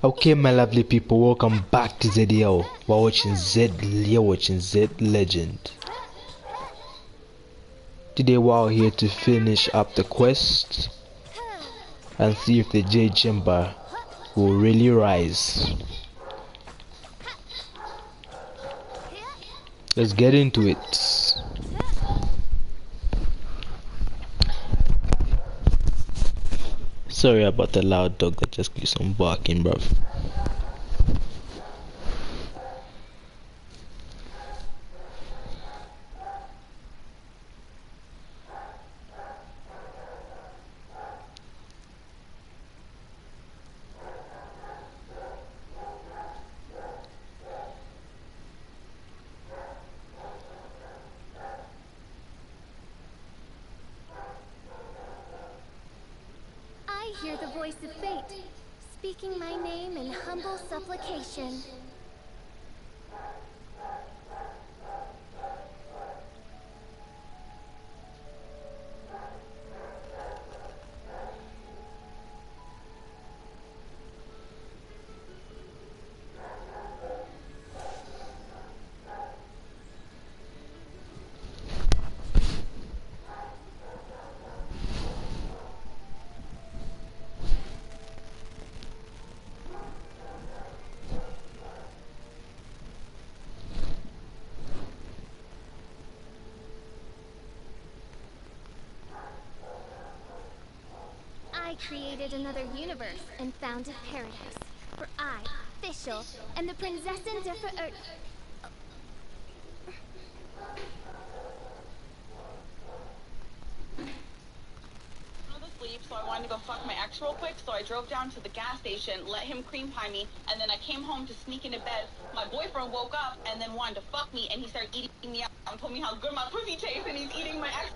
Okay, my lovely people, welcome back to ZDL. You're watching Z Legend. Today we're here to finish up the quest and see if the Jade Chamber will really rise. Let's get into it. Sorry about the loud dog that just keeps on barking, bruv. I hear the voice of fate, speaking my name in humble supplication. I created another universe and found a paradise. For I, Fischl, and the Prinzessin der Verirrten. So I wanted to go fuck my ex real quick, so I drove down to the gas station, let him cream pie me, and then I came home to sneak into bed. My boyfriend woke up and then wanted to fuck me, and he started eating me out and told me how good my pussy tastes, and he's eating my ex.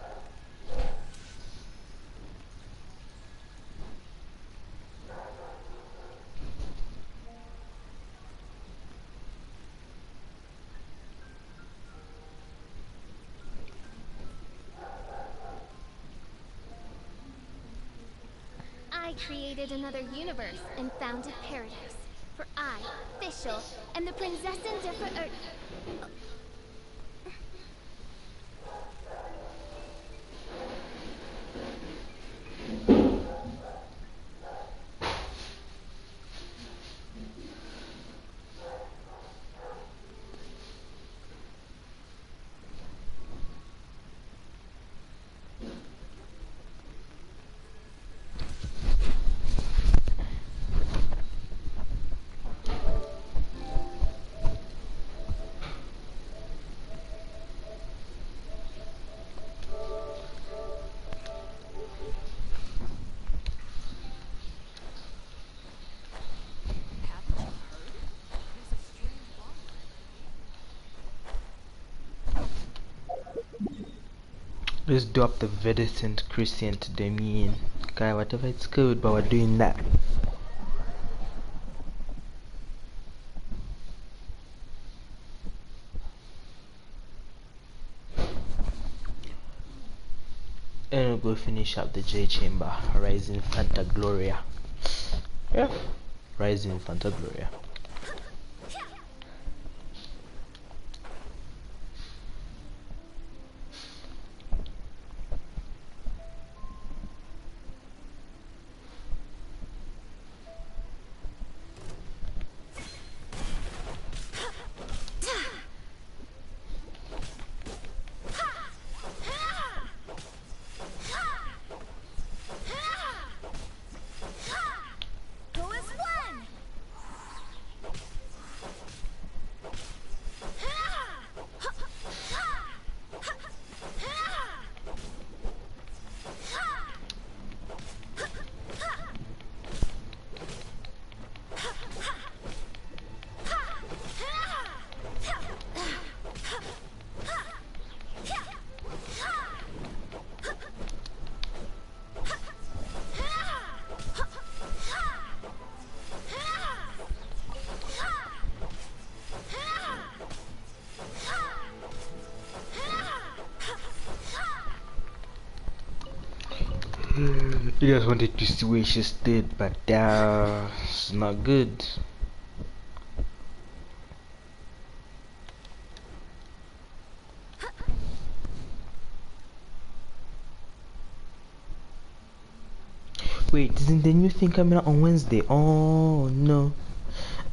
I created another universe and found a paradise. For I, Fischl, and the Prinzessin der Verirrten. Let's do up the Vedicent Crescent Damien. Okay, whatever it's called, but we're doing that. And we'll go finish up the J Chamber, Rising Fanta Gloria. Yeah, Rising Fanta Gloria. You just wanted to see where she stood, but it's not good. Wait, isn't the new thing coming out on Wednesday? Oh no.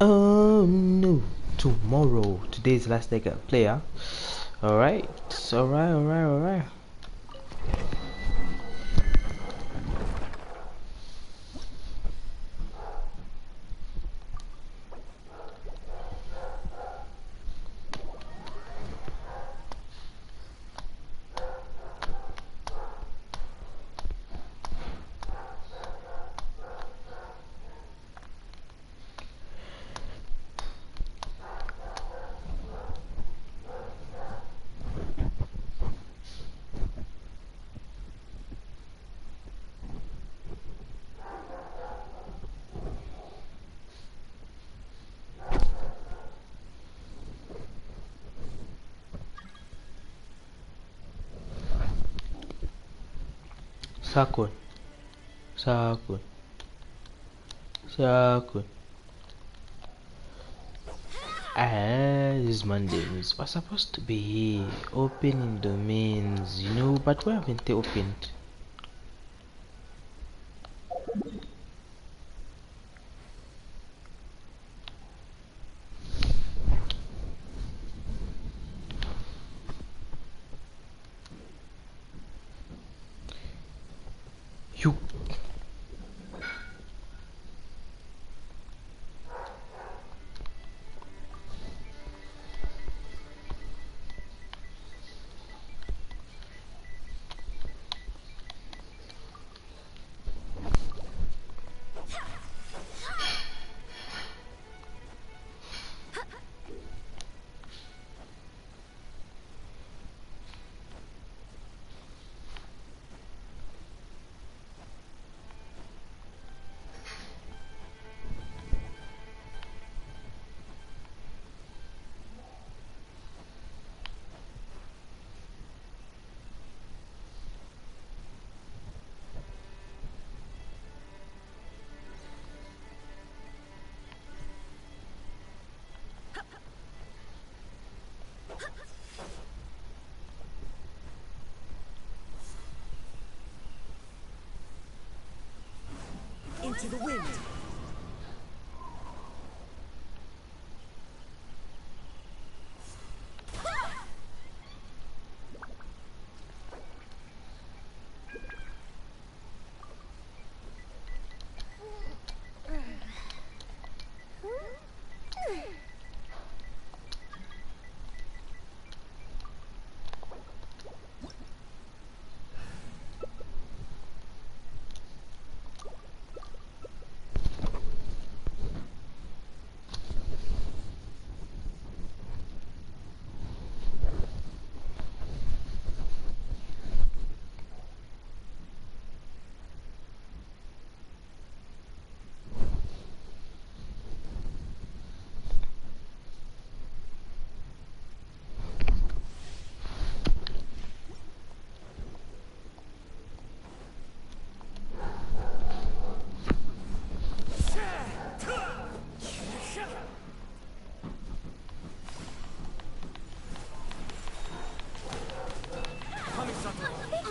Oh no. Tomorrow. Today's last day at player. Alright. Alright. Sakun. This Monday means we're supposed to be opening domains, you know, but why haven't they opened? You. Into the wind.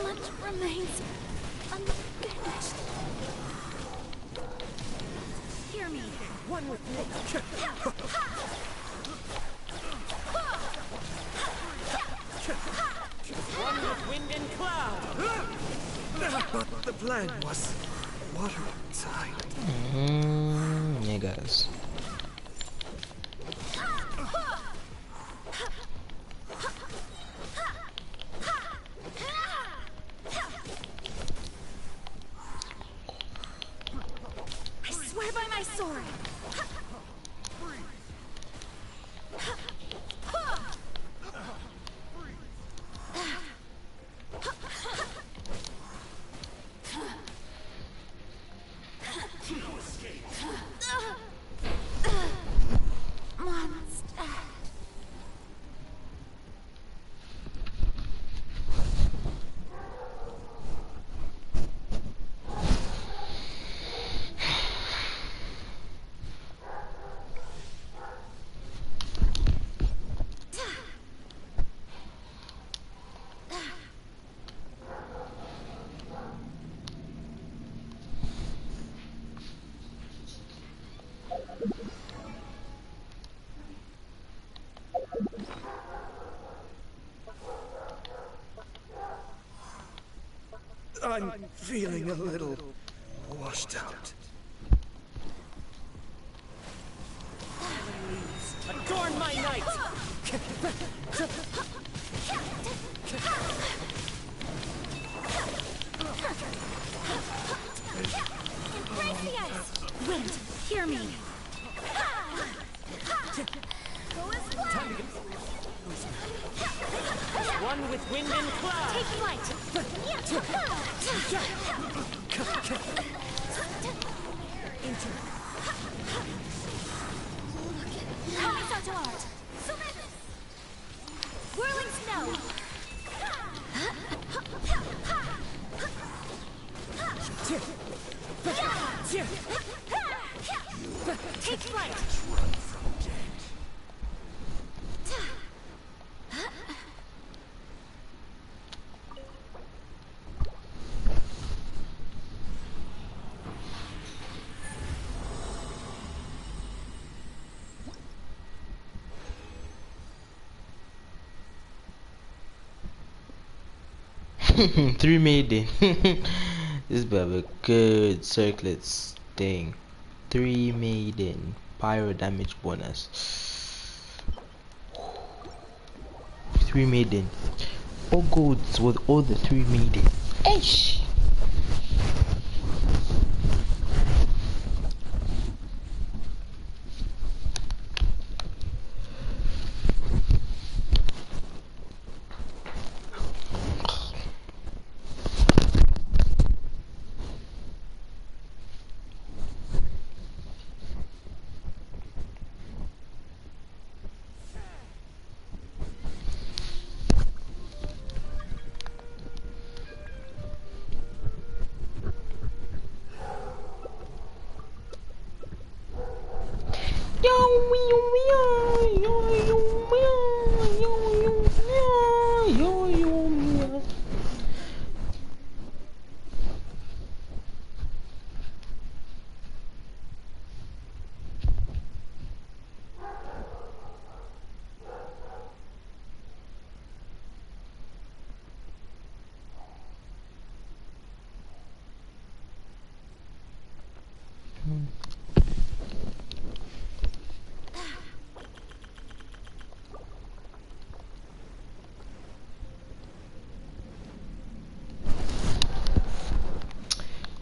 Much remains unfinished. Hear me. One with nature. One with wind and cloud. But the plan was water inside. Niggas. Sword. I'm feeling a little washed out. Adorn my night! Embrace the ice! Wind, hear me! Go as one! One with wind and cloud! Take flight! Kamisato art! Whirling snow! Take flight! Three maiden. This will be a good circlets thing. Three maiden. Pyro damage bonus. Three maiden. All golds with all the three maiden. Eish!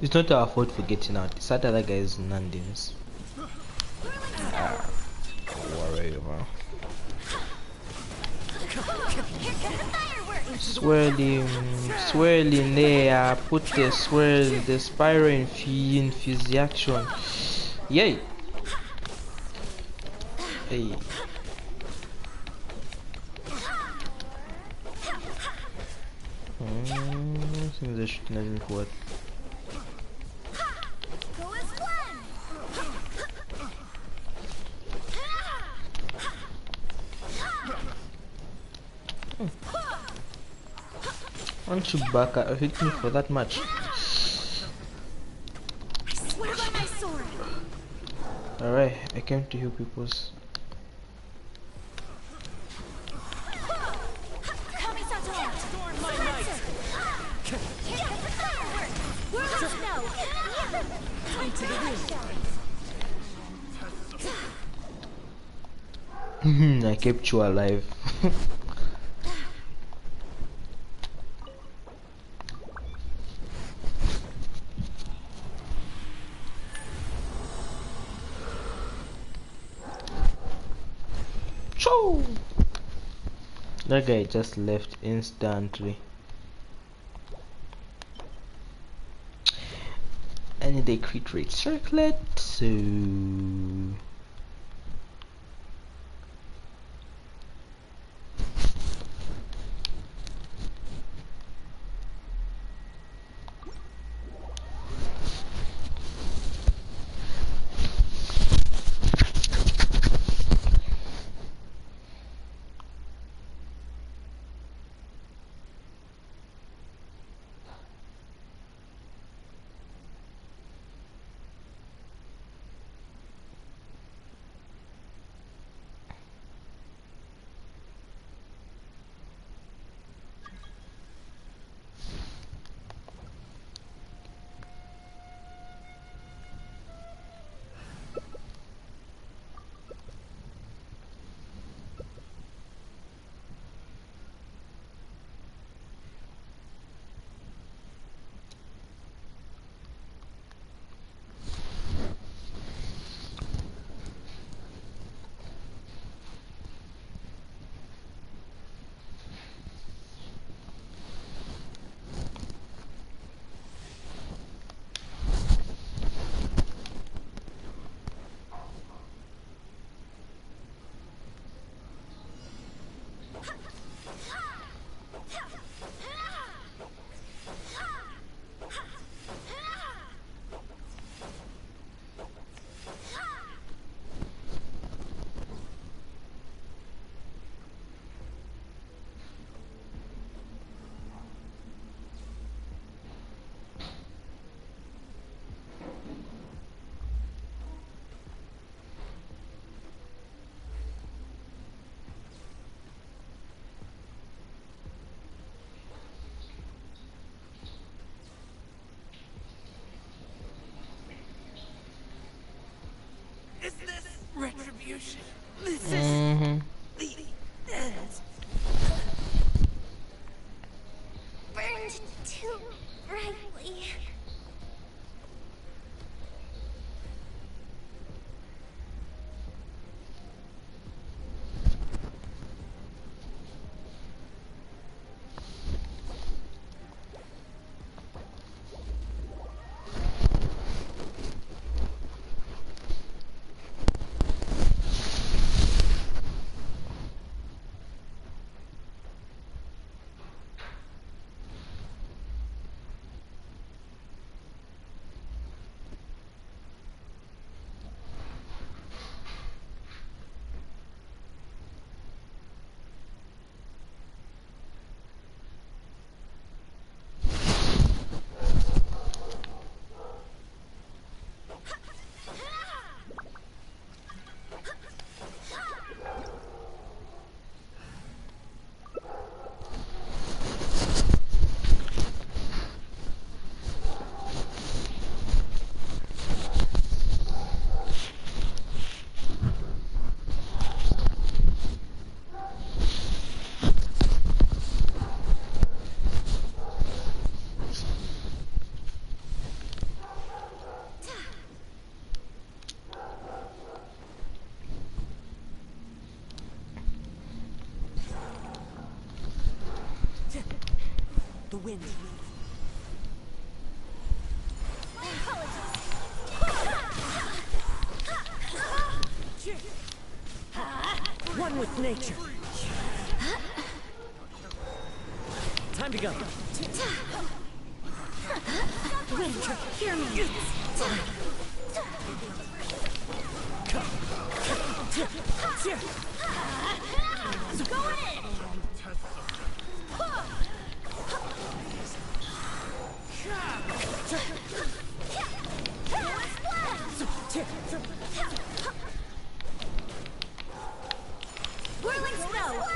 It's not our fault for getting out. It's that other guy's Nandins. Whatever. Swirling, swirling there. Put the swirl, the spiral in fuse action. Yay! Hey. I think they're shooting at me for what? Aren't you back at hit me for that much? I swear by my sword! Alright, I came to heal people's. Kamisato art! Whirling snow! Into the wind! I kept you alive. Choo! That guy just left instantly. I need a crit rate circlet, so retribution. This is Mm-hmm. the end. Burned too brightly. The wind. One with nature. Time to go. Wind, hear me. Go in! Whirling snow!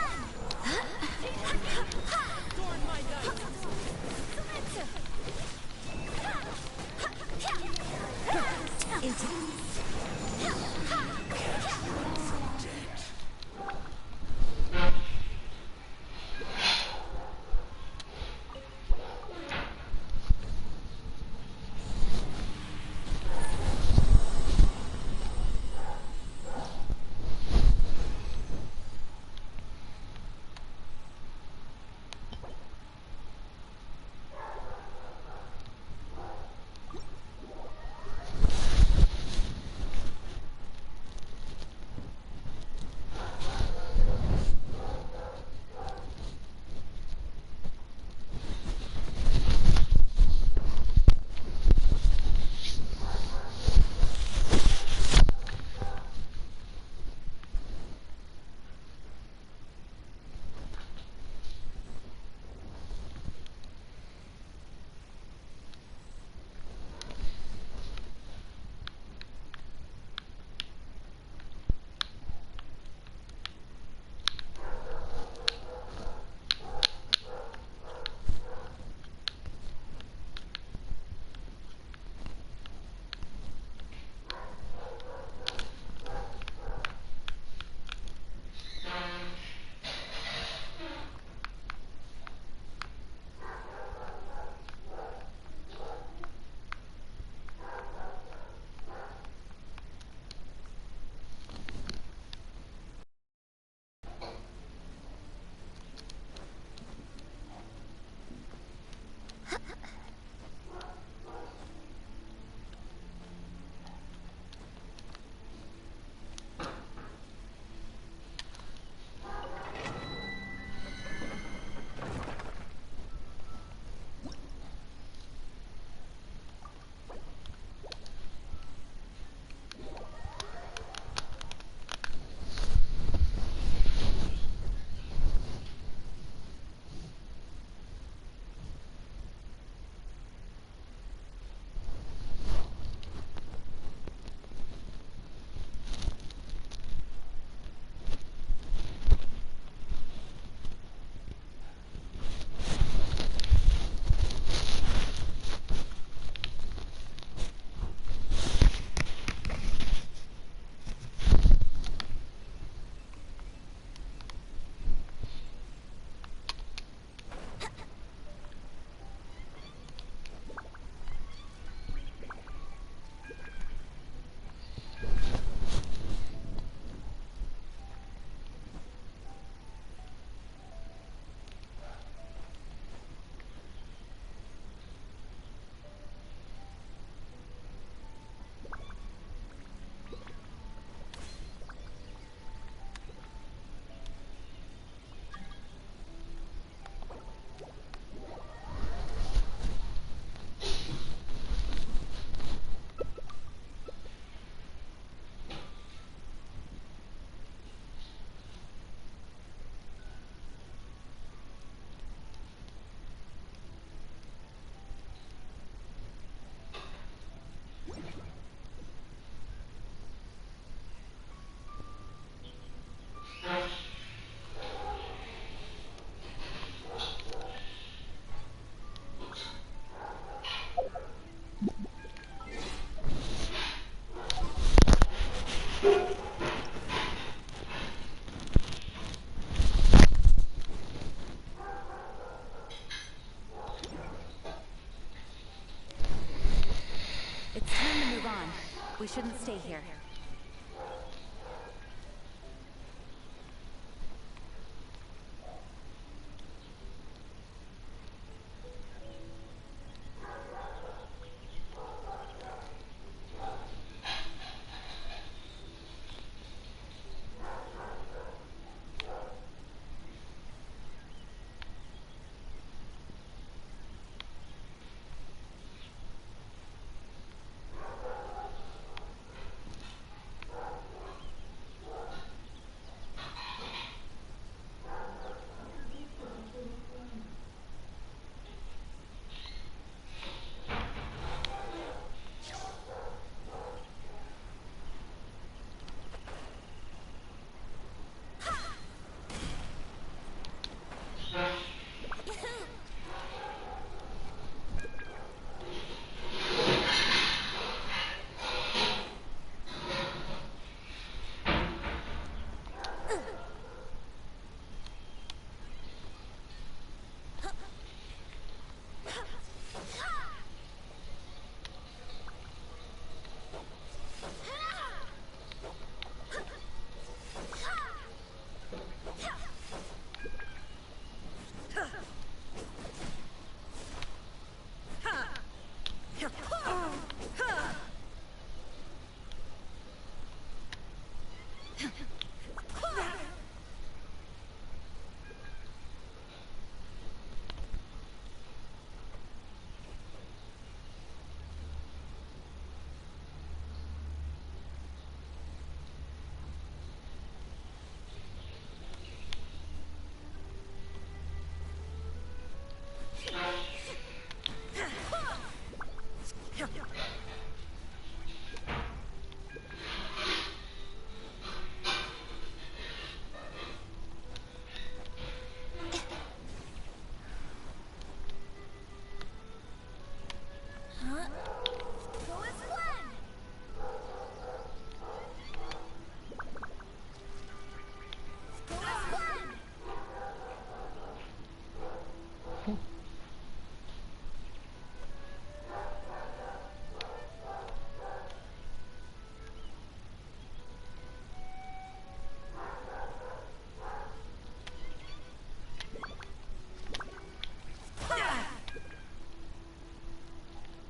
shouldn't stay here.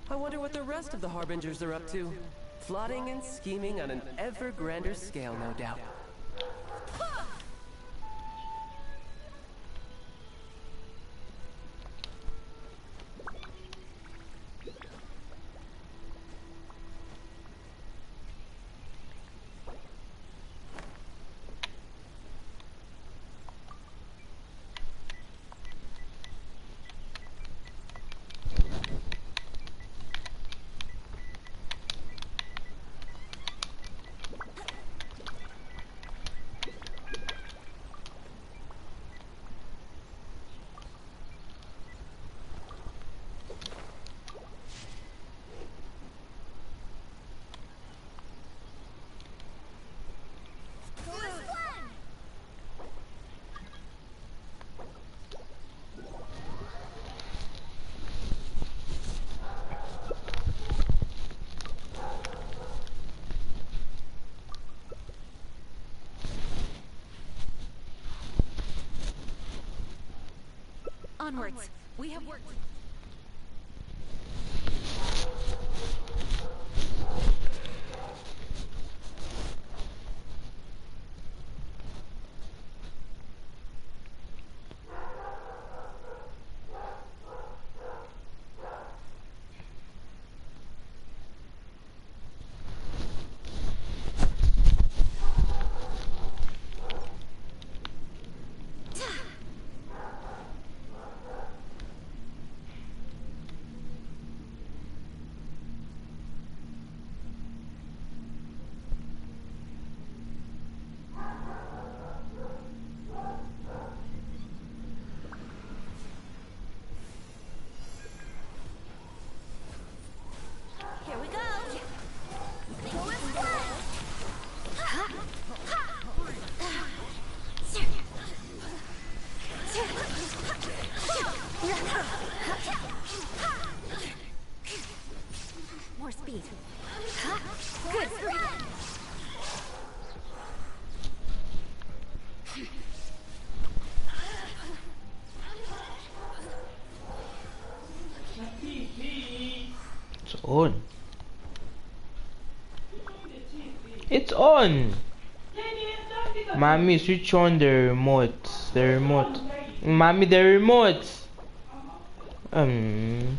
I wonder what the rest of the Harbingers are up to. Plotting and scheming on an ever grander scale, no doubt. Onwards. We have work. It's on. Mommy, switch on the remote. The remote. Mommy, the remote. Um.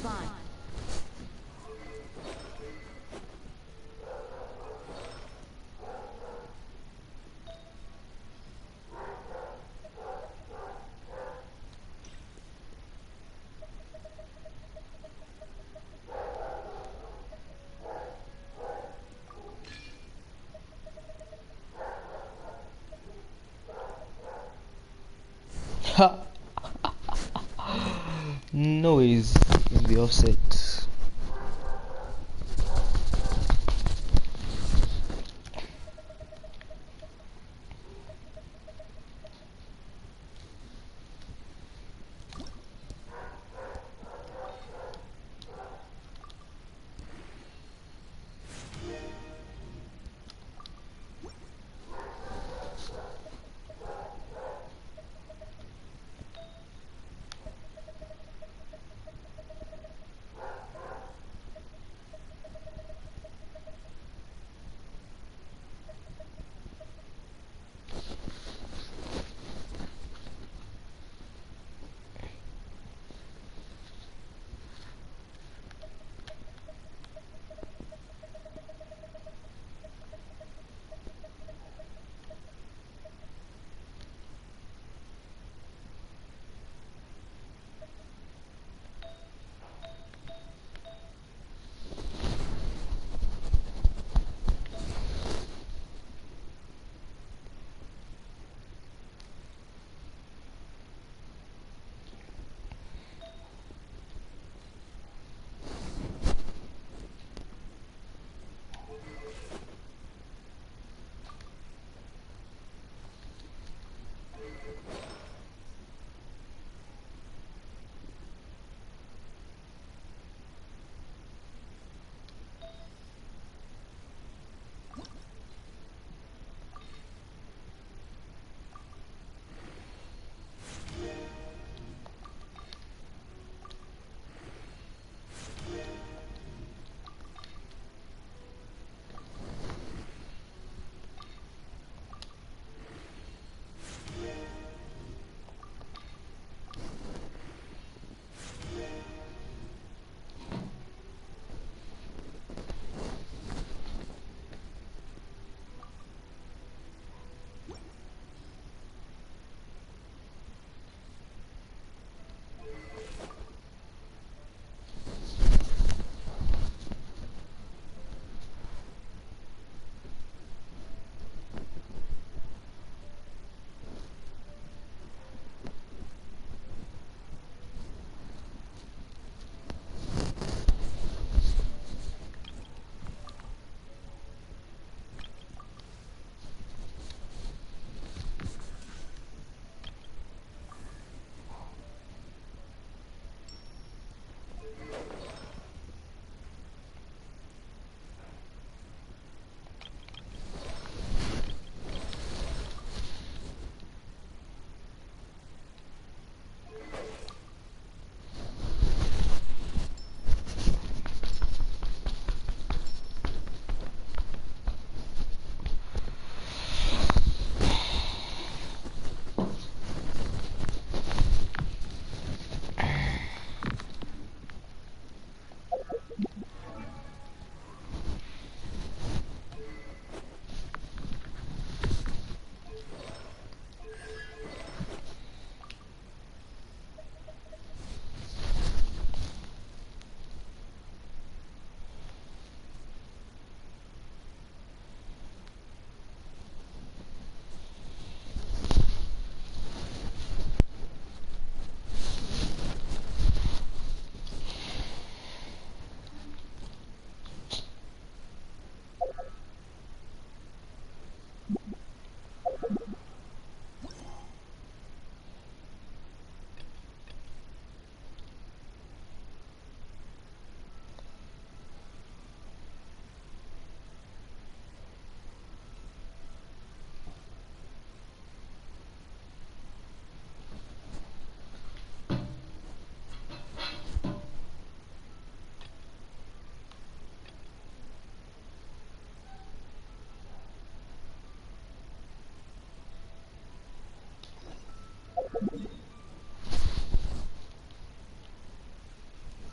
divine. Ha! Noise in the offset.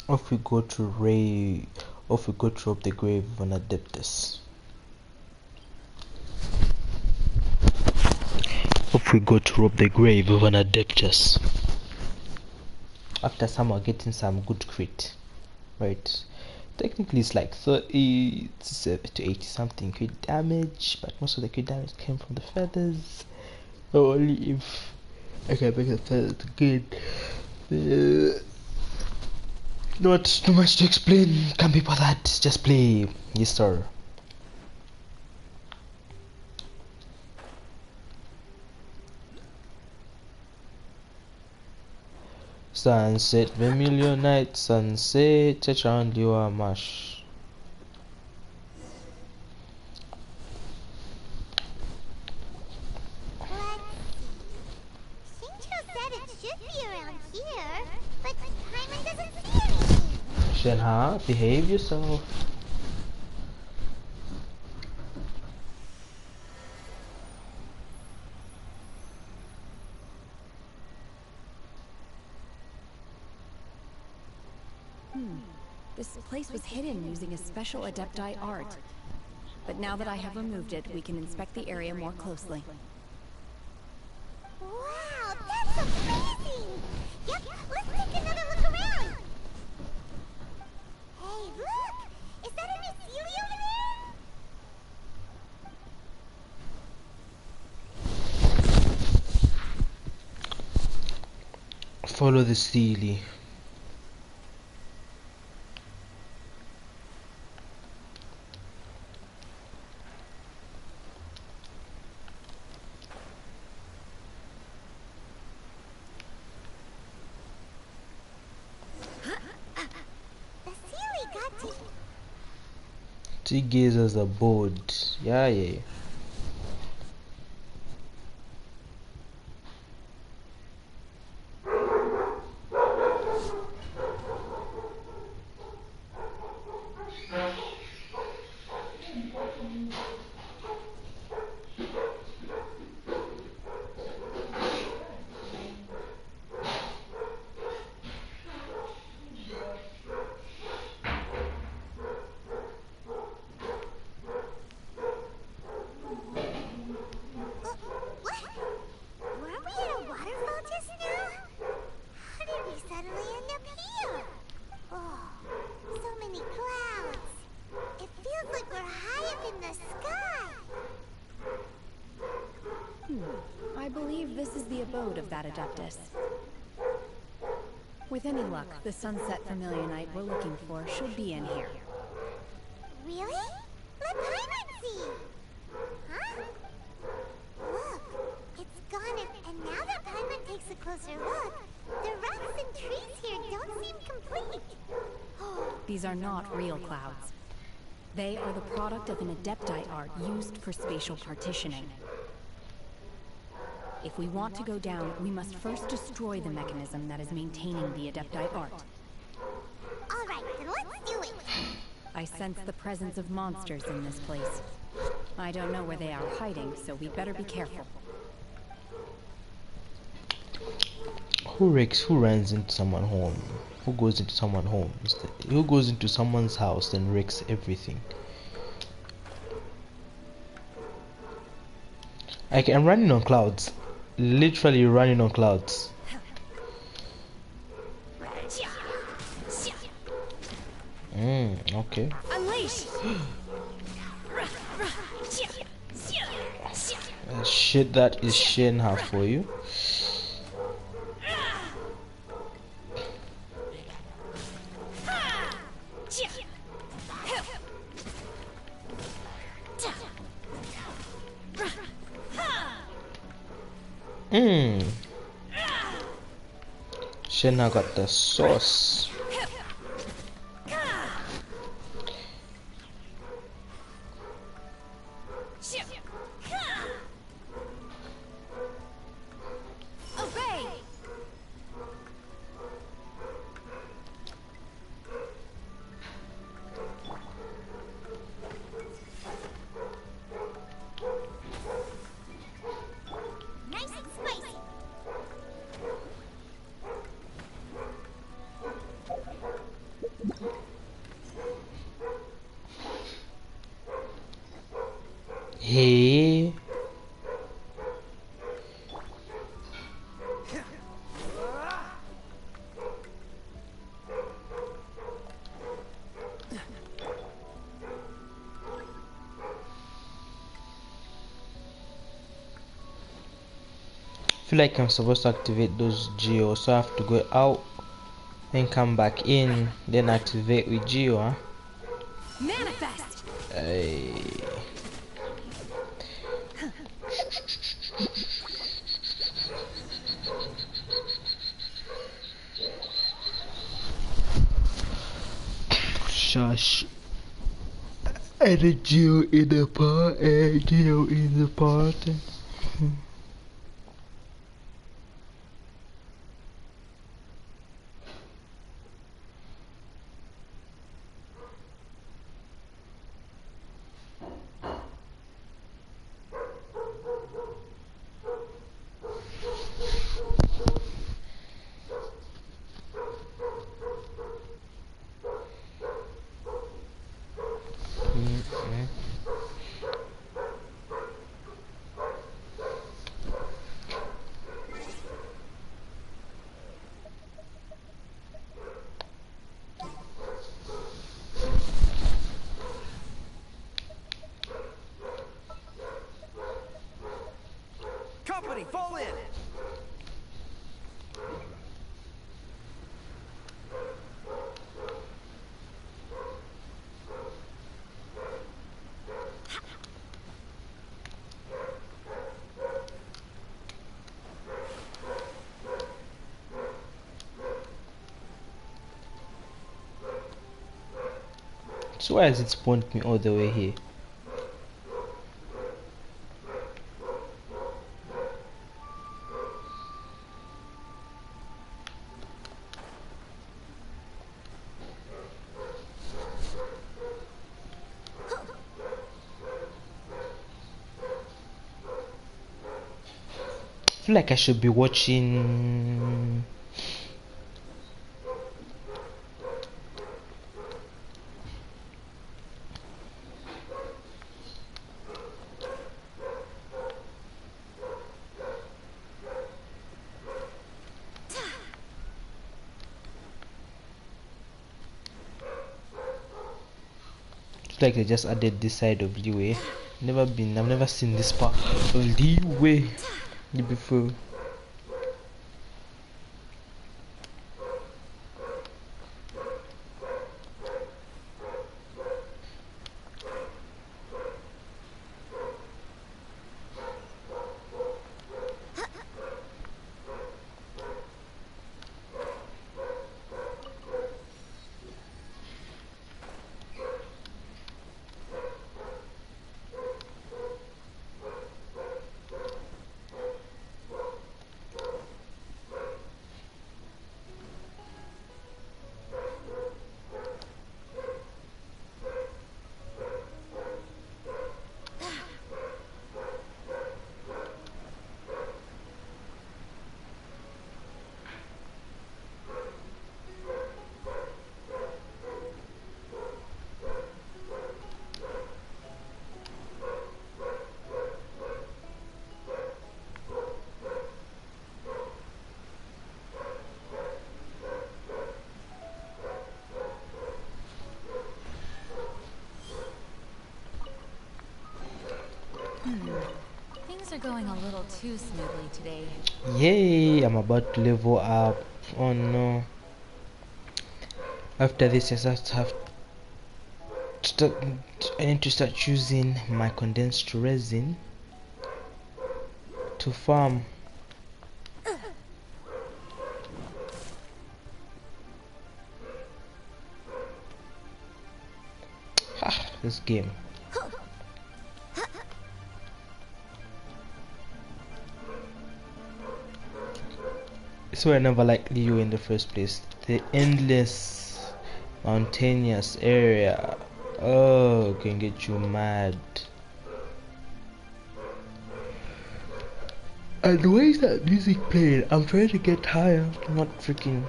Off we go to Ray. Off we go to up the grave of an Adeptus. Off we go to rob the grave of an Adeptus. After someone getting some good crit, right? Technically it's like 30 to 80 something crit damage, but most of the crit damage came from the feathers. Only if I can make the feathers good. Not too much to explain. Can't be bothered. Just play. Yes, sir. Sunset, Vermilion night, sunset, touch around your mash. Shinjo said it should be around here, but Paimon doesn't see anything. Shenha, behave yourself. This place was hidden using a special Adepti art. But now that I have removed it, we can inspect the area more closely. Wow, that's amazing! Yep, let's take another look around! Hey, look! Is that a new Sealy over there? Follow the Sealy. She gives us a board. Yeah. I believe this is the abode of that Adeptus. With any luck, the sunset Familionite we're looking for should be in here. Really? Let Paimon see! Huh? Look, it's gone and now that Paimon takes a closer look, the rocks and trees here don't seem complete. These are not real clouds. They are the product of an Adepti art used for spatial partitioning. If we want to go down, we must first destroy the mechanism that is maintaining the Adepti art. Alright, then let's do it! I sense the presence of monsters in this place. I don't know where they are hiding, so we'd better be careful. Who runs into someone's home? Who goes into someone's home? Who goes into someone's house and wrecks everything? I'm running on clouds. Literally running on clouds. Okay. Unleash! Shit, that is Shenha for you. Shenna got the sauce. Yeah. Feel like I'm supposed to activate those geo, so I have to go out and come back in, then activate with geo, huh? Manifest! Hey. Shush. And the geo in the party, geo in the party. Company, fall in! So why has it spawned me all the way here? I feel like I should be watching. It's like they just added this side of Leeway. I've never seen this part of Leeway before. Things are going a little too smoothly today. Yay! I'm about to level up. Oh no! After this, I just have to start. I need to start choosing my condensed resin to farm. This game. So I never liked Leo in the first place. The endless mountainous area. Oh, can get you mad. And why is that music playing? I'm trying to get higher, not freaking.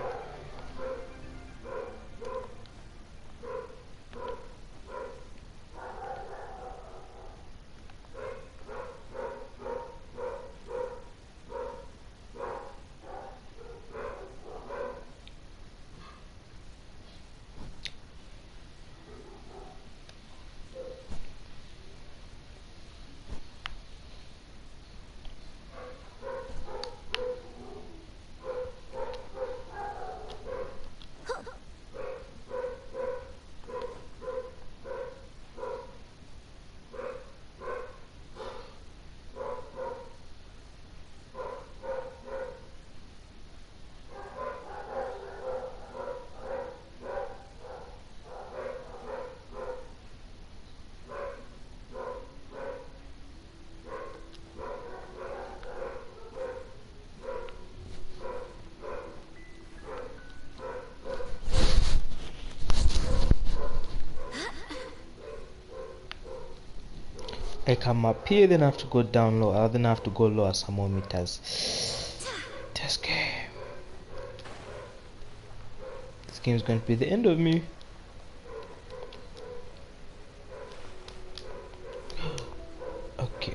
I come up here, then I have to go down low. Then I have to go lower some more meters. This game. This game is going to be the end of me.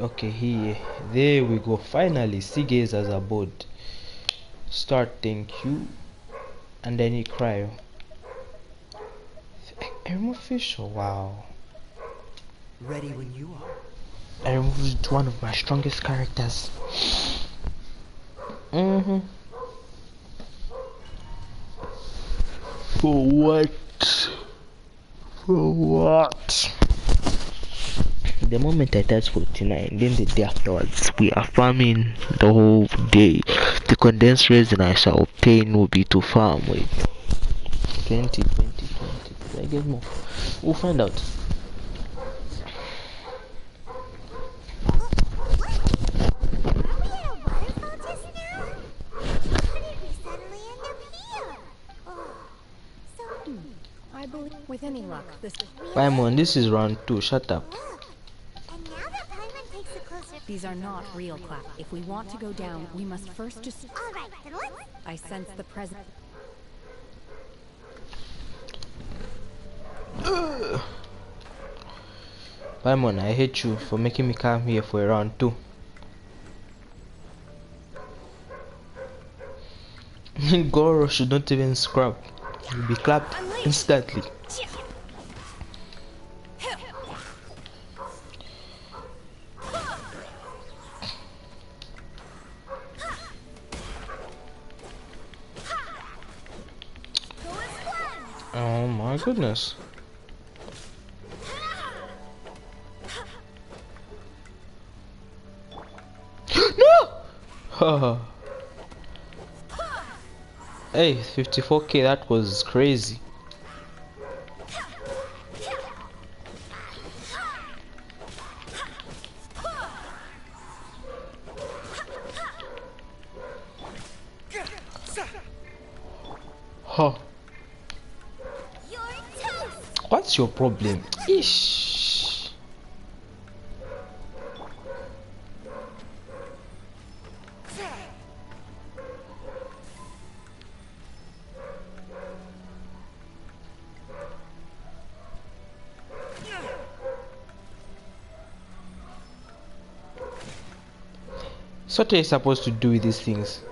Okay, here. There we go. Finally, sea gazers aboard. Start, thank you. And then you cry. I remove fish. Oh, wow. Ready when you are. I removed one of my strongest characters. For what? For what? The moment I touch 49, then the day afterwards, we are farming the whole day. The condensed resin I shall obtain will be to farm with 20. Did I get more? We'll find out. I believe with any luck, Paimon, this is round 2. Shut up. these are not real clouds. If we want to go down, we must first just. All right, then let's. I sense the presence. Paimon, I hate you for making me come here for round 2. Goro should not even scrub. He'll be clapped instantly. Oh my goodness. No! Hey, 54k, that was crazy. Huh. What's your problem? Ish. So what are you supposed to do with these things?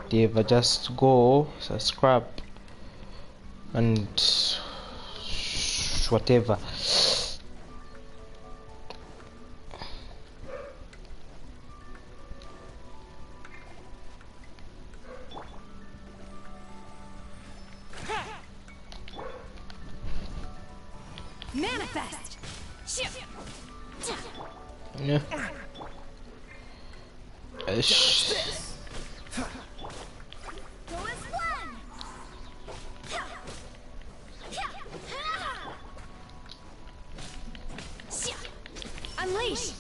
Dave, just go subscribe and whatever. Manifest. Yeah. Unleash.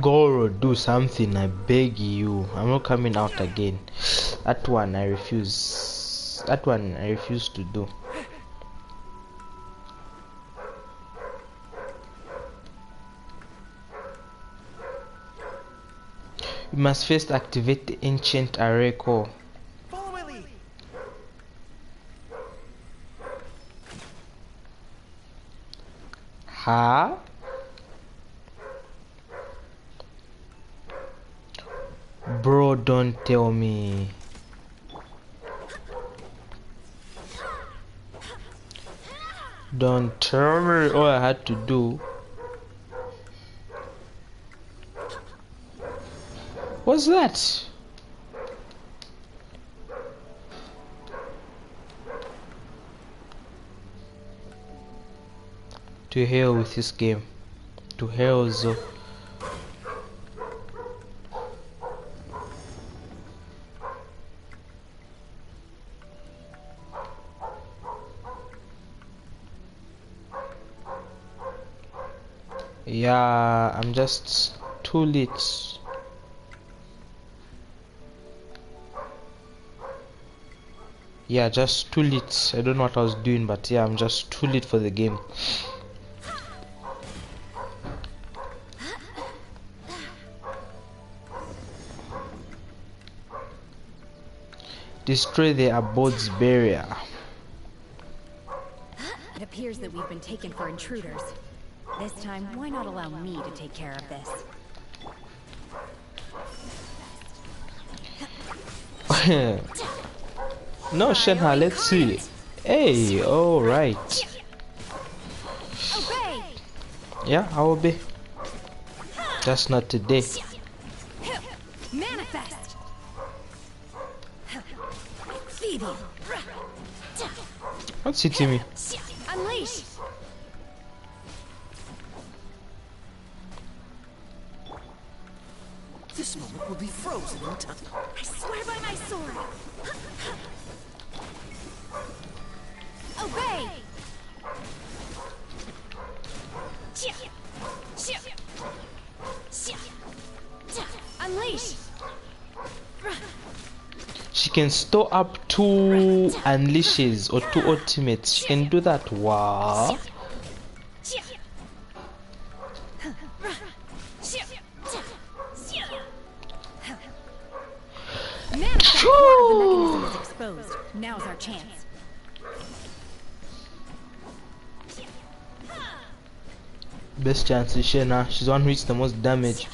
Goro, do something, I beg you. I'm not coming out again. That one I refuse. That one I refuse to do. You must first activate the ancient array core. Follow my lead. Huh? Bro, don't tell me. Don't tell me all I had to do. What's that? To hell with this game. To hell, Zo. Yeah, I'm just too late. Yeah, just too late. I don't know what I was doing, but yeah, I'm just too late for the game. Destroy the abode's barrier. It appears that we've been taken for intruders. This time, why not allow me to take care of this? No, Shenha, let's see. Hey, alright. Obey! Yeah, I'll obey. Just not today. Manifest! Phoebe! What's hitting me? Unleash! This moment will be frozen in time. I swear by my sword! Obey! Unleash! She can store up 2 unleashes or 2 ultimates. She can do that. Wow. Manifest! Part of the mechanism is exposed. Now's our chance. Best chance is Shena. She's the one who hits the most damage.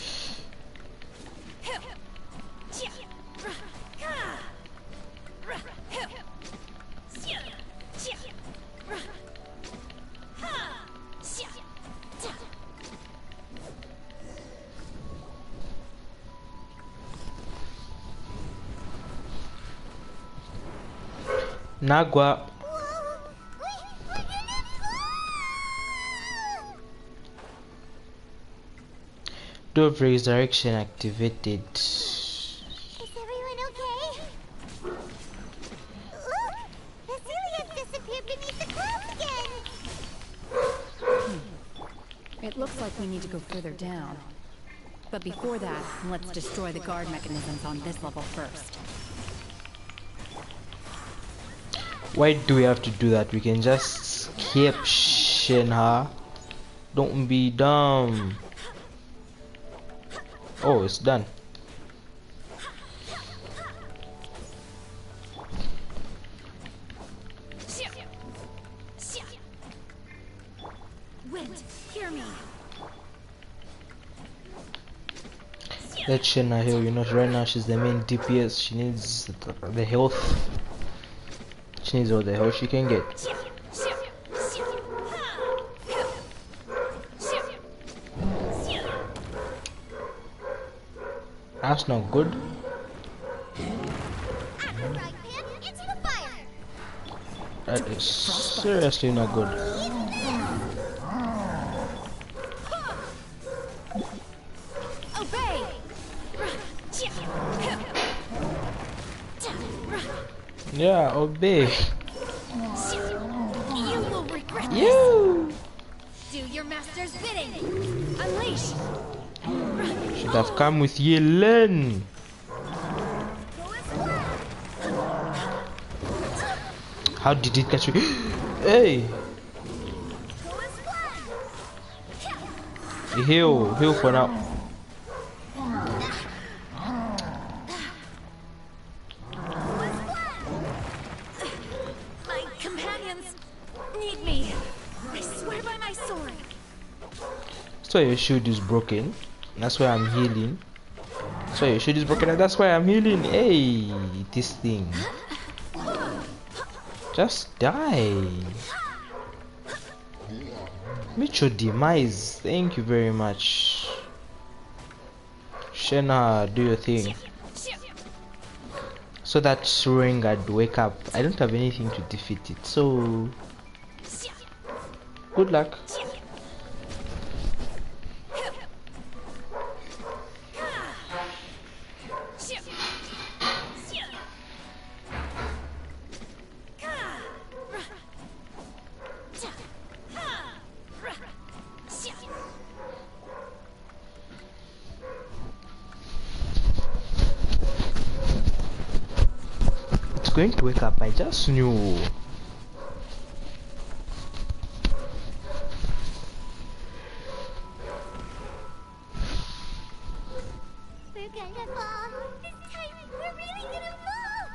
Nagwa. Door of resurrection activated. Is everyone okay? Look! Cecilia disappeared beneath the clouds again! It looks like we need to go further down. But before that, let's destroy the guard mechanisms on this level first. Why do we have to do that? We can just skip Shenha. Don't be dumb. Oh, it's done. Wind, hear me. Let Shenna heal. You know, right now she's the main DPS. She needs the health. She needs all the health she can get. That's not good. That is seriously not good. Obey! Yeah, obey. You will regret this! You Do your master's bidding! Unleash! should have come with Yellen. How did it catch me? Hey! Heal for now. My companions need me. I swear by my sword. That's why your shield is broken. That's why I'm healing. That's why your shield is broken and that's why I'm healing. Hey, this thing. Just die. Meet your demise. Thank you very much. Shena, do your thing. So that Ringard wake up. I don't have anything to defeat it. So good luck. going to wake up. I just knew. We're gonna fall. This time, we're really gonna fall.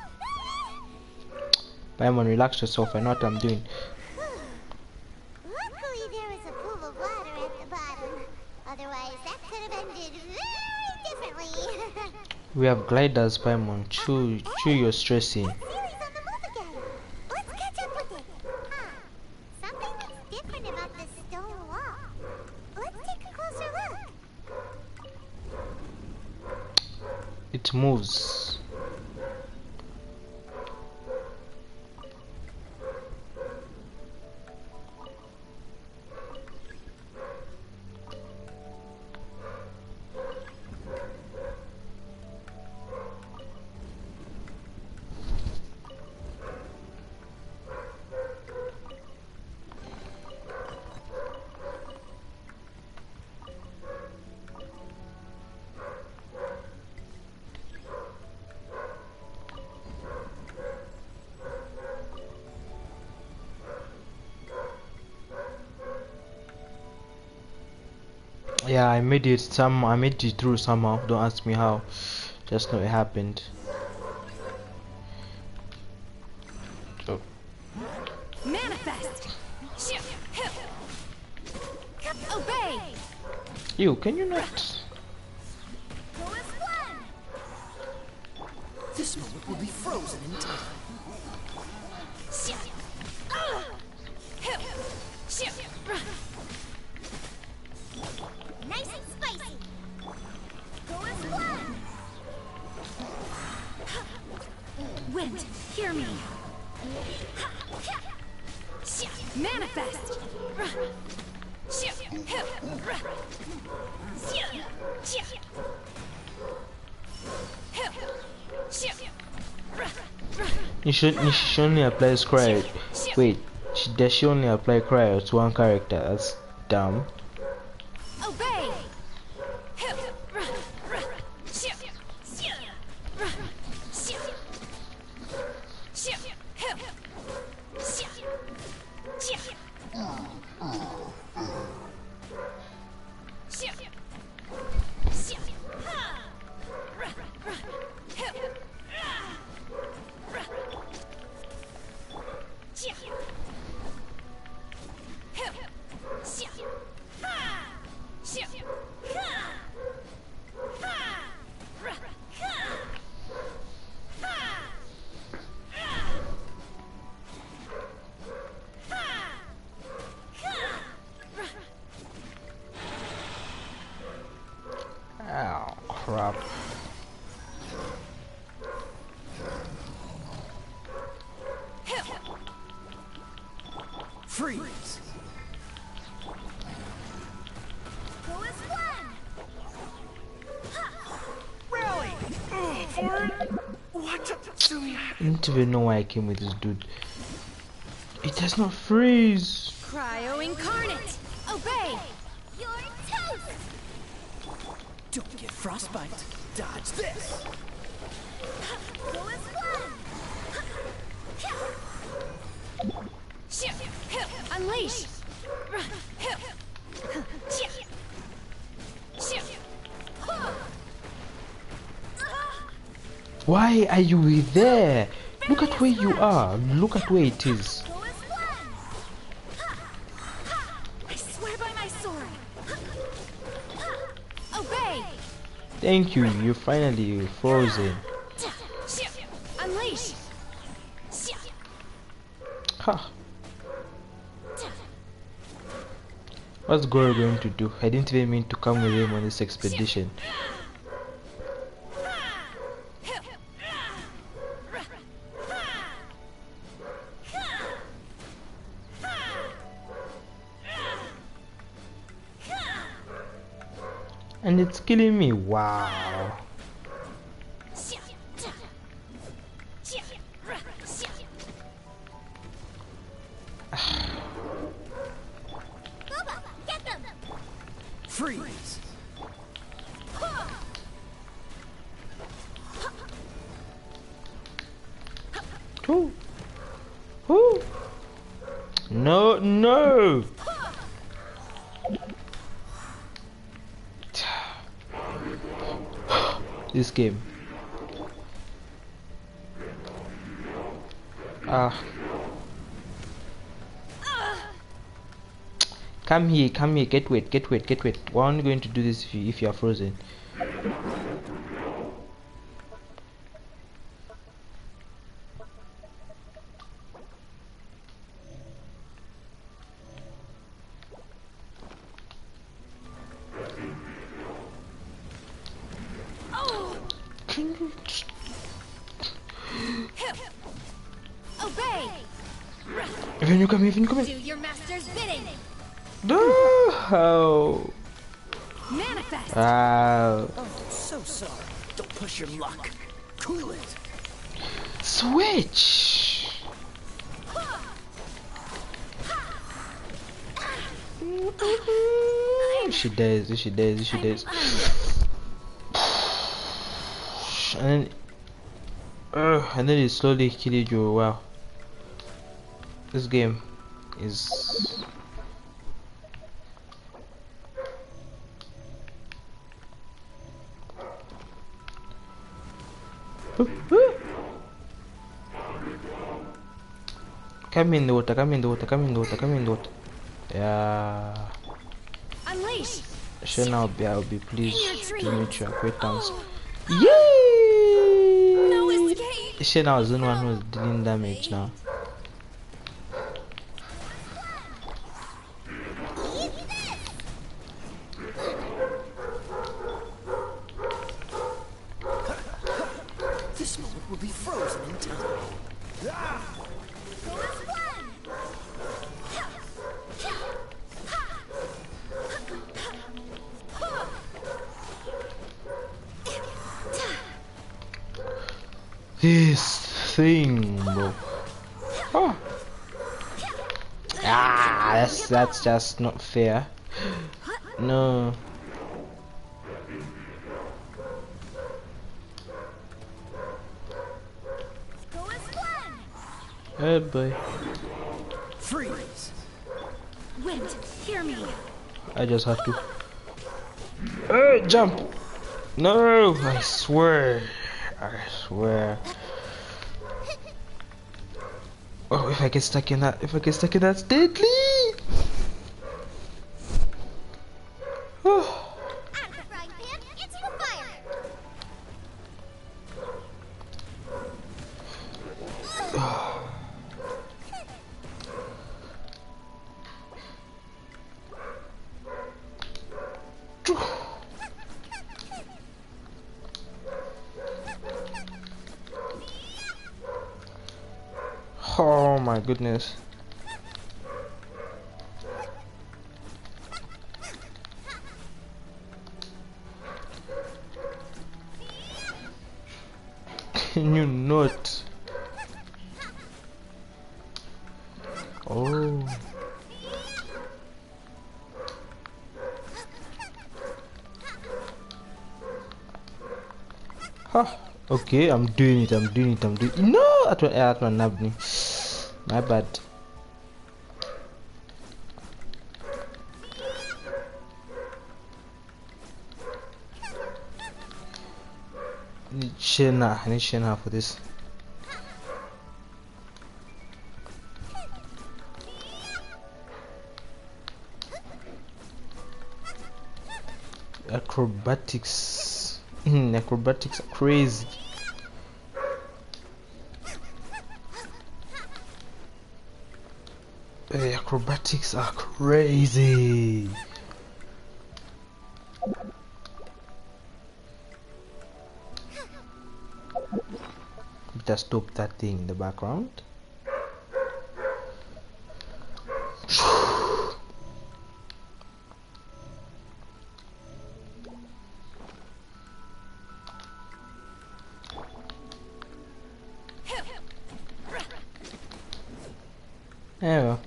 Paimon, relax yourself. I know what I'm doing. Luckily, there is a pool of water at the bottom. Otherwise, that could have ended very differently. We have gliders, Paimon. Chew your stress in. That series on the move again. Let's catch up with it. Huh. Something looks different about this stone wall. Let's take a closer look. It moves. Yeah, I made it through somehow. Don't ask me how. Just know it happened. Oh. Manifest! Obey! You, can you not? This moment will be frozen in time. Nice and spicy. Go as one. Wind, hear me! Manifest! She only applies cry. Wait, does she only apply cry to one character? That's dumb. Obey! Oh crap. Freeze! Go as one. Rally! What? Sumi, I don't even know why I came with this dude. It does not freeze. Cryo incarnate! Obey! You're toast. don't get frostbite. Dodge this! Go as one. Unleash! Why are you there? Look at where you are. Look at where it is. Go as one. I swear by my sword! Obey! Thank you. You finally frozen. Unleash! Ha. What's Goro going to do? I didn't even mean to come with him on this expedition. And it's killing me. Wow. Boba, get them. Freeze! Woo. No, no. This game. Ah. Come here, come here. Get wet, get wet, get wet. Why aren't you going to do this if you are frozen? Obey! Even you come, even you come. Do your master's bidding! No! Manifest! Wow. Oh, so sorry. Don't push your luck. Cool it. Switch! She does, she does, she does. And then it slowly killed you. Wow. This game is come in the water, come in the water, come in the water, come in the water. Yeah. Unleash! Sure, I'll be pleased to meet you at Great Towns. Yay! No escape! Sure, now is the one who's dealing damage now. This moment will be frozen in time. This thing, bro. Oh. Ah, that's just not fair. No. Oh boy. Freeze. Wind, hear me! I just have to. Jump! No, I swear. I swear. Oh, if I get stuck in that, that's deadly. Oh. Out of the frying pan, into the fire! Oh my goodness. Can you not? Oh. Huh. Okay, I'm doing it. No, at my nabni. My bad. I need Shena for this. Acrobatics. Acrobatics are crazy. Acrobatics are crazy. Just stop that thing in the background. There we go.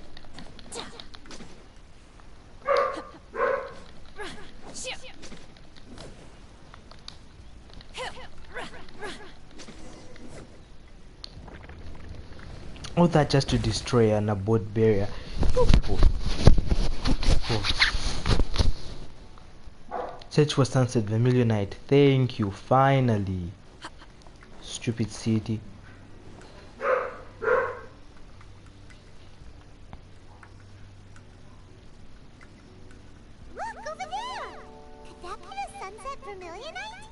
All that just to destroy an abode barrier. You people. Search for sunset vermilionite. Thank you. Finally. Stupid city. Look over there! Could that be the sunset vermilionite?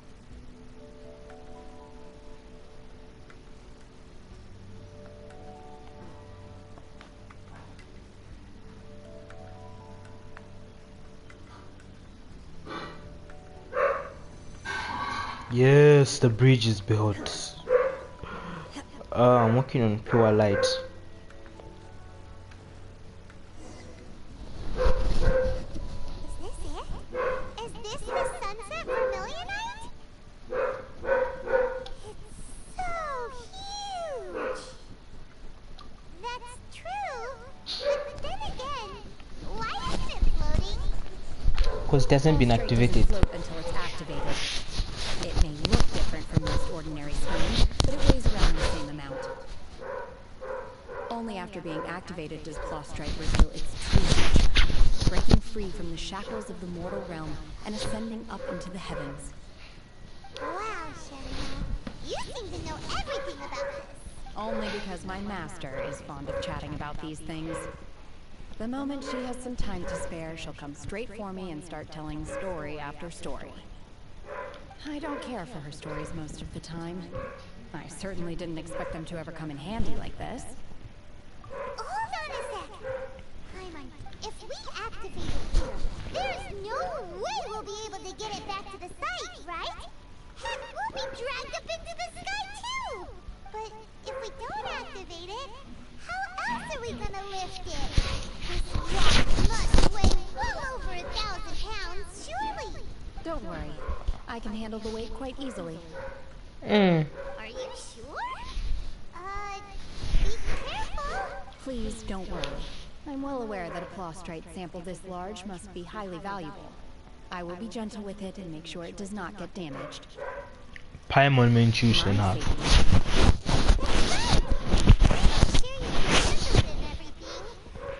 Yes, the bridge is built. I'm working on pure light. Is this it? Is this the sunset vermilionite? It's so huge! That's true, but then again, why isn't it floating? Because it hasn't been Straight doesn't activated. float until it's activated. It may look different from most ordinary skiing, but it weighs around the same amount. Only after being activated does Clawstrike reveal its true nature, breaking free from the shackles of the mortal realm and ascending up into the heavens. Wow, Shenmue, you seem to know everything about this. Only because my master is fond of chatting about these things. The moment she has some time to spare, she'll come straight for me and start telling story after story. I don't care for her stories most of the time. I certainly didn't expect them to ever come in handy like this. Hold on a sec. Paimon, if we activate it here, there's no way we'll be able to get it back to the site, right? Heck, we'll be dragged up into the sky too! But if we don't activate it, how else are we gonna lift it? This rock must weigh well over 1,000 pounds, surely! Don't worry. I can handle the weight quite easily. Are you sure? Be careful! Please don't worry. I'm well aware that a Clawstrike sample this large must be highly valuable. I will be gentle with it and make sure it does not get damaged. Paimon mentioned My her. safety.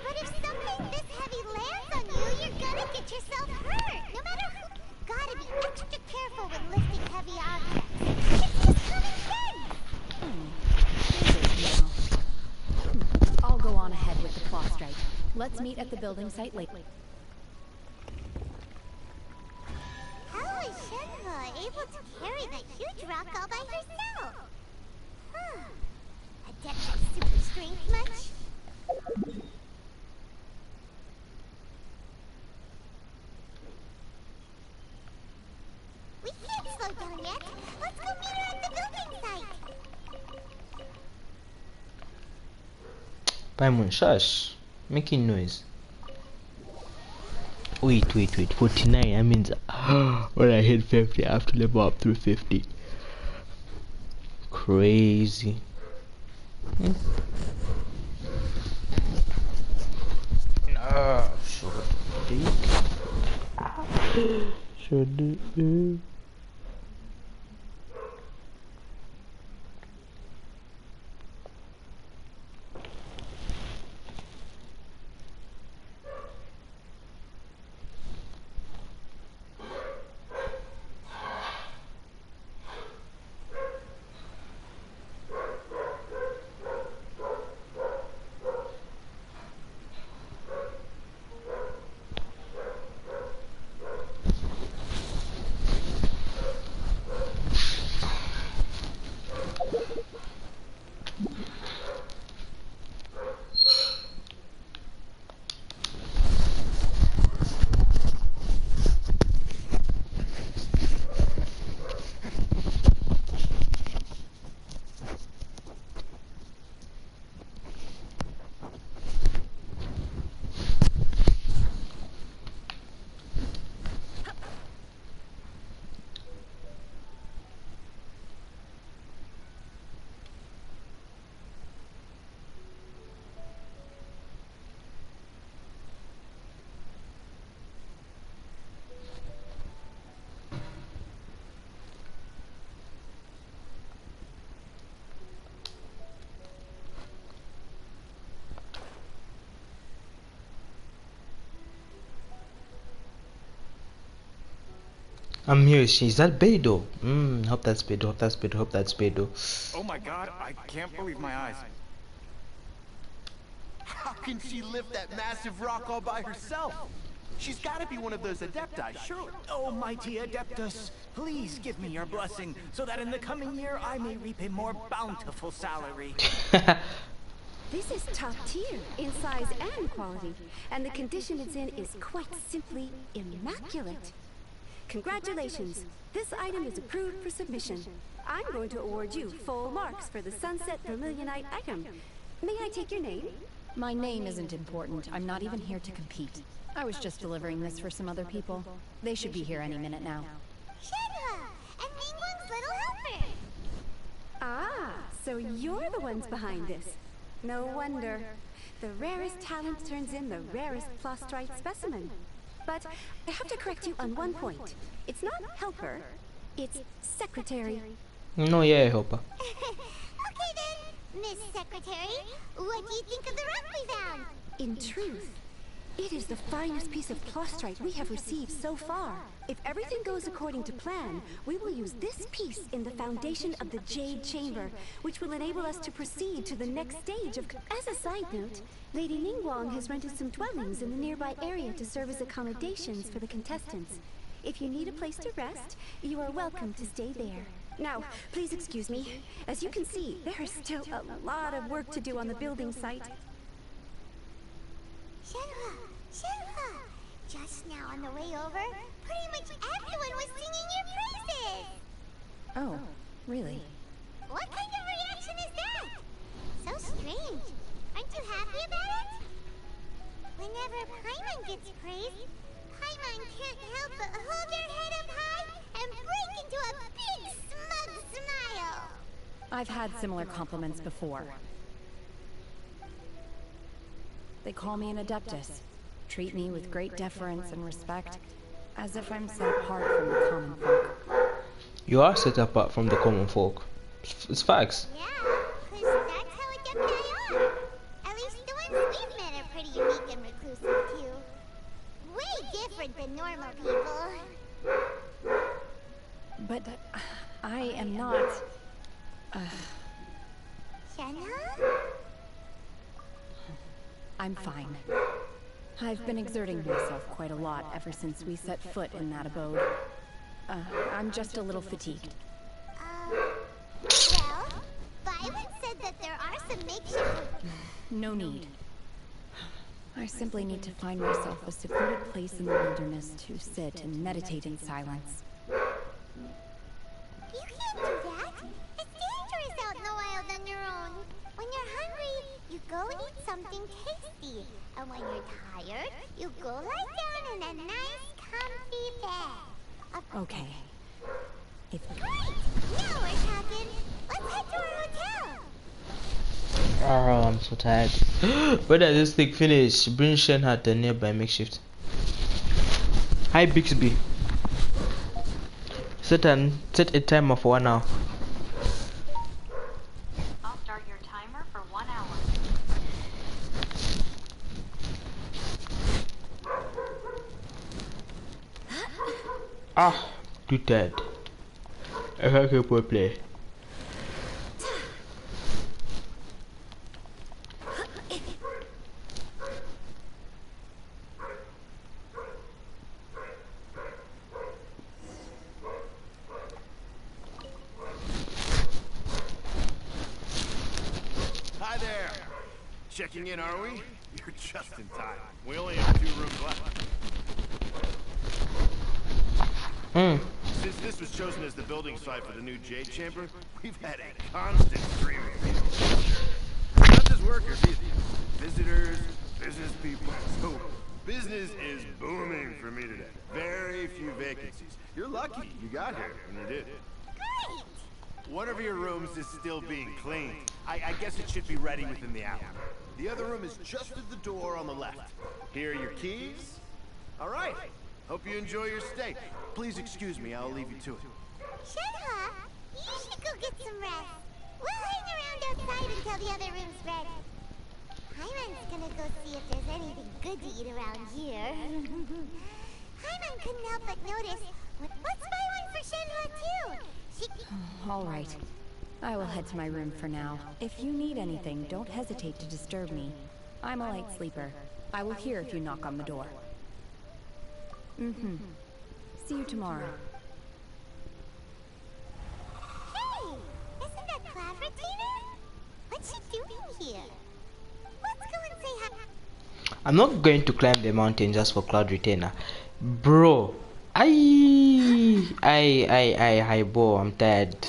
But if something this heavy lands on you, you're gonna get yourself hurt. No matter who. Gotta be extra careful when lifting heavy objects. It's just common sense. I'll go on ahead with the Clawstrike. Let's meet at the building site later. How is Shenmue able to carry that huge rock all by herself? Huh. Adept at super strength much? We can't slow down yet. Let's go meet her at the building site. Paimon, shush. Making noise. Wait. 49. I mean, when I hit 50, I have to level up through 50. Crazy. Should I'm here. She's that Beidou. Hope that's Beidou. Hope that's Beidou. Hope that's Beidou. Oh my god, I can't believe my eyes. How can she lift that massive rock all by herself? She's gotta be one of those adepti, surely. Oh, mighty Adeptus, please give me your blessing, so that in the coming year I may reap a more bountiful salary. This is top tier in size and quality, and the condition it's in is quite simply immaculate. Congratulations, this item is approved for submission. I'm going to award you full marks for the Sunset Vermilionite item. May I take your name? My name isn't important. I'm not even here to compete. I was just delivering this for some other people. They should be here any minute now. Shenhua! And Ningguang's little helper! Ah, so you're the ones behind this. No wonder. The rarest talent turns in the rarest plastrite specimen. But I have to correct you on one point. It's not helper, it's secretary. No, yeah, Hopper. Okay then, Miss Secretary, what do you think of the rock we found? In truth, it is the finest piece of plastrite we have received so far. If everything goes according to plan, we will use this piece in the foundation of the Jade Chamber, which will enable us to proceed to the next stage of... As a side note, Lady Ningguang has rented some dwellings in the nearby area to serve as accommodations for the contestants. If you need a place to rest, you are welcome to stay there. Now, please excuse me. As you can see, there is still a lot of work to do on the building site. Shenhua! Shenhua! Just now on the way over, pretty much everyone was singing your praises! Oh, really? What kind of reaction is that? So strange. Aren't you happy about it? Whenever Paimon gets praised, Paimon can't help but hold their head up high and break into a big smug smile. I've had similar compliments before. They call me an Adeptus, treat me with great deference and respect, as if I'm set apart from the common folk. You are set apart from the common folk. It's facts. Yeah, 'cause that's how adepti are. At least the ones we've met are pretty unique and reclusive too. Way different than normal people. But I am not... Shenhua? I'm fine. I've been exerting myself quite a lot ever since we set foot in that abode. I'm just a little fatigued. Well, Violet said that there are some makeshift... No need. I simply need to find myself a secluded place in the wilderness to sit and meditate in silence. You can't do that. It's dangerous out in the wild on your own. When you're hungry, you go and eat something tasty. And when you're tired, you go lie down in a nice, comfy bed. Okay. Great! Now we're talking. Let's head to our hotel. Oh, I'm so tired. Where does this thing finish? Bring Shenhua the nearby makeshift. Hi Bixby. Set a timer for 1 hour. I'll start your timer for 1 hour. Ah, too tired. I can't keep play. Hi there. Checking in, are we? You're just in time. We only have 2 rooms left. Since this was chosen as the building site for the new Jade Chamber, we've had a constant stream of people. Not just workers either. Visitors, business people. So, business is booming for me today. Very few vacancies. You're lucky you got here when you did. Great! One of your rooms is still being cleaned. I guess it should be ready within the hour. The other room is just at the door on the left. Here are your keys. All right. Hope you enjoy your stay. Please excuse me, I'll leave you to it. Shenhua, you should go get some rest. We'll hang around outside until the other room's ready. Hyman's gonna go see if there's anything good to eat around here. Hyman couldn't help but notice Let's buy one for Shenhua too. She... All right. I will head to my room for now. If you need anything, don't hesitate to disturb me. I'm a light sleeper. I will hear if you knock on the door. See you tomorrow. Hey! Isn't that Claveratina? What's she doing here? Let's go and say hi. I'm not going to climb the mountain just for Cloud Retainer. Bro. Hi, bro. I'm tired.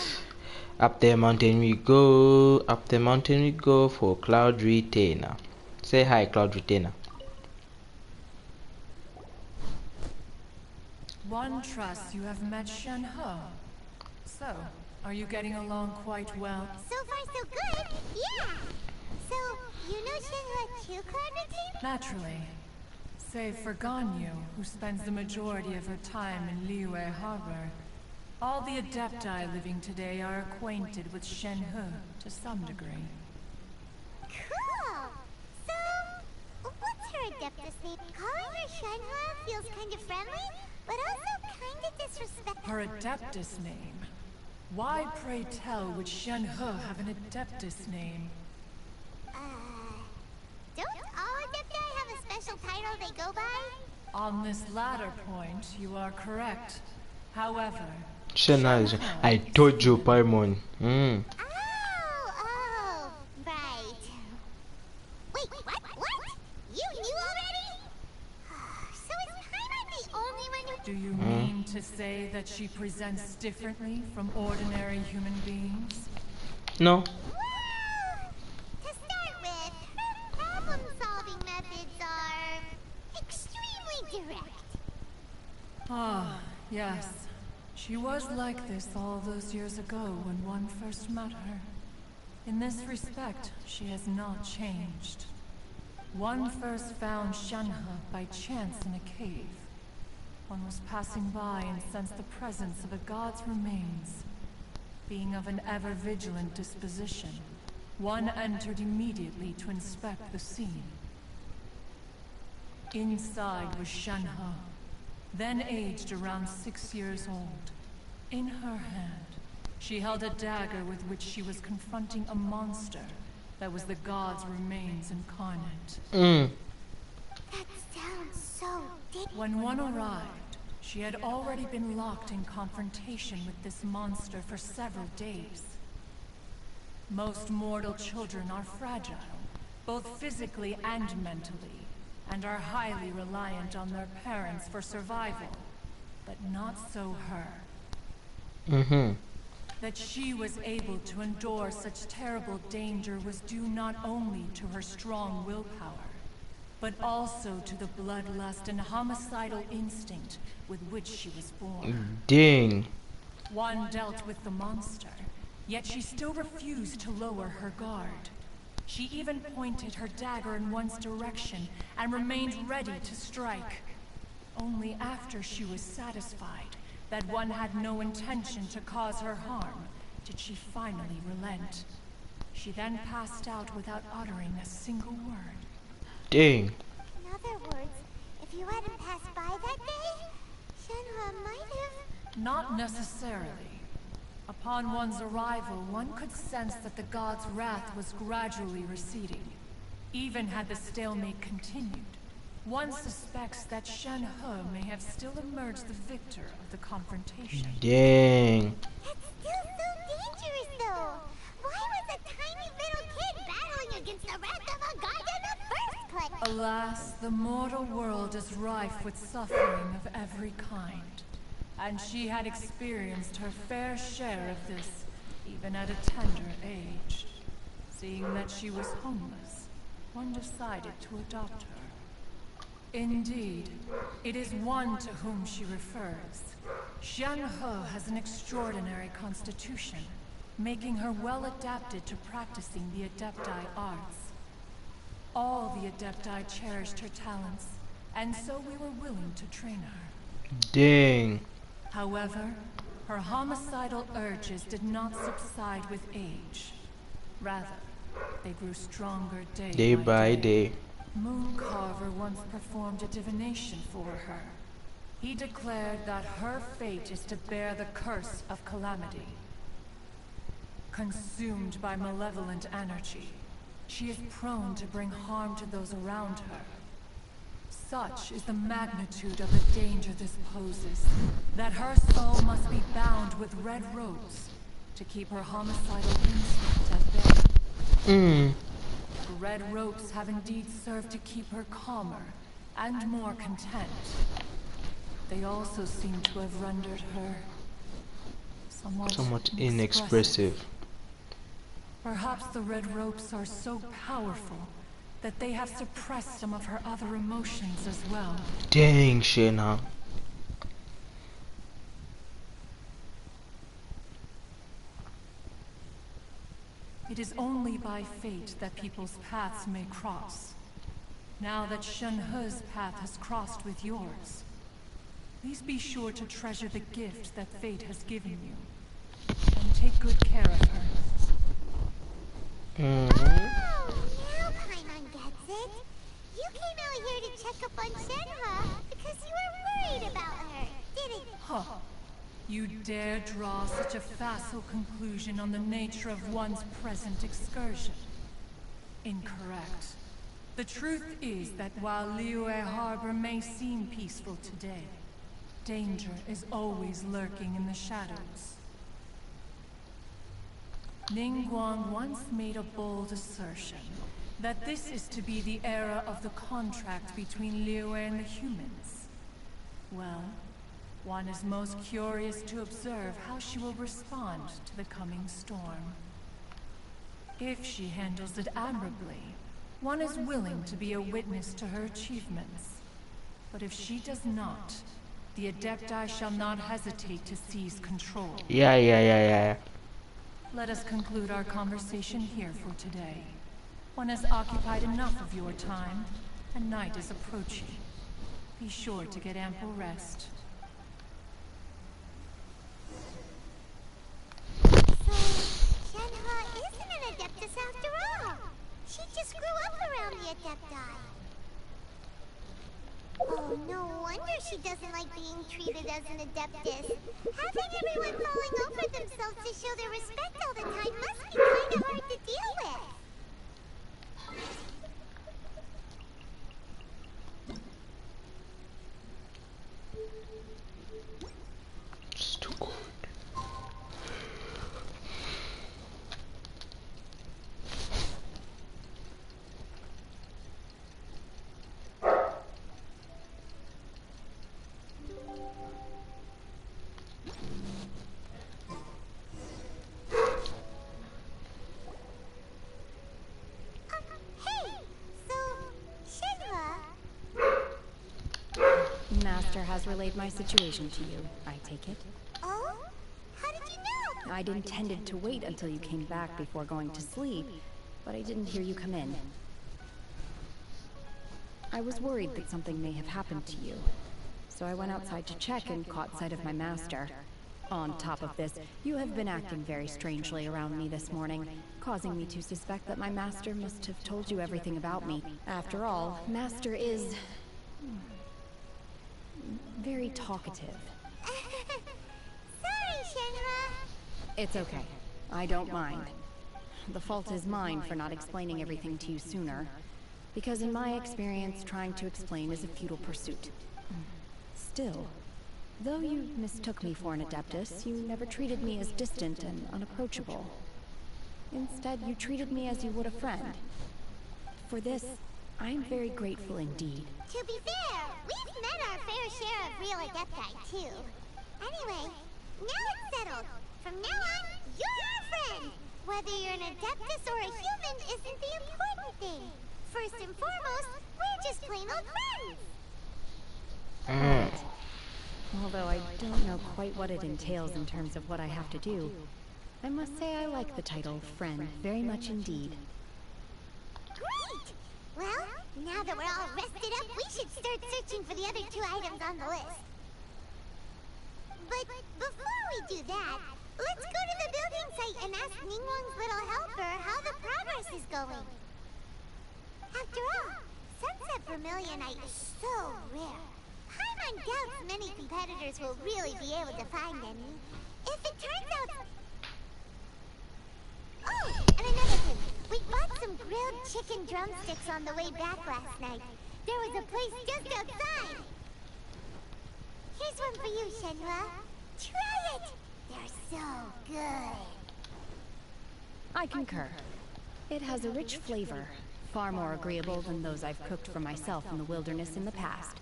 Up the mountain we go. Up the mountain we go for Cloud Retainer. Say hi, Cloud Retainer. One trusts you have met Shenhe. So, are you getting along quite well? So far so good, yeah! So, you know Shenhua too, Claveratina? Naturally. Save for Ganyu, who spends the majority of her time in Liyue Harbor. All the Adepti living today are acquainted with Shenhe to some degree. Cool! So, what's her Adeptus name? Calling her Shenhua feels kind of friendly, but also kind of disrespectful. Her Adeptus name? Why, pray tell, would Shenhe have an Adeptus name? Don't all Adepti have a special title they go by? On this latter point, you are correct. However, Shenhe, I told you, Paimon. Oh, right. Wait, what? You knew already? So is Paimon the only one who... do you mean to say that she presents differently from ordinary human beings? No. Well, to start with, her problem-solving methods are extremely direct. Ah, yes. She was like this all those years ago when one first met her. In this respect, she has not changed. One first found Shenhe by chance in a cave. One was passing by and sensed the presence of a god's remains. Being of an ever-vigilant disposition, one entered immediately to inspect the scene. Inside was Shenhe, then aged around 6 years old. In her hand, she held a dagger with which she was confronting a monster that was the god's remains incarnate. That sounds so deep. When one arrived, she had already been locked in confrontation with this monster for several days. Most mortal children are fragile, both physically and mentally, and are highly reliant on their parents for survival. But not so her. That she was able to endure such terrible danger was due not only to her strong willpower, but also to the bloodlust and homicidal instinct with which she was born. Dang. One dealt with the monster, yet she still refused to lower her guard. She even pointed her dagger in one's direction and remained ready to strike. Only after she was satisfied that one had no intention to cause her harm did she finally relent. She then passed out without uttering a single word. Dang. In other words, if you hadn't passed by that day, Shenhua might have... Not necessarily. Upon one's arrival, one could sense that the god's wrath was gradually receding. Even had the stalemate continued, one suspects that Shenhe may have still emerged the victor of the confrontation. Dang. That's still so dangerous, though. Why was a tiny little kid battling against the wrath of a god in the first place? Alas, the mortal world is rife with suffering of every kind. And she had experienced her fair share of this, even at a tender age. Seeing that she was homeless, one decided to adopt her. Indeed, it is one to whom she refers. Shenhe has an extraordinary constitution, making her well adapted to practicing the Adepti arts. All the Adepti cherished her talents, and so we were willing to train her. Dang. However, her homicidal urges did not subside with age. Rather, they grew stronger Day by day. Mooncarver once performed a divination for her. He declared that her fate is to bear the curse of calamity. Consumed by malevolent energy, she is prone to bring harm to those around her. Such is the magnitude of the danger this poses, that her soul must be bound with red ropes to keep her homicidal instinct at bay. Red ropes have indeed served to keep her calmer and more content. They also seem to have rendered her somewhat inexpressive. Perhaps the red ropes are so powerful that they have suppressed some of her other emotions as well. Dang, Shayna. It is only by fate that people's paths may cross. Now that Shen-He's path has crossed with yours, please be sure to treasure the gift that fate has given you, and take good care of her. Oh, now Paimon gets it. You came out here to check up on Shenhe because you were worried about her, didn't you? Huh. You dare draw such a facile conclusion on the nature of one's present excursion? Incorrect. The truth is that while Liyue Harbor may seem peaceful today, danger is always lurking in the shadows. Ningguang once made a bold assertion that this is to be the era of the contract between Liyue and the humans. Well, one is most curious to observe how she will respond to the coming storm. If she handles it admirably, one is willing to be a witness to her achievements. But if she does not, the Adepti shall not hesitate to seize control. Yeah. Let us conclude our conversation here for today. One has occupied enough of your time, and night is approaching. Be sure to get ample rest. So, Shenhe isn't an Adeptus after all. She just grew up around the Adepti. Oh, no wonder she doesn't like being treated as an Adeptus. Having everyone falling over themselves to show their respect all the time must be kinda hard to deal with. It's too good. Hey, so, Shenhe, Master has relayed my situation to you, I take it. oh? How did you know? I'd intended to wait until you came back before going to sleep, but I didn't hear you come in. I was worried that something may have happened to you, so I went outside to check and caught sight of my master. On top of this, you have been acting very strangely around me this morning, causing me to suspect that my master must have told you everything about me. After all, Master is very talkative. Sorry, Shenhe. It's okay. I don't mind. The fault is mine for not explaining everything to you sooner. Because in my experience, trying to explain is a futile pursuit. Still, though you mistook me for an Adeptus, you never treated me as distant and unapproachable. Instead, you treated me as you would a friend. For this, I am very grateful indeed. To be fair, we've met our fair share of real Adepti, too. Anyway, now it's settled. From now on, you're our friend. Whether you're an Adeptus or a human isn't the important thing. First and foremost, we're just plain old friends. Although I don't know quite what it entails in terms of what I have to do, I must say I like the title friend very much indeed. Great! Well, now that we're all rested up, we should start searching for the other 2 items on the list. But before we do that, let's go to the building site and ask Ningguang's little helper how the progress is going. After all, Sunset Vermilionite is so rare. Paimon doubts many competitors will really be able to find any. If it turns out... Oh, and another thing. We bought some grilled chicken drumsticks on the way back last night. There was a place just outside. Here's one for you, Shenhua. Try it! They're so good. I concur. It has a rich flavor, far more agreeable than those I've cooked for myself in the wilderness in the past.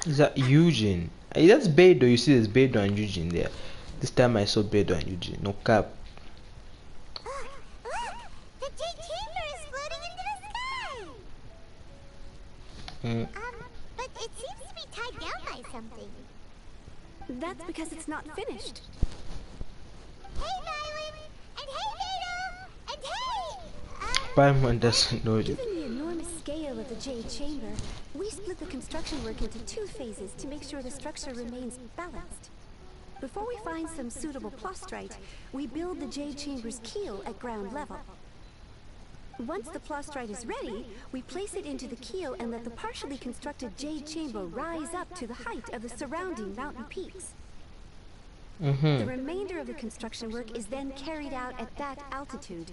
Is that Eugene? Hey, that's Beidou. You see there's Beidou and Eugene there. This time I saw Beidou and Eugene. No cap. Look! The Jade Chamber is floating into the sky! But it seems to be tied down by something. That's because it's not finished. Hey, Violet! And hey, Beidou! And hey! Paimon doesn't know it. Given the enormous scale of the Jade Chamber, we split the construction work into 2 phases to make sure the structure remains balanced. Before we find some suitable plastrite, we build the Jade Chamber's keel at ground level. Once the plastrite is ready, we place it into the keel and let the partially constructed Jade Chamber rise up to the height of the surrounding mountain peaks. The remainder of the construction work is then carried out at that altitude.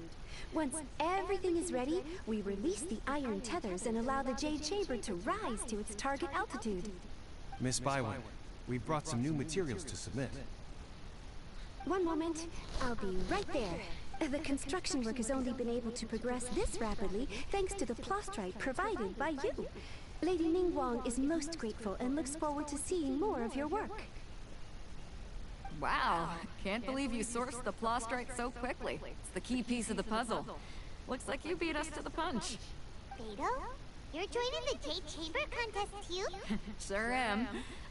Once everything is ready, we release the iron tethers and allow the Jade Chamber to rise to its target altitude. Miss Byway, we brought some new materials to submit. One moment, I'll be right there. The construction work has only been able to progress this rapidly thanks to the plastrite provided by you. Lady Ningguang is most grateful and looks forward to seeing more of your work. Wow, can't believe you sourced the plastrite so quickly. It's the key piece of the puzzle. Looks like you beat us to the punch. Beidou? You're joining the Jade Chamber contest too? Sure am.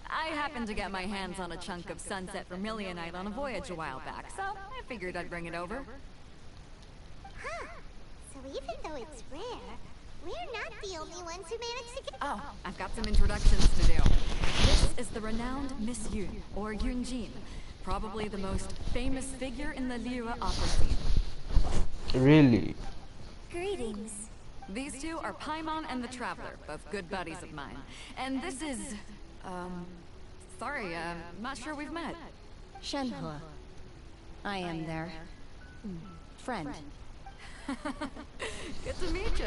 I happened to get my hands on a chunk of sunset vermilionite on a voyage a while back, so I figured I'd bring it over. Huh. So even though it's rare, we're not the only ones who managed to get... Oh, I've got some introductions to do. This is the renowned Miss Yun, or Yunjin. Probably the most famous figure in the Liyue opera scene. Really? Greetings. These two are Paimon and the Traveler, both good buddies of mine. And this is... sorry, not sure we've met. Shenhua. I am their... friend. Good to meet you.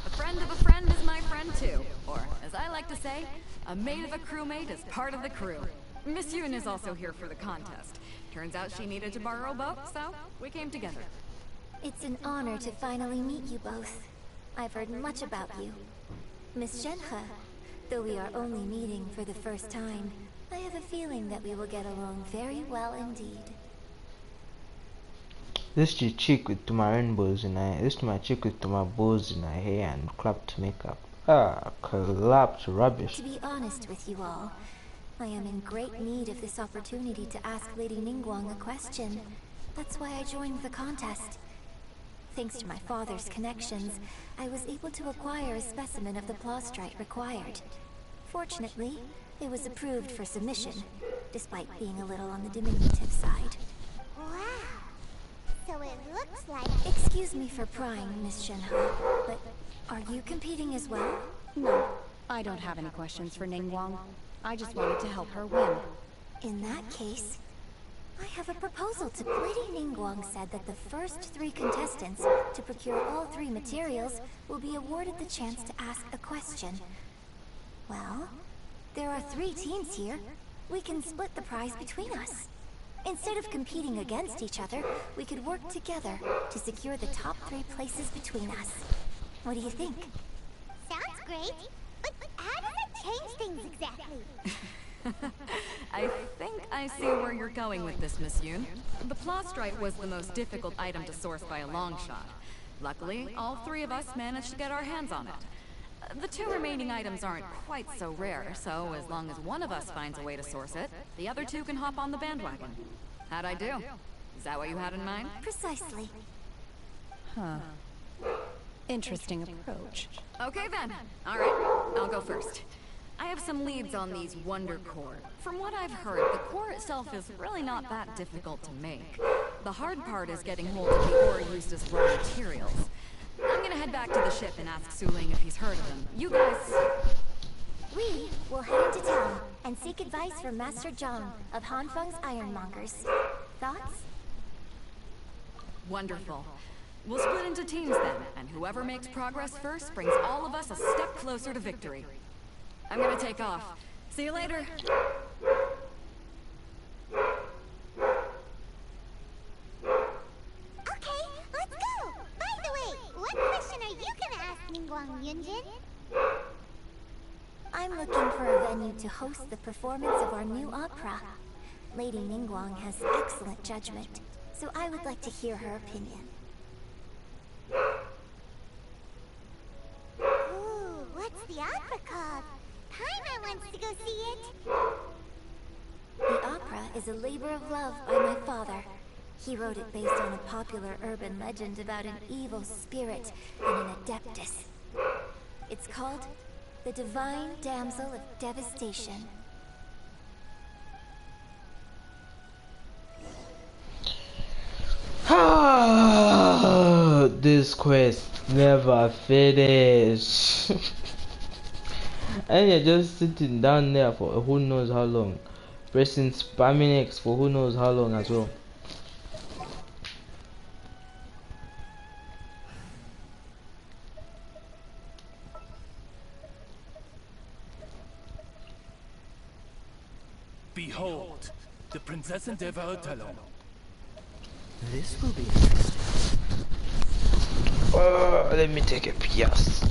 A friend of a friend is my friend too. Or, as I like to say, a mate of a crewmate is part of the crew. Miss Yun is also here for the contest. Turns out she needed to borrow a boat, so we came together. It's an honor to finally meet you both. I've heard much about you. Miss Shenhe, though we are only meeting for the first time, I have a feeling that we will get along very well indeed. This is chick with my rainbows in her. This is my chick with my bows in her hair and clapped makeup. Ah, collapsed rubbish. To be honest with you all, I am in great need of this opportunity to ask Lady Ningguang a question. That's why I joined the contest. Thanks to my father's connections, I was able to acquire a specimen of the plastrite required. Fortunately, it was approved for submission, despite being a little on the diminutive side. Wow! So it looks like... Excuse me for prying, Miss Shenhe, but are you competing as well? No, I don't have any questions for Ningguang. I just wanted to help her win. In that case, I have a proposal to... Lady Ningguang said that the first 3 contestants to procure all 3 materials will be awarded the chance to ask a question. Well, there are 3 teams here. We can split the prize between us. Instead of competing against each other, we could work together to secure the top 3 places between us. What do you think? Sounds great, but how does it change things exactly? I think I see where you're going with this, Miss Yun. The plastrite was the most difficult item to source by a long shot. Luckily, all 3 of us managed to get our hands on it. The 2 remaining items aren't quite so rare, so as long as one of us finds a way to source it, the other 2 can hop on the bandwagon. How'd I do? Is that what you had in mind? Precisely. Huh. Interesting approach. Okay then. Alright, I'll go first. I have some leads on these Wonder Core. From what I've heard, the core itself is really not that difficult to make. The hard part is getting hold of the ore used as raw materials. I'm gonna head back to the ship and ask Suling if he's heard of him. You guys... We will head into town and seek advice from Master Zhang of Hanfeng's Ironmongers. Thoughts? Wonderful. We'll split into teams then, and whoever makes progress first brings all of us a step closer to victory. I'm gonna take off. See you later. Okay, let's go! By the way, what question are you gonna ask Ningguang Yunjin? I'm looking for a venue to host the performance of our new opera. Lady Ningguang has excellent judgment, so I would like to hear her opinion. Ooh, what's the opera called? Paimon wants to go see it. The opera is a labor of love by my father. He wrote it based on a popular urban legend about an evil spirit and an adeptus. It's called The Divine Damsel of Devastation. This quest never finish. And you're just sitting down there for who knows how long, pressing spamming X for who knows how long as well. Behold, the Princess Endeavor Talon. This will be interesting. Let me take a piece.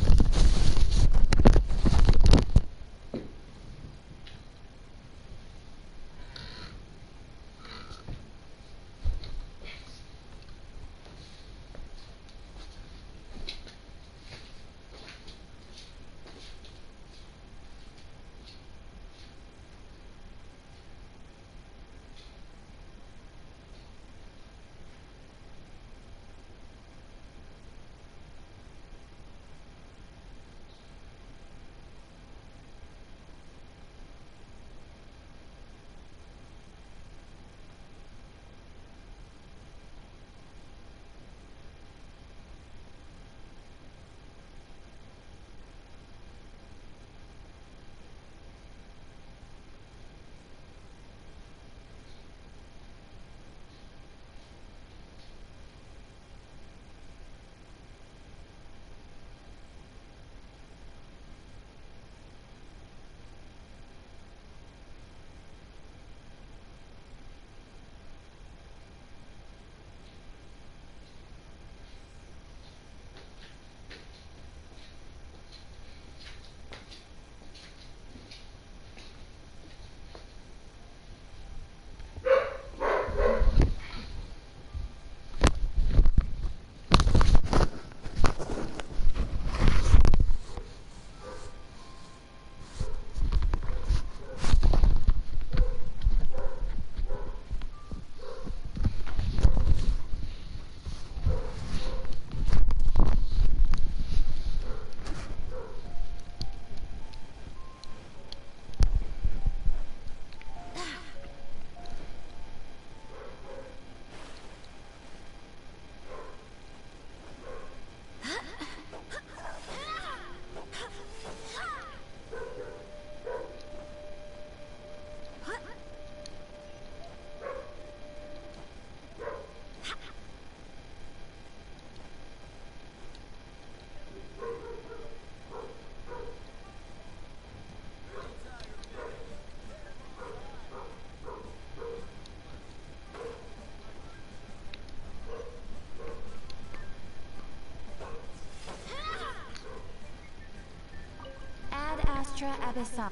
Astra Abyssal.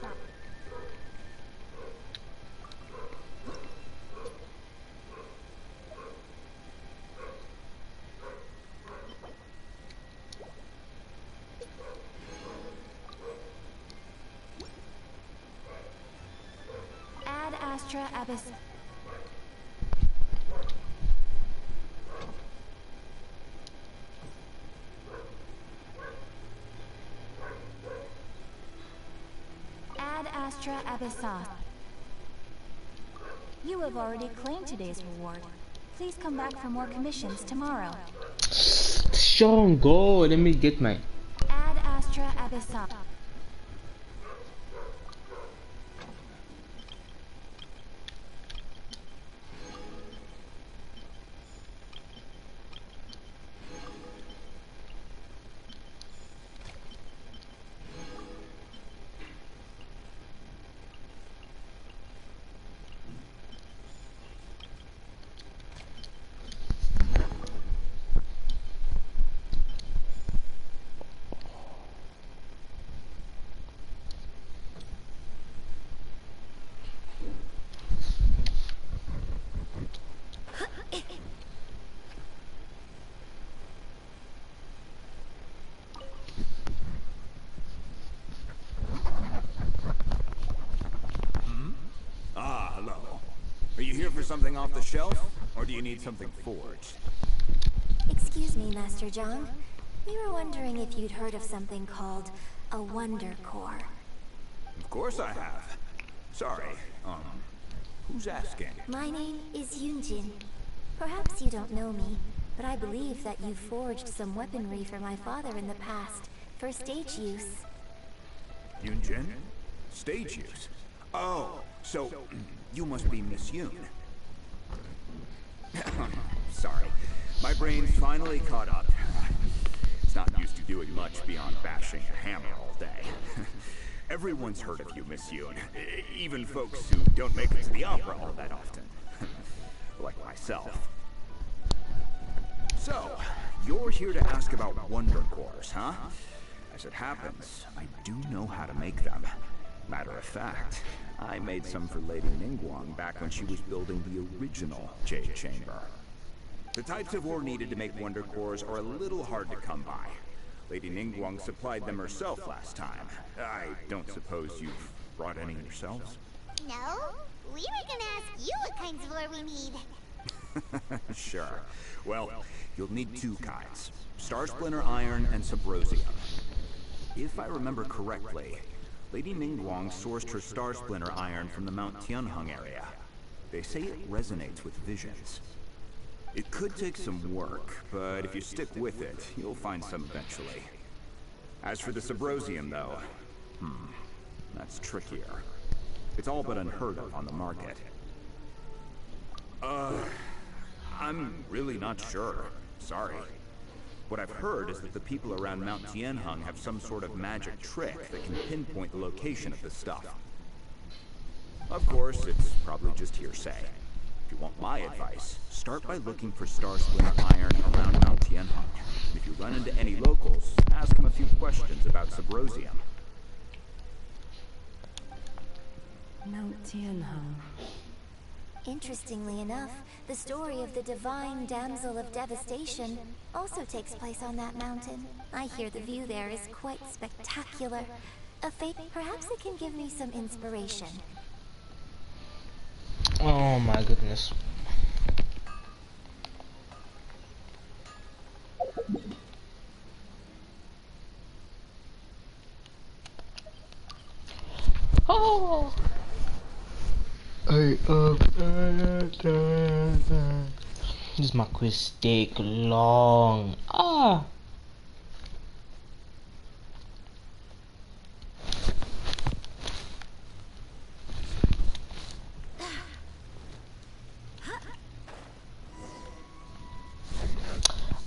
Ad Astra Abyssal. Astra Abyssal. You have already claimed today's reward. Please come back for more commissions tomorrow. Sean, go. Let me get my. Ad Astra Abyssal. Ah, hello. Are you here for something off the shelf, or do you need something forged? Excuse me, Master Zhang. We were wondering if you'd heard of something called a Wonder Core. Of course I have. Sorry, who's asking? My name is Yunjin. Perhaps you don't know me, but I believe that you forged some weaponry for my father in the past, for stage use. Yunjin? Stage use? Oh, so you must be Miss Yun. Sorry, my brain's finally caught up. It's not used to doing much beyond bashing a hammer all day. Everyone's heard of you, Miss Yun. Even folks who don't make it to the opera all that often. Like myself. So, you're here to ask about Wonder Cores, huh? As it happens, I do know how to make them. Matter of fact, I made some for Lady Ningguang back when she was building the original Jade Chamber. The types of ore needed to make Wonder Cores are a little hard to come by. Lady Ningguang supplied them herself last time. I don't suppose you've brought any yourselves? No, we were gonna ask you what kinds of ore we need. Sure. Well, you'll need two kinds. Star Splinter Iron and Subrosium. If I remember correctly, Lady Ningguang sourced her Star Splinter Iron from the Mount Tianheng area. They say it resonates with visions. It could take some work, but if you stick with it, you'll find some eventually. As for the Subrosium, though, that's trickier. It's all but unheard of on the market. I'm really not sure. Sorry. What I've heard is that the people around Mount Tianheng have some sort of magic trick that can pinpoint the location of the stuff. Of course, it's probably just hearsay. If you want my advice, start by looking for Star Splinter Iron around Mount Tianheng. If you run into any locals, ask them a few questions about Subrosium. Mount Tianheng. Interestingly enough, the story of the divine damsel of devastation also takes place on that mountain. I hear the view there is quite spectacular. A fate, perhaps it can give me some inspiration. Oh my goodness. Oh. Hey, this my quiz take long.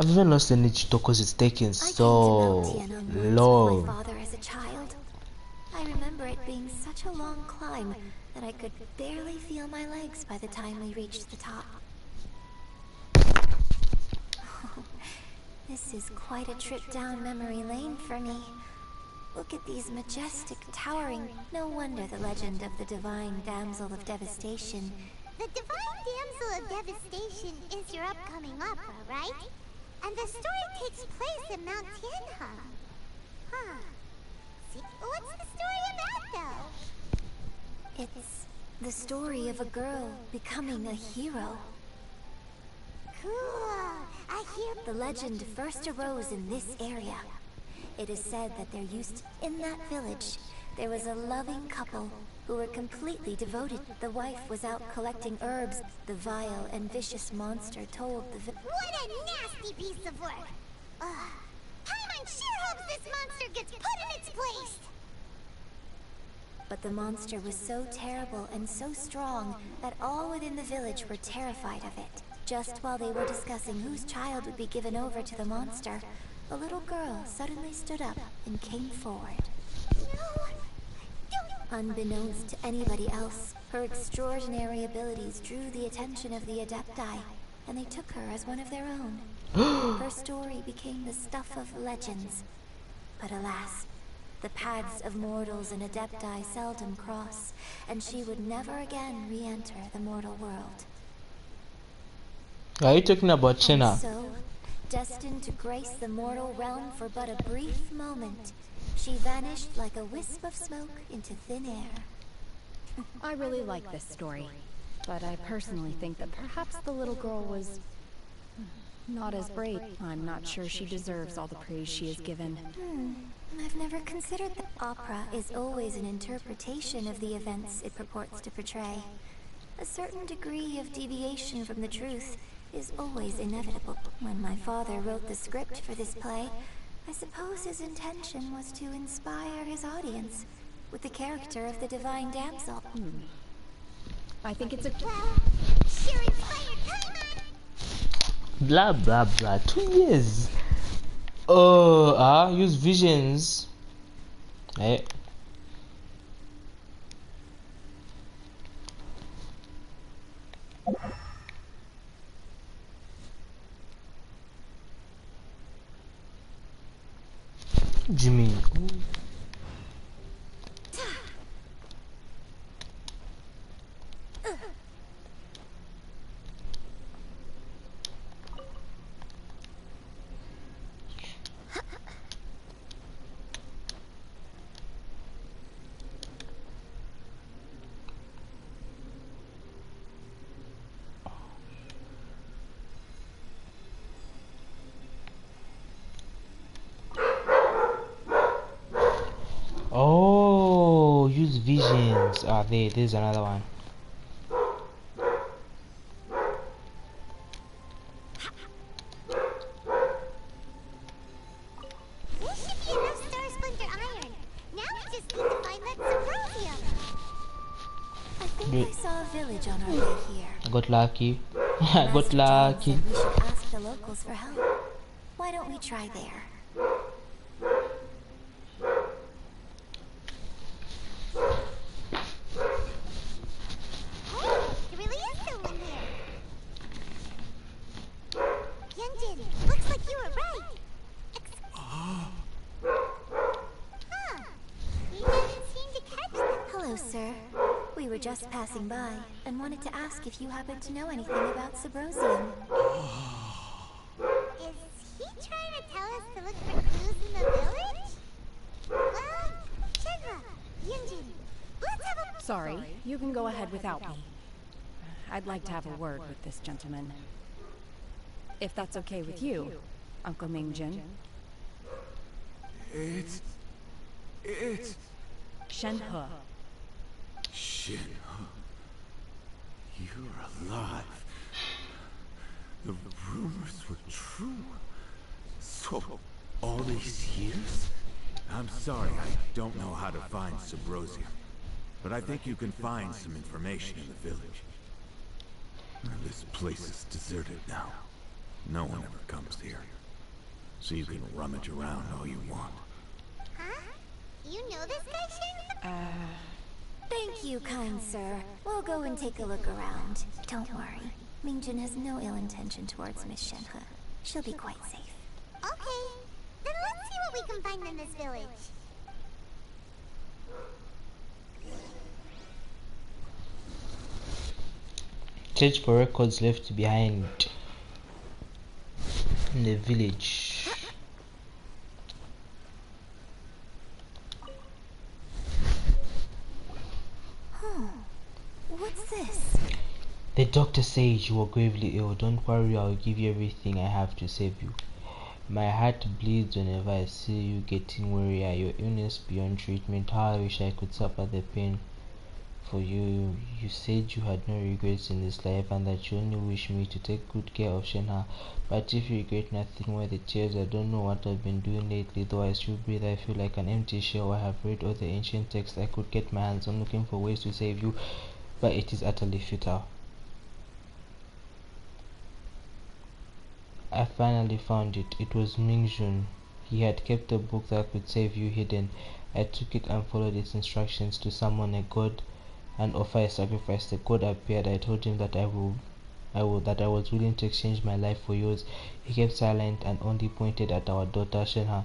I've even lost energy because it's taking so long. My father as a child. I remember it being such a long climb that I could barely feel my legs by the time we reached the top. This is quite a trip down memory lane for me. Look at these majestic, towering. No wonder the legend of the divine damsel of devastation. The divine damsel of devastation is your upcoming opera, right? And the story takes place in Mount Tianheng. Huh. See, what's the story about, though? It's the story of a girl becoming a hero. Cool. I hear the legend first arose in this area. It is said that in that village, there was a loving couple who were completely devoted. The wife was out collecting herbs. The vile and vicious monster told the What a nasty piece of work! Paimon sure hopes this monster gets put in its place! But the monster was so terrible and so strong that all within the village were terrified of it. Just while they were discussing whose child would be given over to the monster, a little girl suddenly stood up and came forward. Unbeknownst to anybody else, her extraordinary abilities drew the attention of the Adepti, and they took her as one of their own. Her story became the stuff of legends. But alas, the paths of mortals and Adepti seldom cross, and she would never again re-enter the mortal world. Are you talking about China? And so, destined to grace the mortal realm for but a brief moment, she vanished like a wisp of smoke into thin air. I really like this story, but I personally think that perhaps the little girl was not as brave. I'm not sure she deserves all the praise she is given. I've never considered that. Opera is always an interpretation of the events it purports to portray. A certain degree of deviation from the truth is always inevitable. When my father wrote the script for this play, I suppose his intention was to inspire his audience with the character of the divine damsel. I think it's a... Sure inspired Paimon! Blah blah blah. 2 years. Use visions. Hey. Jimmy. Oh, use visions. There's another one. There should be enough Star Splinter iron. Now we just need to find that Symposium. I think I saw a village on our way here. I got lucky. I got lucky. Said we should ask the locals for help. Why don't we try there? There really is someone here. Genshin, looks like you were right. Huh. You didn't seem to catch that. Hello, sir. We were just passing by and wanted to ask if you happen to know anything about Subrosium. Is he trying to tell us to look for clues in the village? Well, Shenhua, Yunjin, let's have a... Sorry, you can go ahead without me. I'd like to have a word with this gentleman. If that's okay with you, Uncle Mingjin. It's... Shenhe. Shenhe. You're alive. The rumors were true. So, all these years? I'm sorry, I don't know how to find Subrosium. But I think you can find some information in the village. This place is deserted now. No one ever comes here. So you can rummage around all you want. Huh? You know this guy, Shenhua? Thank you, kind sir. We'll go and take a look around. Don't worry. Mingjin has no ill intention towards Miss Shenhe. She'll be quite safe. Okay, then let's see what we can find in this village. Search for records left behind in the village. What's this? The doctor says you are gravely ill. Don't worry, I'll give you everything I have to save you. My heart bleeds whenever I see you getting wearier. Your illness beyond treatment. How I wish I could suffer the pain for you. You said you had no regrets in this life and that you only wish me to take good care of Shenha. But if you regret nothing, why the tears? I don't know what I've been doing lately, though I still breathe. I feel like an empty shell. I have read all the ancient texts I could get my hands on, looking for ways to save you, but it is utterly futile. I finally found it. It was Mingjun. He had kept a book that could save you hidden. I took it and followed its instructions to summon a god and offer a sacrifice. The god appeared. I told him that I was willing to exchange my life for yours. He kept silent and only pointed at our daughter Shenha.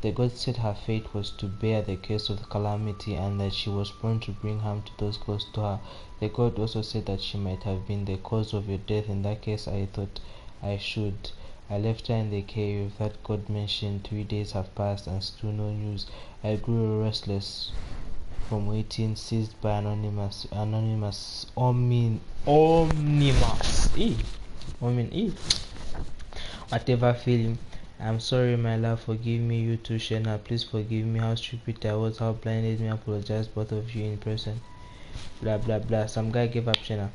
The god said her fate was to bear the curse of the calamity and that she was prone to bring harm to those close to her. The god also said that she might have been the cause of your death. In that case, I thought I should. I left her in the cave that God mentioned. 3 days have passed and still no news. I grew restless from waiting, seized by whatever feeling. I'm sorry, my love. Forgive me, you too, Shena. Please forgive me. How stupid I was. How blinded me. I apologize, both of you in person. Blah blah blah. Some guy gave up, Shena.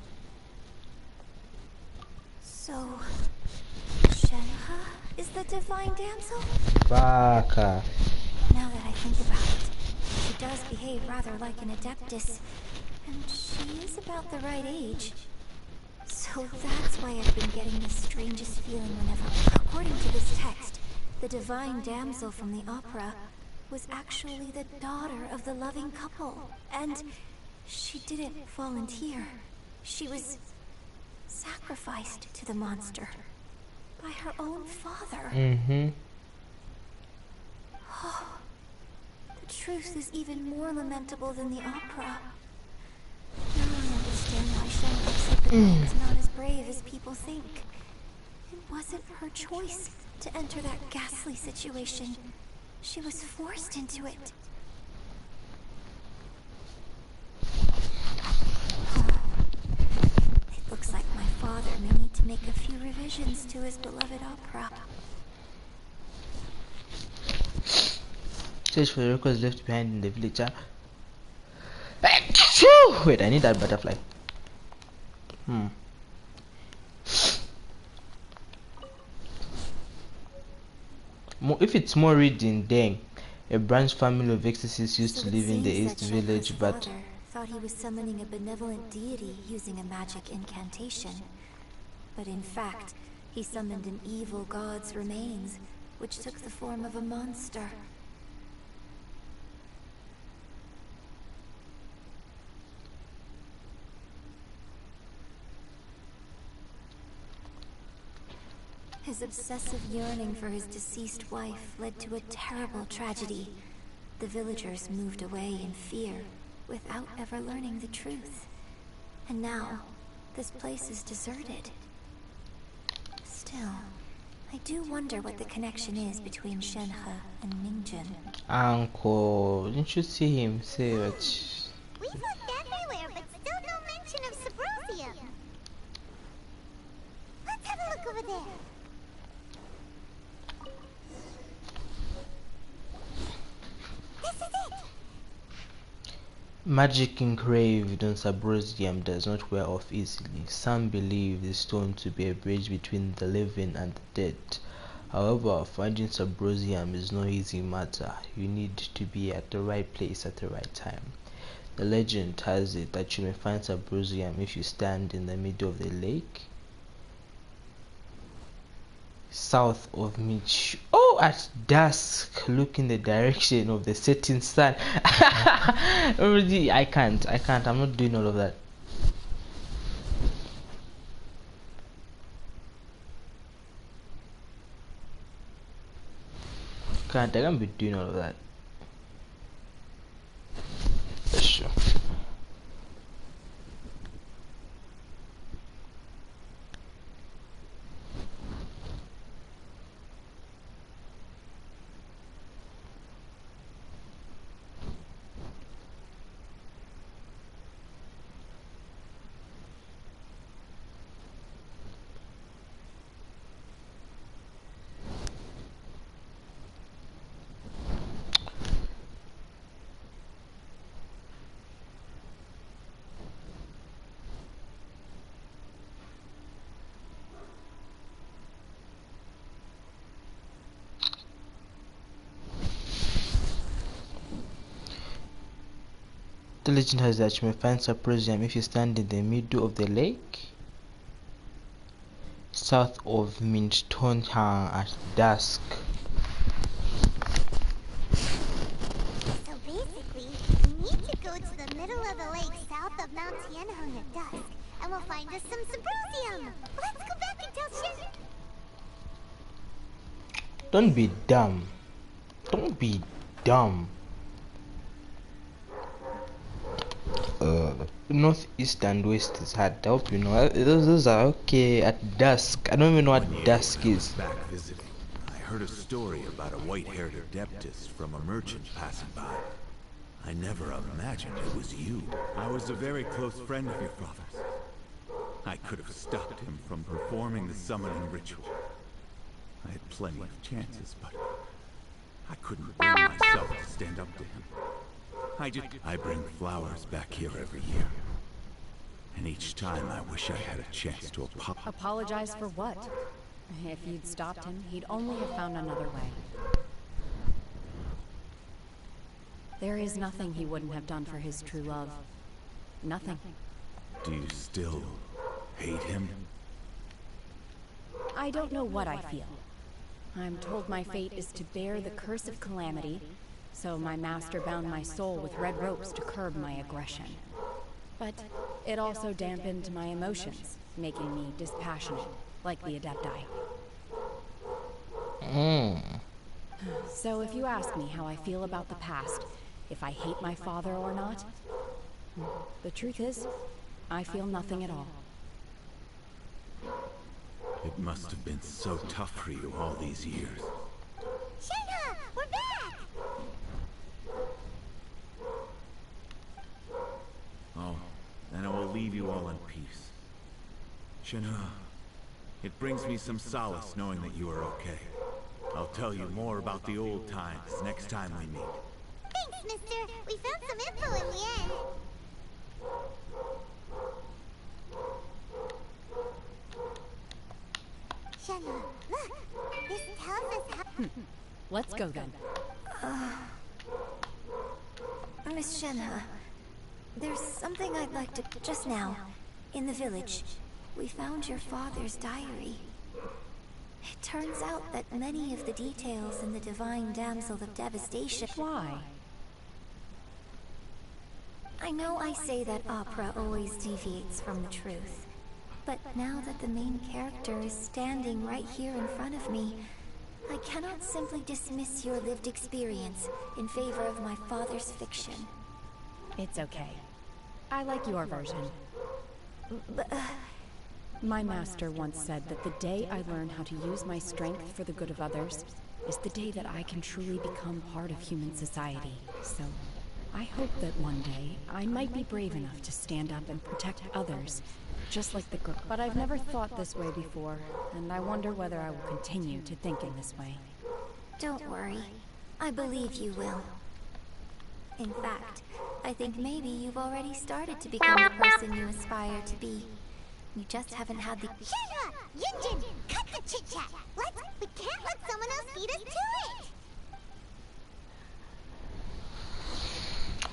So, Shenhe is the divine damsel? Baka. Now that I think about it, she does behave rather like an adeptus, and she is about the right age. So that's why I've been getting the strangest feeling whenever, according to this text, the divine damsel from the opera was actually the daughter of the loving couple. And she didn't volunteer. She was sacrificed to the monster by her own father. Oh, the truth is even more lamentable than the opera. Now I understand why Shenhe said the boy was not as brave as people think. It wasn't her choice to enter that ghastly situation. She was forced into it. It looks like my father may need to make a few revisions to his beloved opera. Search for the records left behind in the village. Wait, I need that butterfly. If it's more reading, dang. A branch family of exorcists used to live in the East Village, but thought he was summoning a benevolent deity using a magic incantation. But in fact, he summoned an evil god's remains, which took the form of a monster. His obsessive yearning for his deceased wife led to a terrible tragedy. The villagers moved away in fear, without ever learning the truth. And now, this place is deserted. Still, I do wonder what the connection is between Shenhe and Mingjun. Uncle, didn't you see him say that? We've looked everywhere, but still no mention of Sabrosium. Let's have a look over there. This is it! Magic engraved on Sabrosium does not wear off easily. Some believe the stone to be a bridge between the living and the dead. However, finding Sabrosium is no easy matter. You need to be at the right place at the right time. The legend has it that you may find Sabrosium if you stand in the middle of the lake south of Mitch. Oh, at dusk, look in the direction of the setting sun. Already, I can't. I'm not doing all of that. I can't be doing all of that. Sure. The legend has that you may find Saprosium if you stand in the middle of the lake, south of Minstone at dusk. So basically, we need to go to the middle of the lake south of Mount Tianhong at dusk, and we'll find us some Saprosium. Let's go back and tell Shen. Don't be dumb. Don't be dumb. North, east, and west is hard. I hope you know. Those are okay at dusk. I don't even know what dusk is. Back visiting, I heard a story about a white-haired adeptus from a merchant passing by. I never imagined it was you. I was a very close friend of your father's. I could have stopped him from performing the summoning ritual. I had plenty of chances, but I couldn't bring myself to stand up to him. I bring flowers back here every year. And each time I wish I had a chance to Apologize for what? If you'd stopped him, he'd only have found another way. There is nothing he wouldn't have done for his true love. Nothing. Do you still hate him? I don't know what I feel. I'm told my fate is to bear the curse of calamity, so my master bound my soul with red ropes to curb my aggression. But it also dampened my emotions, making me dispassionate, like the Adepti. So if you ask me how I feel about the past, if I hate my father or not, the truth is, I feel nothing at all. It must have been so tough for you all these years. Shenhe, we're back! Oh, then I will leave you all in peace. Shenhe, it brings me some solace knowing that you are okay. I'll tell you more about the old times next time we meet. Thanks, mister. We found some info in the end. Shenhe, look! This tells us how... Let's go then. Miss Shenhe, there's something I'd like to... Just now, in the village, we found your father's diary. It turns out that many of the details in the Divine Damsel of Devastation... Why? I know I say that opera always deviates from the truth, but now that the main character is standing right here in front of me, I cannot simply dismiss your lived experience in favor of my father's fiction. It's okay. I like your version. But, My master once said that the day I learn how to use my strength for the good of others is the day that I can truly become part of human society. So, I hope that one day I might be brave enough to stand up and protect others, just like the girl. But I've never thought this way before, and I wonder whether I will continue to think in this way. don't worry. I believe you will. In fact, I think maybe you've already started to become the person you aspire to be. You just haven't had the... Shenhe! Yunjin! Cut the chit-chat! We can't let someone else beat us to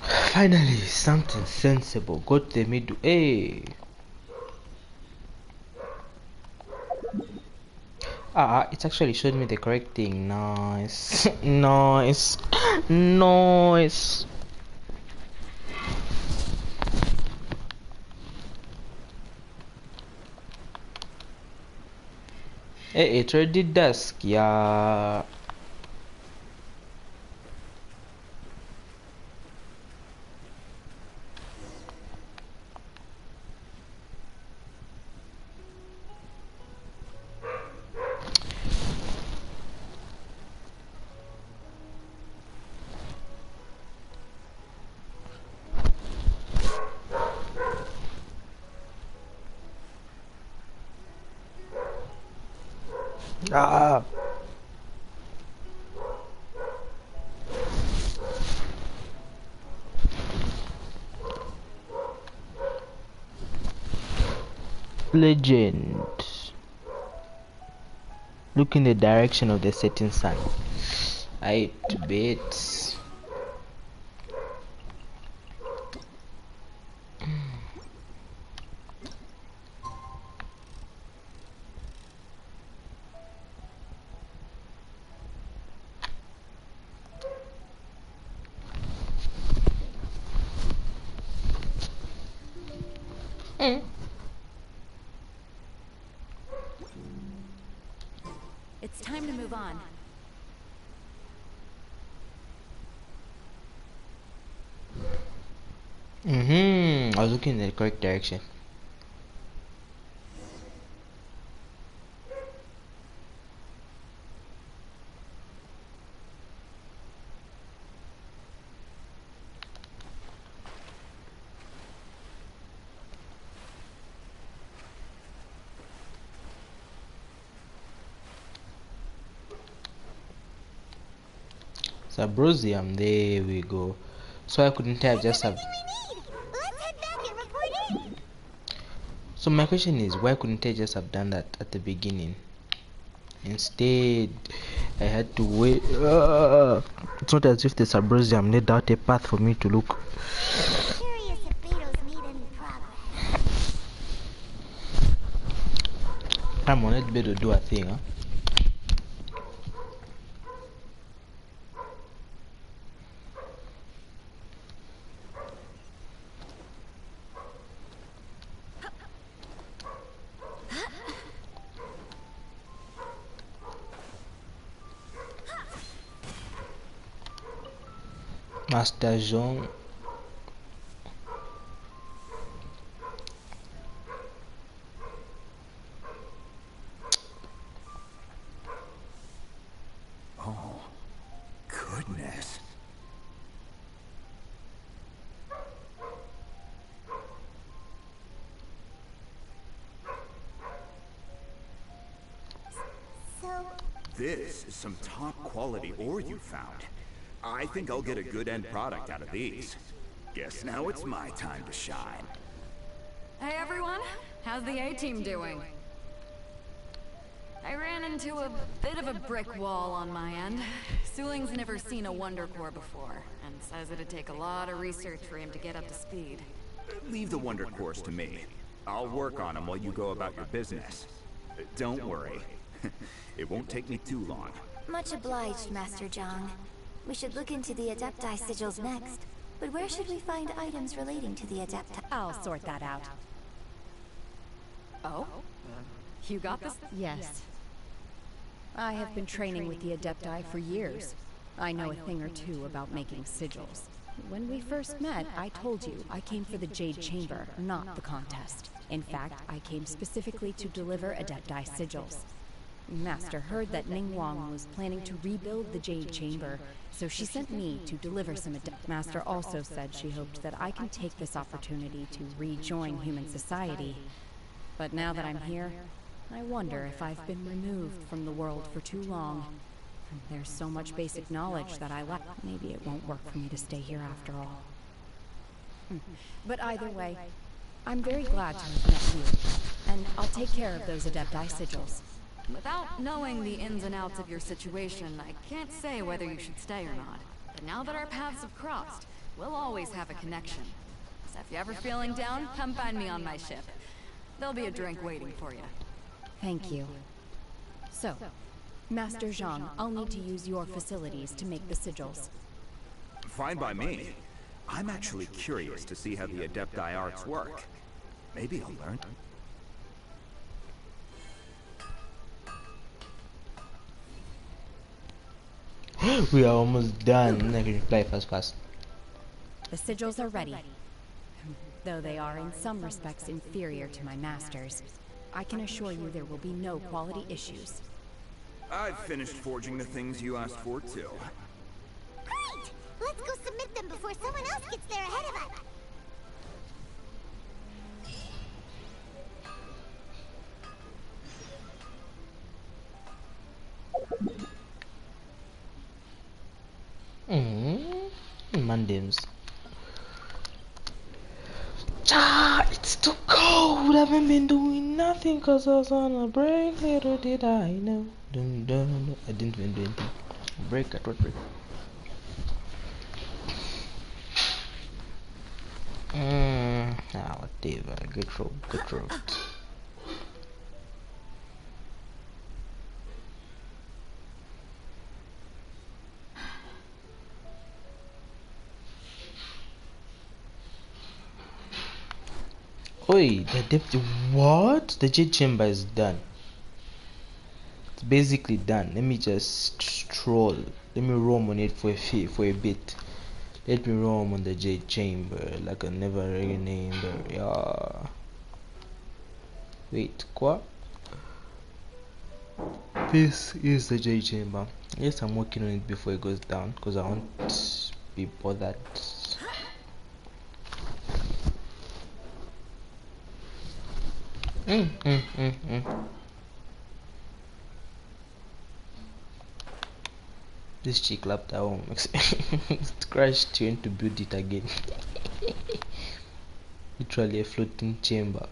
it! Finally, something sensible. Go to the middle. Hey! It's actually showed me the correct thing. Nice. Nice. Nice. Hey, it's already dusk. Yeah. Ah. Legend. Look in the direction of the setting sun. I bet. It's time to move on. I was looking in the correct direction. Sabrosium, there we go. So I couldn't have just have. Let's head back and report in. So my question is, why couldn't I just have done that at the beginning? Instead, I had to wait. It's not as if the Sabrosium laid out a path for me to look. Curious if Beto's made any progress. Come on, let Beto do a thing, huh? Master Jean. Oh, goodness. So, This is some top quality ore you found. I think I'll get a good end product out of these. Guess now it's my time to shine. Hey everyone, how's the A-team doing? I ran into a bit of a brick wall on my end. Suling's never seen a Wonder Core before, and says it'd take a lot of research for him to get up to speed. Leave the Wonder Cores to me. I'll work on them while you go about your business. Don't worry. It won't take me too long. much obliged, Master Zhang. We should look into the Adepti sigils next. But where should we find items relating to the Adepti? I'll sort that out. Oh? You got this? Yes. I have been training with the Adepti for years. I know a thing or two about making sigils. When we first met, I told you I came for the Jade Chamber, not the contest. In fact, I came specifically to deliver Adepti sigils. Master heard that Ningguang was planning to rebuild the Jade Chamber, so she sent me to deliver some Adepti. Master also said she hoped that I can take this opportunity to rejoin human society. But now that I'm here, I wonder if I've been removed from the world for too long. There's so much basic knowledge that I lack. Maybe it won't work for me to stay here after all. But either way, I'm very glad to have met you, and I'll take care of those Adepti sigils. Without knowing the ins and outs of your situation, I can't say whether you should stay or not. But now that our paths have crossed, we'll always have a connection. So if you're ever feeling down, come find me on my ship. There'll be a drink waiting for you. Thank you. So, Master Zhang, I'll need to use your facilities to make the sigils. Fine by me. I'm actually curious to see how the Adepti arts work. Maybe I'll learn. We are almost done. I can reply fast. The sigils are ready. Though they are in some respects inferior to my master's, I can assure you there will be no quality issues. I've finished forging the things you asked for, too. Great! Let's go submit them before someone else gets there ahead of us. Mandims. It's too cold. I haven't been doing nothing because I was on a break. Little did I know. Dun, dun, dun. I didn't even do anything. Break at what break? Whatever. Good road. Oi, the depth. What? The Jade Chamber is done. It's basically done. Let me just stroll. Let me roam on it for a bit. Let me roam on the Jade Chamber like a never-ending. Yeah. Wait, what? This is the Jade Chamber. Yes, I'm working on it before it goes down because I won't be bothered. This chick left that home. It crashed, went to build it again. Literally a floating chamber.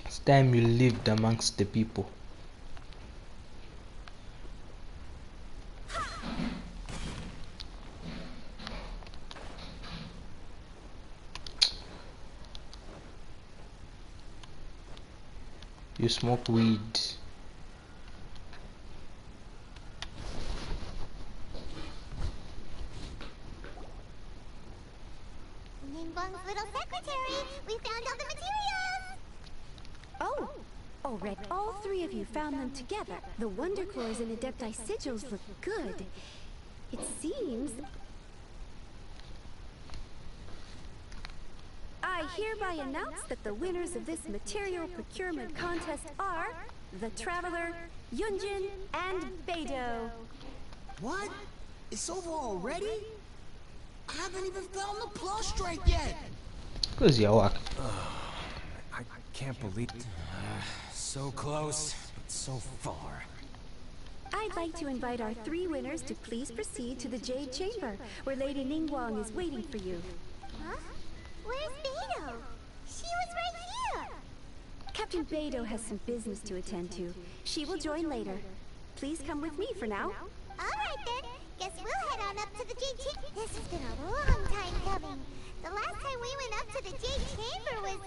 It's time you lived amongst the people. You smoke weed. Ningbong's little secretary, we found all the materials! Oh! Already, all three of you found them together. The Wonder Claws and Adepti sigils look good. It seems... I hereby announce that the winners of this material procurement contest are... the Traveler, Yunjin, and Beidou. What? It's over already? I haven't even found the plush strike yet! Cause you're work. I can't believe it. So close, but so far. I'd like to invite our three winners to please proceed to the Jade Chamber, where Lady Ningguang is waiting for you. Huh? Where's Beidou? She was right here! Captain Beidou has some business to attend to. She will join later. Please come with me for now. Alright then, guess we'll head on up to the Jade Chamber. This has been a long time coming. The last time we went up to the Jade Chamber was...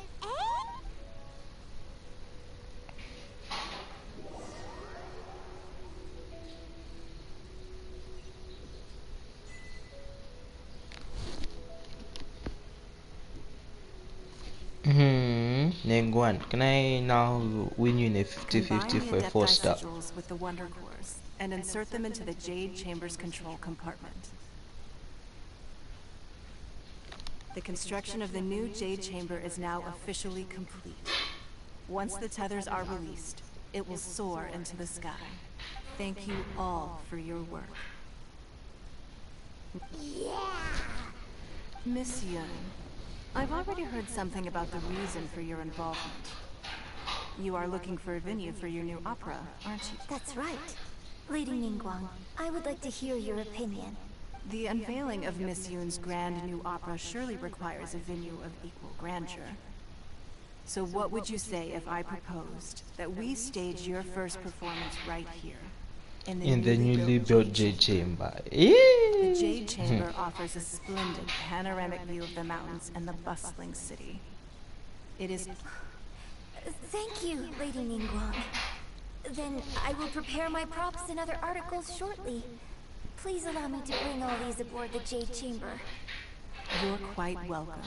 Nengguan, can I now win you in a 50-50 for a 4-star? Sigils with the Wonder Cores and insert them into the Jade Chamber's control compartment. The construction of the new Jade Chamber is now officially complete. Once the tethers are released, it will soar into the sky. Thank you all for your work. Yeah! Miss Yun, I've already heard something about the reason for your involvement. You are looking for a venue for your new opera, aren't you? That's right. Lady Ningguang, I would like to hear your opinion. The unveiling of Miss Yun's grand new opera surely requires a venue of equal grandeur. So what would you say if I proposed that we stage your first performance right here? In the newly built Jade Chamber. The Jade Chamber offers a splendid panoramic view of the mountains and the bustling city. It is... Thank you, Lady Ningguang. Then I will prepare my props and other articles shortly. Please allow me to bring all these aboard the Jade Chamber. You're quite welcome.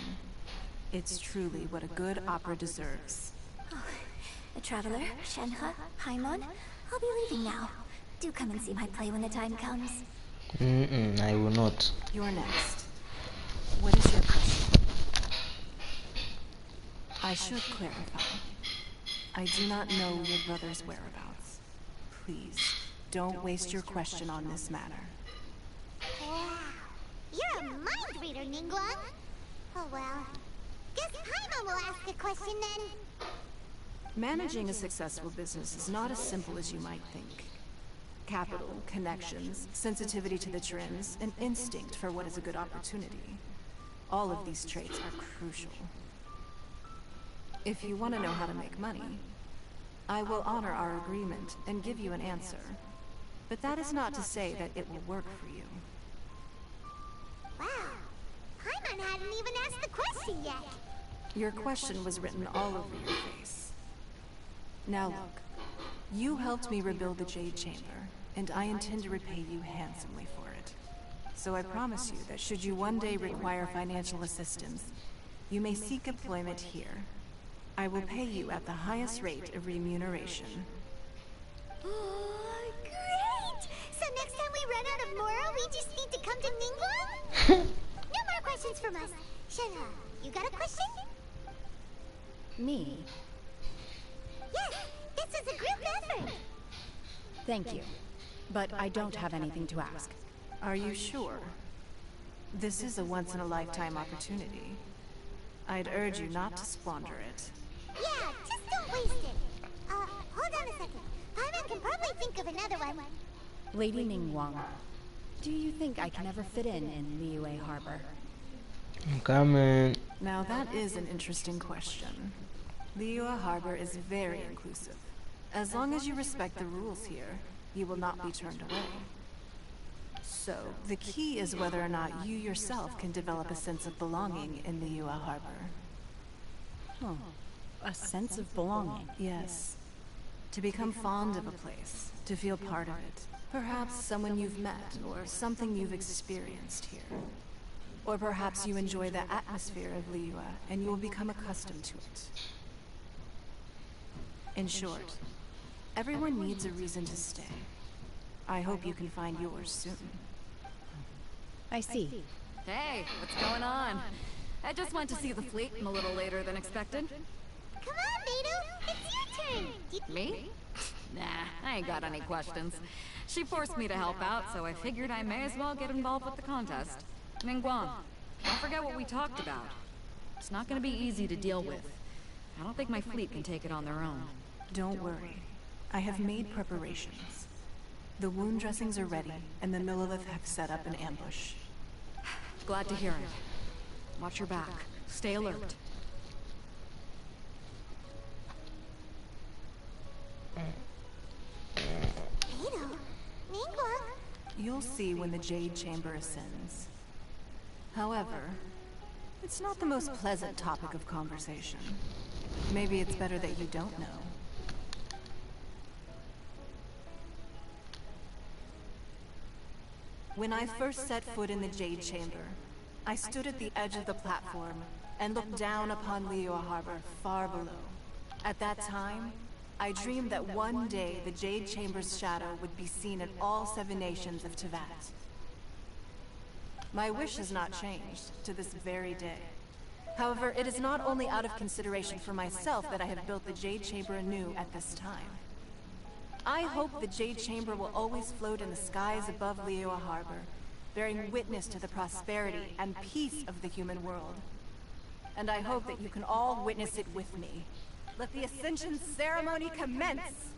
It's truly what a good opera deserves. The Traveler, Shenhe, Paimon, I'll be leaving now. Do come and see my play when the time comes. I will not. You're next. What is your question? I should clarify. I do not know your brother's whereabouts. Please, don't waste your question on this matter. Wow. You're a mind reader, Ningguang. Oh well. Guess Paimon will ask a question then. Managing a successful business is not as simple as you might think. Capital, connections, sensitivity to the trends, and instinct for what is a good opportunity. All of these traits are crucial. If you want to know how to make money, I will honor our agreement and give you an answer. But that is not to say that it will work for you. Wow. Paimon hadn't even asked the question yet. Your question was written all over your face. Now look, you helped me rebuild the Jade Chamber, and I intend to repay you handsomely for it. So I promise you that should you one day require financial assistance, you may seek employment here. I will pay you at the highest rate of remuneration. Oh, great! So next time we run out of Mora, we just need to come to Ningguang? No more questions from us. Shenhe, you got a question? Me? Yes, this is a group effort. Thank you. But I don't have anything to ask. Are you sure? This is a once-in-a-lifetime opportunity. I'd urge you not to squander it. Yeah, just don't waste it. Hold on a second. Paimon can probably think of another one. Lady Ningguang, do you think I can ever fit in Liyue Harbor? I'm coming. Now that is an interesting question. Liyue Harbor is very inclusive. As long as you respect the rules here, you will not be turned away. So, the key is whether or not you yourself can develop a sense of belonging in Liyue Harbor. Oh, a sense of belonging. Yes. To become fond of a place, to feel part of it. Perhaps someone you've met, or something you've experienced here. Or perhaps you enjoy the atmosphere of Liyue, and you will become accustomed to it. In short, everyone needs a reason to stay. I hope you can find yours soon. I see. Hey, what's going on? I just went to see the fleet a little later than expected. Come on, Beidou! It's your turn! Me? Nah, I ain't got any questions. She forced me to help out, so I figured I may as well get involved with the contest. Ningguang, don't forget what we talked about. It's not gonna be easy to deal with. I don't think my fleet can take it on their own. Don't worry. I have made preparations. The wound dressings are ready, and the Millelith have set up an ambush. Glad to hear it. Watch your back. Stay alert. Beidou, Ningguang. You'll see when the Jade Chamber ascends. However, it's not the most pleasant topic of conversation. Maybe it's better that you don't know. When I first set foot in the Jade Chamber, I stood at the edge of the platform and looked down upon Liyue Harbor far below. At that time, I dreamed that one day the Jade Chamber's shadow would be seen in all 7 nations of Teyvat. My wish has not changed to this very day. However, it is not only out of consideration for myself that I have built the Jade Chamber anew at this time. I hope the Jade Chamber will always float in the skies above Liyue Harbor, bearing witness to the prosperity and peace of the human world. And I hope that you can all witness it with me. Let the Ascension ceremony commence!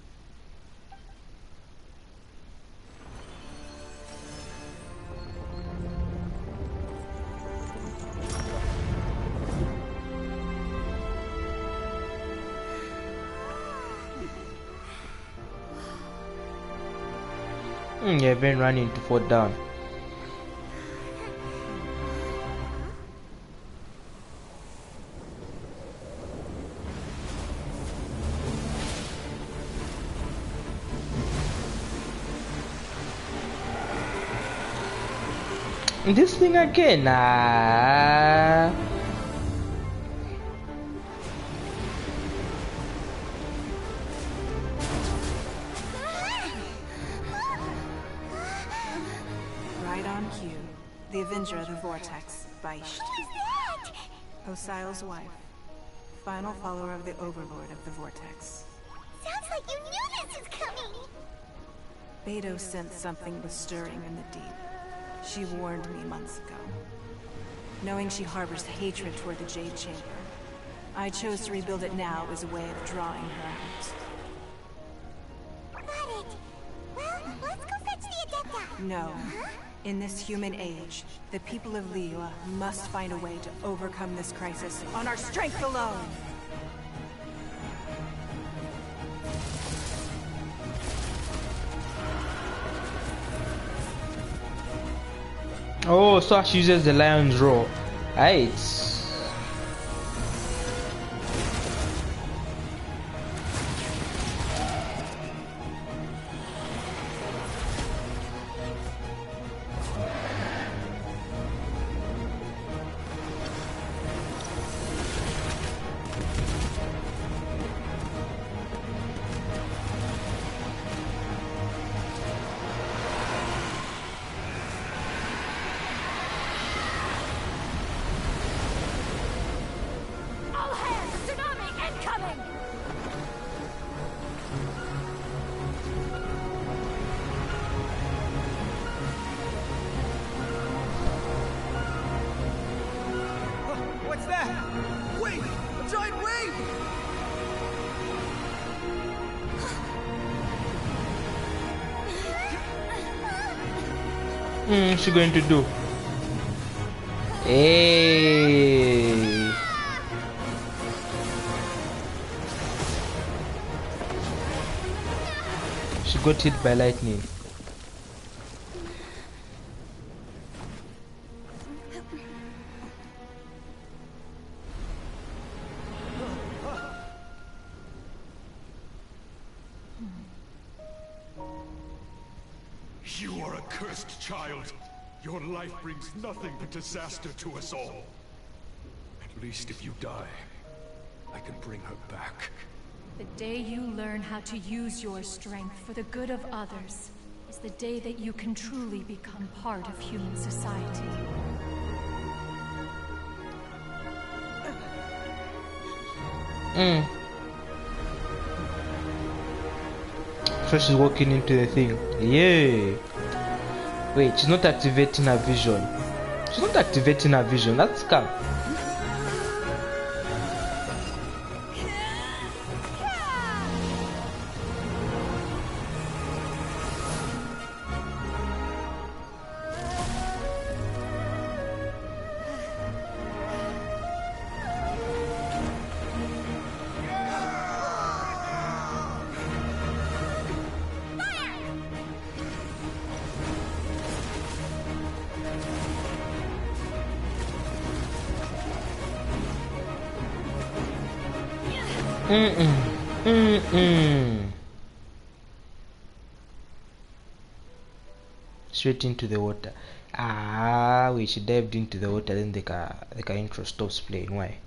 Yeah, been running to fall down. This thing again, nah. Right on cue. The Avenger of the Vortex, Beisht. Osial's wife. Final follower of the Overlord of the Vortex. Sounds like you knew this was coming! Beidou sensed something was stirring in the deep. She warned me months ago. Knowing she harbors hatred toward the Jade Chamber, I chose to rebuild it now as a way of drawing her out. Got it! Well, let's go fetch the Adepta! No. In this human age, the people of Liyue must find a way to overcome this crisis on our strength alone! Oh, Sash uses the lion's roar. Right. She going to do? Hey. She got hit by lightning. You are a cursed child. Your life brings nothing but disaster to us all. At least if you die, I can bring her back. The day you learn how to use your strength for the good of others is the day that you can truly become part of human society. So she's walking into the thing. Yay! Wait, she's not activating her vision. She's not activating her vision. That's scam. Straight into the water. Ah, wait, she dived into the water, then the intro stops playing. Why?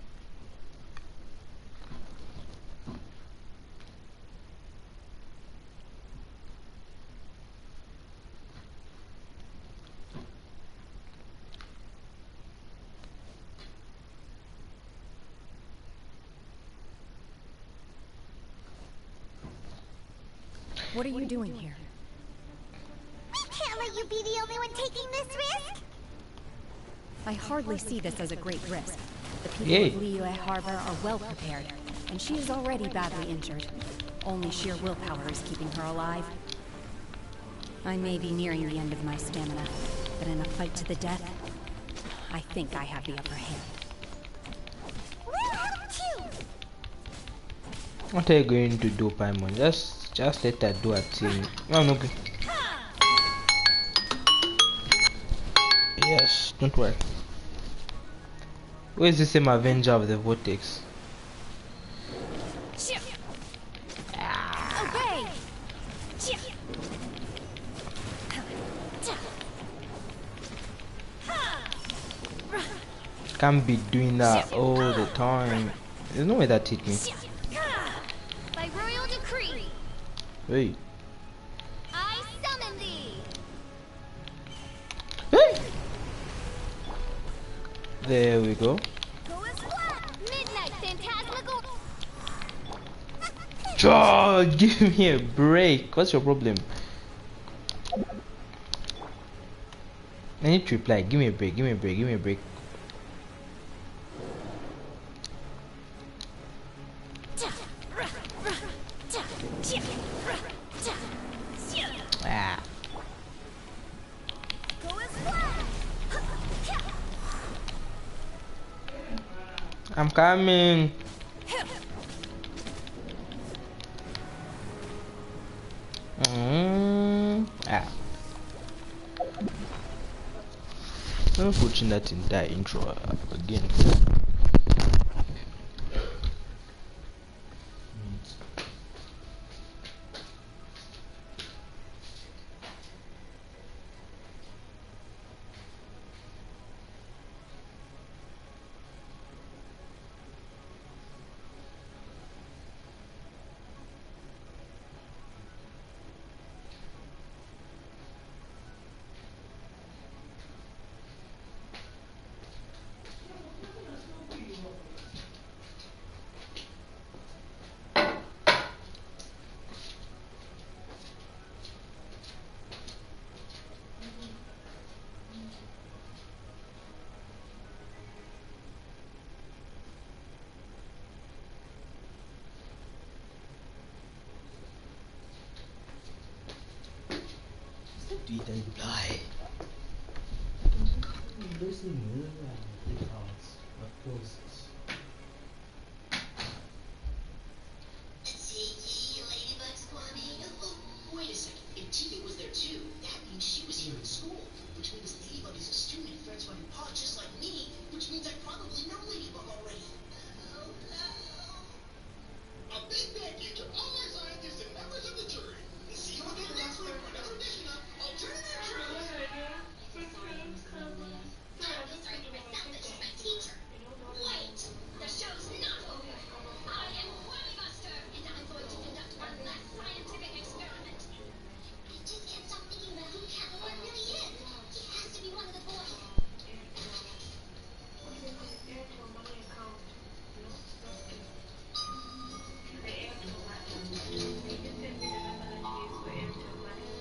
What are you doing here? We can't let you be the only one taking this risk! I hardly see this as a great risk. The people Yay. of Liyue Harbor are well prepared, and she is already badly injured. Only sheer willpower is keeping her alive. I may be nearing the end of my stamina, but in a fight to the death, I think I have the upper hand. We'll help too! What are you going to do, Paimon? Just let her do her thing. No, no. Yes, don't worry. Where is the same Avenger of the Vortex? Obey! Can't be doing that all the time. There's no way that hit me. By royal decree, Wait. I summon thee! There we go. Midnight phantasmical... God, give me a break. What's your problem? I need to reply. Give me a break. Give me a break. Give me a break. Ah. I'm coming. Ah. I'm putting that entire intro again. Didn't lie. There's a mirror around the house, of course. Tiki, Ladybug's Kwame. Oh, wait a second. If Tika was there too, that means she was here in school. Which means Ladybug is a student at Fred's Fun Pod just like me, which means I probably know Ladybug already. Oh, no. A big thank you to all our scientists and members of the jury. See you again next week for another edition of Alternative Truth. I'm sorry for myself, but she's my teacher. Wait, the show's not over. I am Buster, and I'm going to conduct one last scientific experiment. I just can't stop thinking about who Catamar really is. He has to be one of the boys.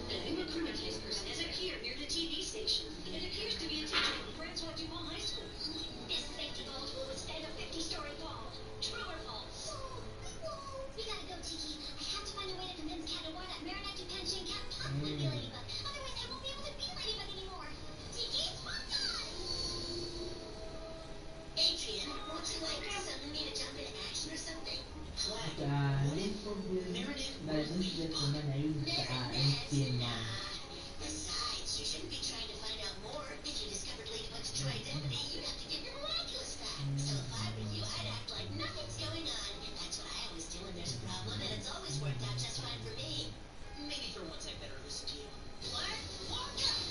An immigrant person has appeared near the TV station. It appears to be a teacher from Francois Dumont High School. This safety vault will withstand a 50-story fall. True or false? We gotta go, Tiki. I have to find a way to convince Catamar that Marinette Dupension can't possibly be Ladybug. Otherwise, I won't be able to be Ladybug anymore. Tiki, spot us! Adrian, would you like me to jump into action or something? Besides, you shouldn't be trying to find out more. If you discovered Ladybug's true identity, you'd have to give your miraculous back. So if I were you, I'd act like nothing's going on. That's what I always do when there's a problem, and it's always worked out just fine for me. Maybe for once I better listen to you. Black, walk out!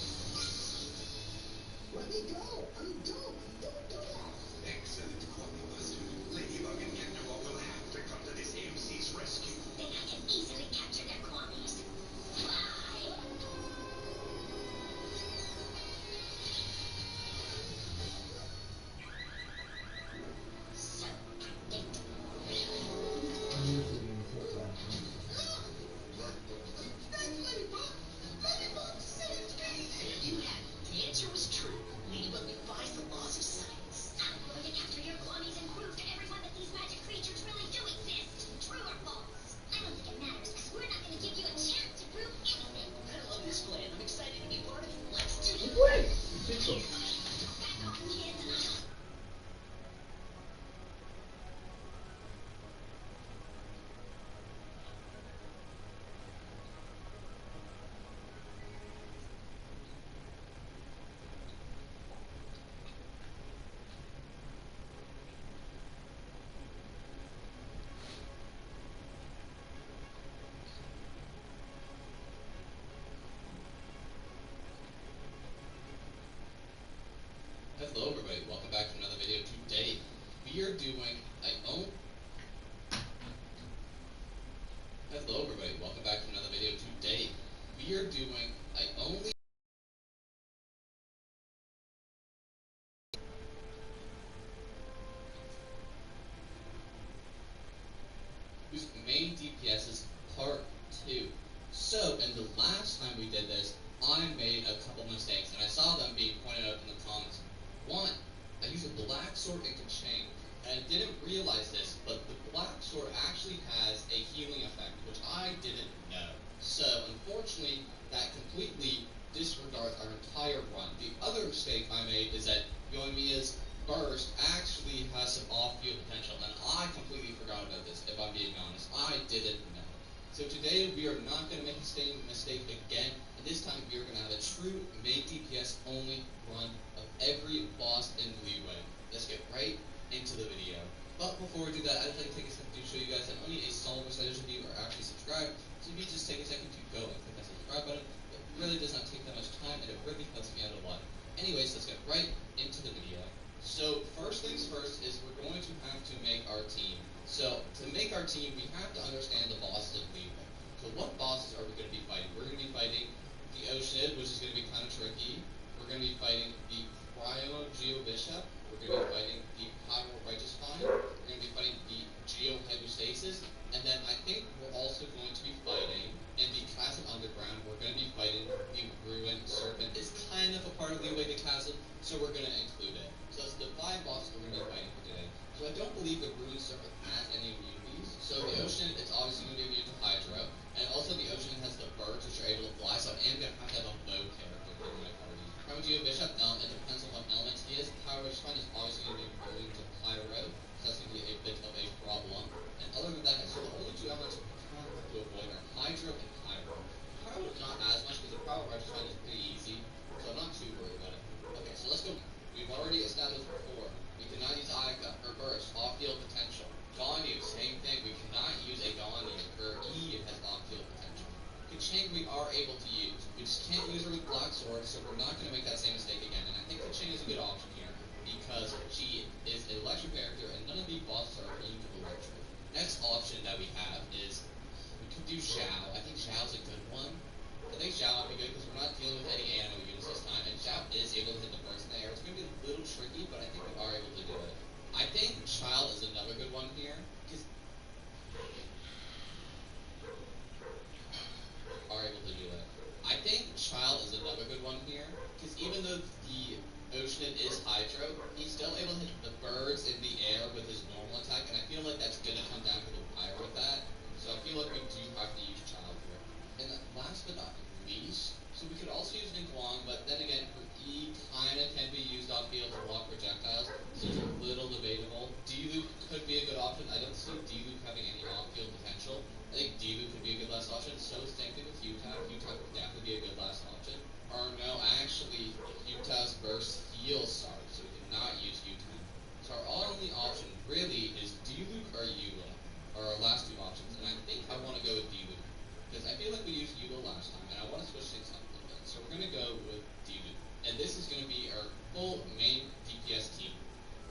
Let me go! I'm dumb! Don't do that! Excellent, Kwame Buster. Ladybug and Catamar will have to come to this AMC's rescue. Then I can easily capture their Kwames. Fly! So predictable. That's Ladybug! Ladybug saved me! You have it. The answer was true. Ladybug defies the laws of science. I'm going to capture your Kwames and prove to everyone that these magic creatures really do exist. True or false? I don't think it matters, because we're not going to give you a chance to prove anything. I love this plan. I'm excited to be part of it. Let's do it. Wait! Back off, kids, and I'll... Hello everybody, welcome back to another video. Today we are doing Hello everybody, welcome back to another video. Today we are doing whose main DPS is part 2. So, and the last time we did this, I made a couple mistakes, and I saw them being pointed out in the comments. One, I used a black sword into chain, and I didn't realize this, but the black sword actually has a healing effect, which I didn't know. So, unfortunately, that completely disregards our entire run. The other mistake I made is that Yoimiya's burst actually has some off-field potential, and I completely forgot about this, if I'm being honest. I didn't know. So today, we are not going to make the same mistake again, and this time we are going to have a true main DPS only run of every boss in Leeway. Let's get right into the video. But before we do that, I'd like to take a second to show you guys that only a small percentage of you are actually subscribed, so if you just take a second to go and click that subscribe button, it really does not take that much time, and it really helps me out a lot. Anyways, let's get right into the video. So, first things first is we're going to have to make our team. So, to make our team, we have to understand the bosses of Leeway. So what bosses are we going to be fighting? We're going to be fighting the Oceanid, which is going to be kind of tricky. We're going to be fighting the Cryo Geo Bishop. We're going to be fighting the Pyro Righteous Fine. We're going to be fighting the Geo Hypostasis. And then I think we're also going to be fighting, in the Chasm Underground, we're going to be fighting the Ruined Serpent. It's kind of a part of Leeway the Chasm, so we're going to include it. So that's the 5 bosses we're going to be fighting for today. So I don't believe the Ruined Serpent has any immunities. So the Ocean, it's obviously going to be immune to Hydro. Hydro and Pyro. Pyro not as much because the Pyro I just find is pretty easy, so I'm not too worried about it. Okay, so let's go. We've already established before. We cannot use Ayaka, her burst, off-field potential. Ganyu, same thing. We cannot use a Ganyu. Her E has off-field potential. Kaching we are able to use. We just can't use her with Black Sword, so we're not going to make that same mistake again. And I think Kaching is a good option here because she is an electric character and none of the bosses are immune to electric. Next option that we have is we could do Zhao. I think Zhao's a good one. I think Zhao would be good because we're not dealing with any animal units this time, and Zhao is able to hit the burst in the air. It's going to be a little tricky, but I think we are able to do it. I think Child is another good one here, because are able to do it. I think Child is another good one here, because even though the Ocean is Hydro, he's still able to hit the birds in the air with his normal attack, and I feel like that's going to come down to the Pyro with that, so I feel like we do have to use Child here. And last but not least, so we could also use Ningguang, but then again, her E kinda can be used on field to block projectiles, so it's a little debatable. D-Loop could be a good option. I don't see D-Loop having any on-field potential. I think D-Loop could be a good last option, so same thing with U-Tap. U-Tap would definitely be a good last option. Or no, actually, U-Tap's burst heals Sark, so we cannot use U-Tap. So our only option really is D-Loop or Eula, are our last two options, and I think I want to go with D-Loop. Because I feel like we used Eula last time, and I want to switch things up a little bit. So we're going to go with D-Loop. And this is going to be our full main DPS team.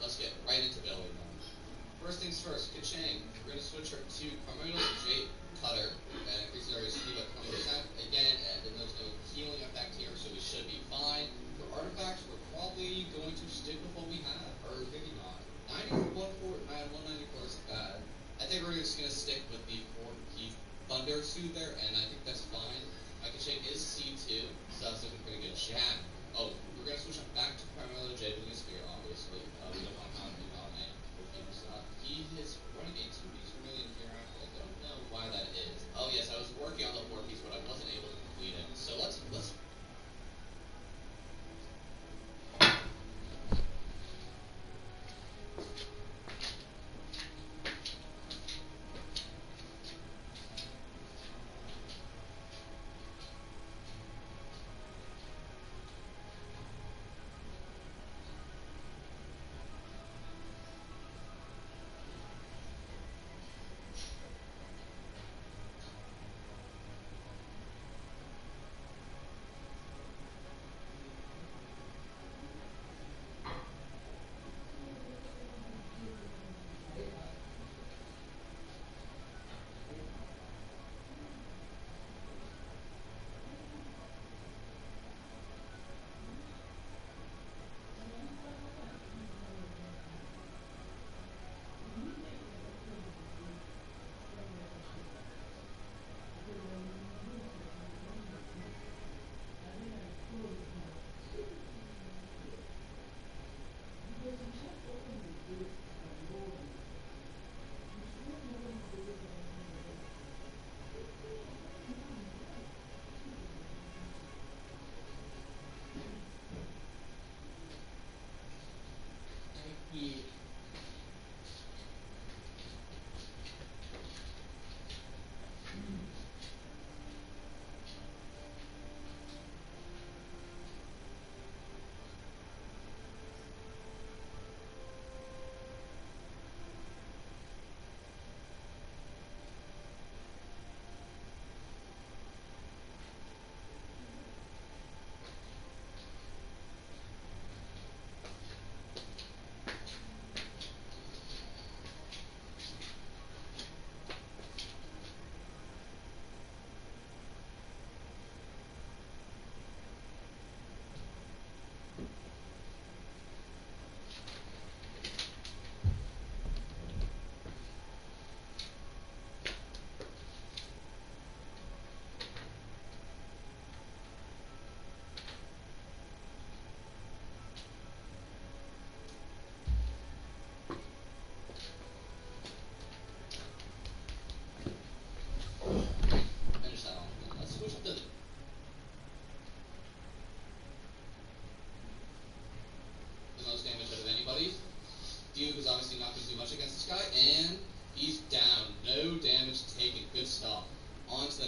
Let's get right into building them. First things first, Kachang. We're going to switch her to Carmelo J Cutter and increase our speed by 20%. Again, then there's no healing effect here, so we should be fine. For artifacts, we're probably going to stick with what we have, or maybe not. 194 is bad. I think we're just going to stick with the 4-piece Thunder Soother, and I think that's fine. My Kachang is C2, so that's looking pretty good. Jam. Oh, we're going to switch back to Carmelo J with a spear, obviously. We don't want to have him on a he is running a 2-piece million here. I don't know why that is. Oh yes, I was working on the 4-piece, but I wasn't able to complete it. So let's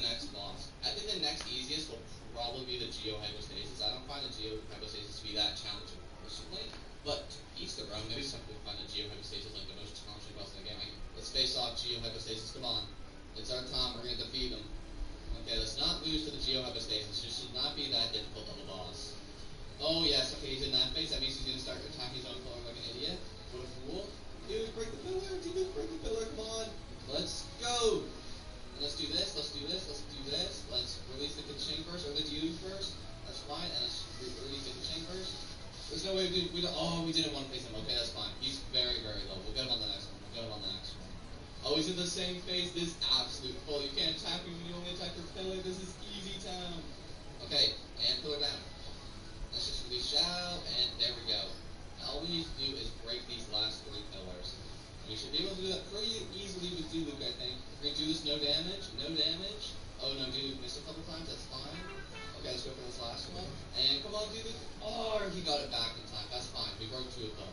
next boss. I think the next easiest will probably be the Geohypostasis. I don't find the Geohypostasis to be that challenging personally, but to each their own. Maybe some people find the Geohypostasis like the most challenging boss in the game. Like, let's face off, Geohypostasis, come on. It's our time, we're gonna defeat them. Okay, let's not lose to the Geohypostasis. It should not be that difficult of a boss. Oh yes, okay, he's in that phase. That means he's gonna start attacking his own pillar like an idiot. What a fool. Dude, break the pillar, dude, break the pillar, come on. Let's go. And let's do this, let's do this, let's do this. Let's release the Genshin first, or the Dew first. That's fine, and let's release the Genshin first. There's no way we don't, oh, we didn't one face him. Okay, that's fine. He's very, very low. We'll get him on the next one. We'll get him on the next one. Oh, he's in the same phase. This absolute bull. You can't attack him when you only attack your pillar. This is easy town. Okay, and pillar down. Let's just release Xiao, and there we go. Now all we need to do is break these last 3 pillars. We should be able to do that pretty easily with Diluc, I think. We're gonna do this no damage, no damage. Oh no, Diluc missed a couple times, that's fine. Okay, let's go for this last one. And come on, Diluc. Oh, he got it back in time. That's fine. We broke 2 of them.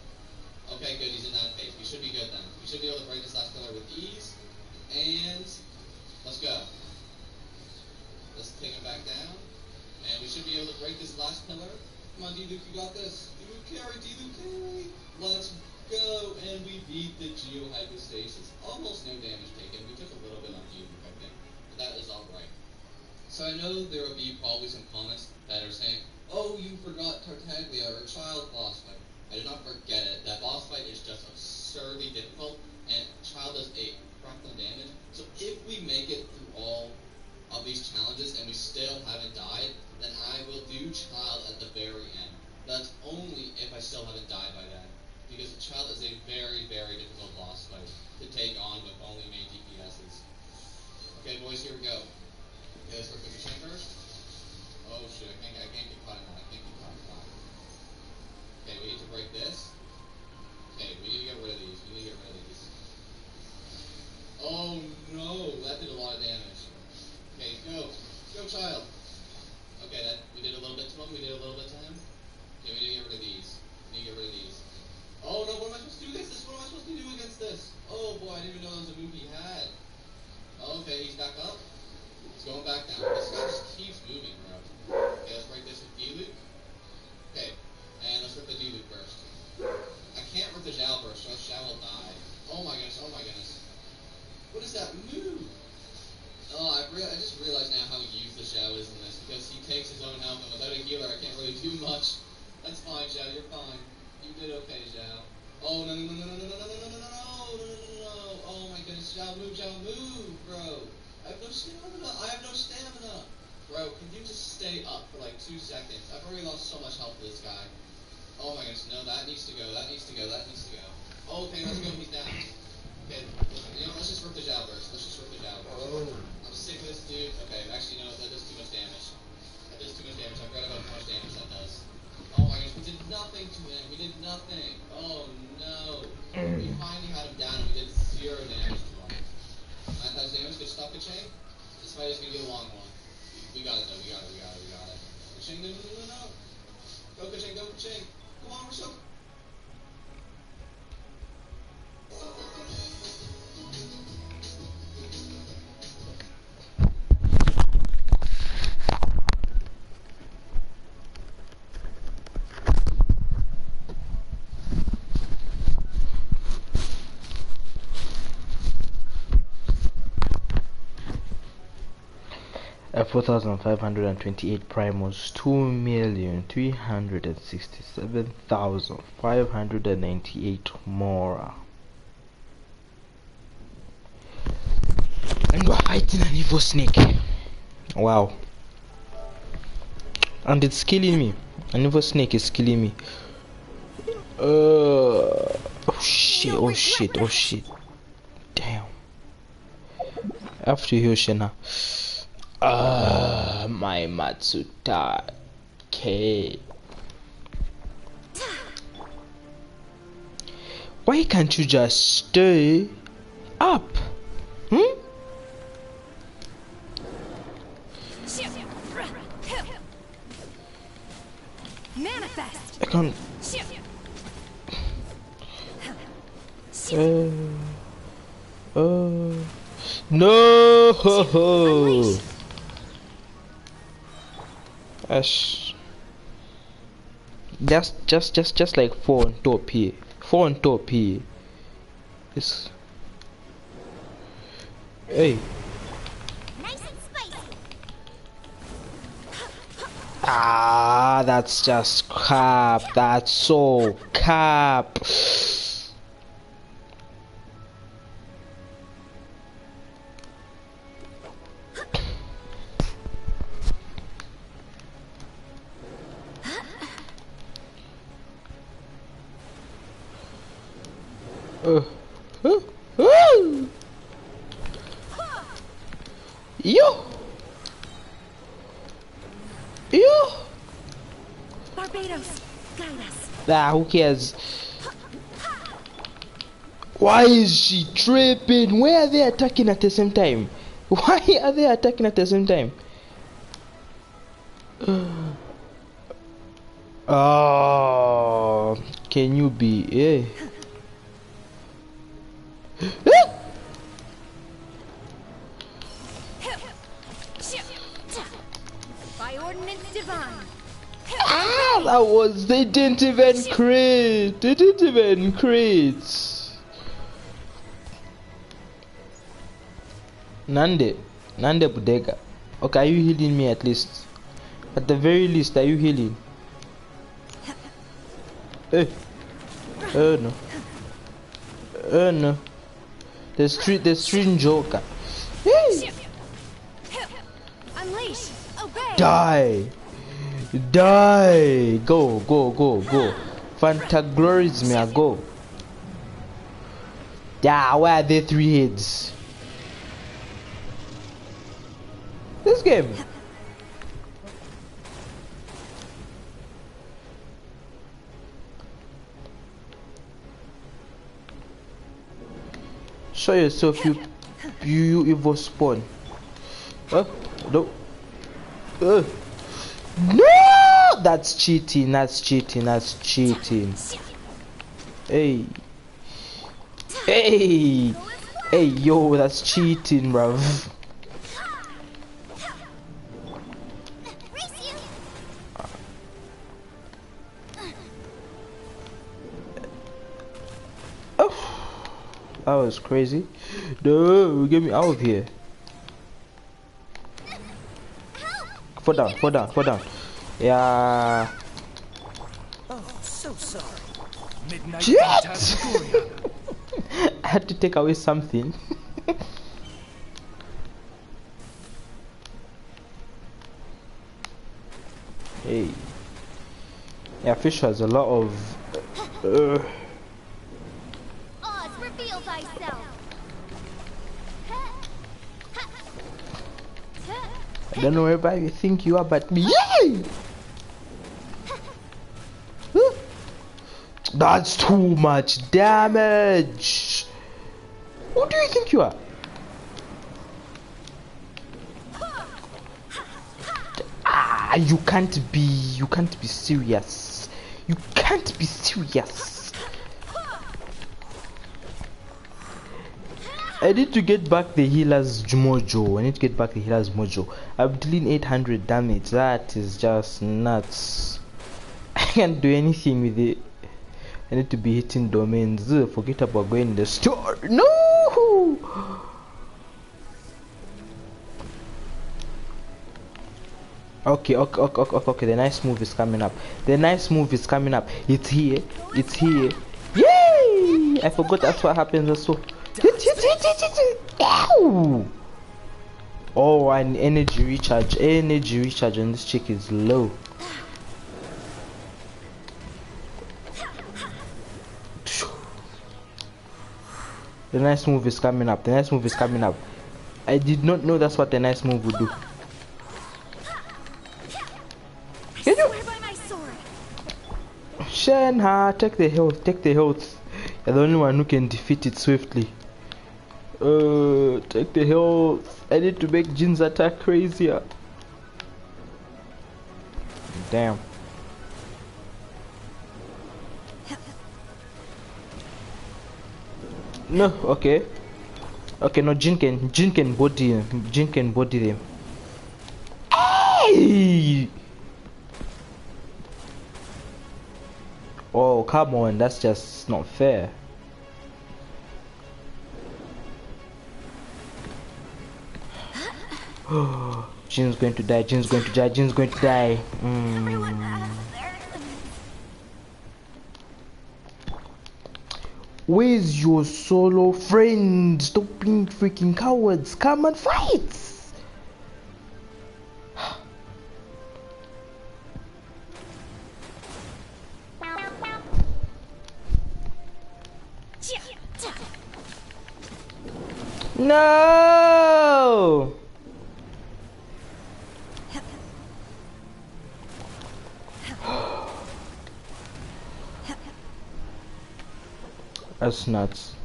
Okay, good, he's in that phase. We should be good then. We should be able to break this last pillar with ease. And let's go. Let's take him back down. And we should be able to break this last pillar. Come on, Diluc, you got this. Diluc carry, Diluc carry. Let's go, and we beat the Geohypostasis. Almost no damage taken. We took a little bit on Diluc, I think, but that is alright. So I know there will be probably some comments that are saying, oh, you forgot Tartaglia, or Child boss fight. I did not forget it. That boss fight is just absurdly difficult, and Child does a crap ton of damage. So if we make it through all of these challenges and we still haven't died, then I will do Child at the very end. That's only if I still haven't died by then. Because the Child is a very, very difficult boss fight to take on with only main DPSs. Okay, boys, here we go. Okay, let's work with the chain first. Oh shit, I can't get caught in that. I can't get caught in that. Okay, we need to break this. Okay, we need to get rid of these. We need to get rid of these. Oh no, that did a lot of damage. Okay, go. Go, Child. Okay, we did a little bit to him. We did a little bit to him. Okay, we need to get rid of these. We need to get rid of these. Oh no, what am I supposed to do against this? What am I supposed to do against this? Oh boy, I didn't even know that was a move he had. Okay, he's back up. He's going back down. This guy just keeps moving, bro. Okay, let's break this with Diluc. Okay, and let's rip the Diluc first. I can't rip the Xiao first, or else Xiao will die. Oh my goodness, oh my goodness. What is that move? Oh, I just realized now how useless Xiao is in this, because he takes his own health, and without a healer I can't really do much. That's fine, Xiao, you're fine. You did okay, Xiao. Oh, no, no, no, no, no, no, no, no, no, no, no, no, no, no. Oh my goodness, Xiao, move, bro. I have no stamina. Bro, can you just stay up for like 2 seconds? I've already lost so much health to this guy. Oh my goodness, no, that needs to go, that needs to go, that needs to go. Okay, let's go, he's down. Okay, you know, let's just rip the Xiao burst. Let's just rip the Xiao burst. Oh. I'm sick of this dude. Okay, actually, no, that does too much damage. That does too much damage. I forgot about how much damage that does. Oh my gosh, we did nothing to him. We did nothing. Oh no. We finally had him down and we did 0 damage to him. 9,000 damage, good stuff, Genshin. This fight is gonna be a long one. We got it though, we got it. Genshin, no. Go Genshin, go Genshin. Come on, we're so... At 4,528 primals, 2,367,598 more. And we're fighting an evil snake. Wow. And it's killing me. An evil snake is killing me. Oh shit. Damn. I have to heal Shena. My Matsuta. Okay. Why can't you just stay up? Manifest. I can't. No. Ash. Just like 4 on top here. 4 on top here. This. Hey. Nice and spicy. Ah, that's just cap. That's so cap. Yo. Barbados, guide us. Nah, who cares? Why is she tripping? Why are they attacking at the same time? Why are they attacking at the same time? Oh, can you be? Yeah. By ordinance divine. Ah, that was. They didn't even crit. They didn't even crit. Nande Budega. Okay, are you healing me at least? At the very least, are you healing? Oh no. Oh no. There's three Joker. Hey. Unleash. Obey. Die. Go. Fantaglories me, go. Yeah, why are there 3 heads? This game. Show yourself, you evil spawn. No. No, that's cheating. Hey, yo, that's cheating, bruv. That was crazy. No, get me out of here. Fall down. Yeah. Oh, so sorry. Midnight. Shit! I had to take away something. Hey. Yeah, Fish has a lot of. Oz, reveal thyself. I don't know wherever you think you are, but yay! That's too much damage. Who do you think you are? You can't be serious. You can't be serious. I need to get back the healer's mojo. I'm dealing 800 damage. That is just nuts. I can't do anything with it. I need to be hitting domains. Forget about going in the store. No! Okay. The nice move is coming up. It's here. Yay! I forgot that's what happens also. Hit. Ow! Oh, and energy recharge on this chick is low. The nice move is coming up. I did not know that's what the nice move would do. Can you? Shenha, take the health. You're the only one who can defeat it swiftly. Take the health. I need to make Jin's attack crazier. Damn. No, okay, no, Jin can body them. Hey! Oh, come on, that's just not fair. Jin's going to die, Jin's going to die, Jin's going to die. Where's your solo friend? Stop being freaking cowards. Come and fight! No! That's nuts.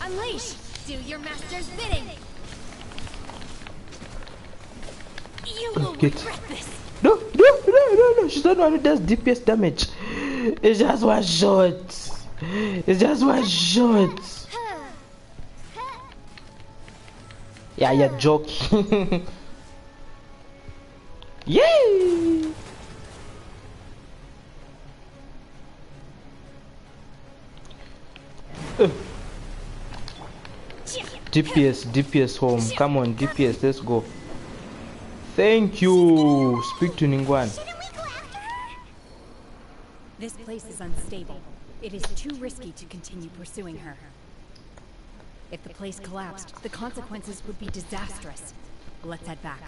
Unleash! Do your master's bidding! You will regret this! No! She's not the one who does DPS damage. It's just one shot. It's just one shot. Yeah, you're joking. Yay! DPS home. Come on, DPS, let's go. Thank you. Speak to Ningguang. This place is unstable. It is too risky to continue pursuing her. If the place collapsed, the consequences would be disastrous. Let's head back.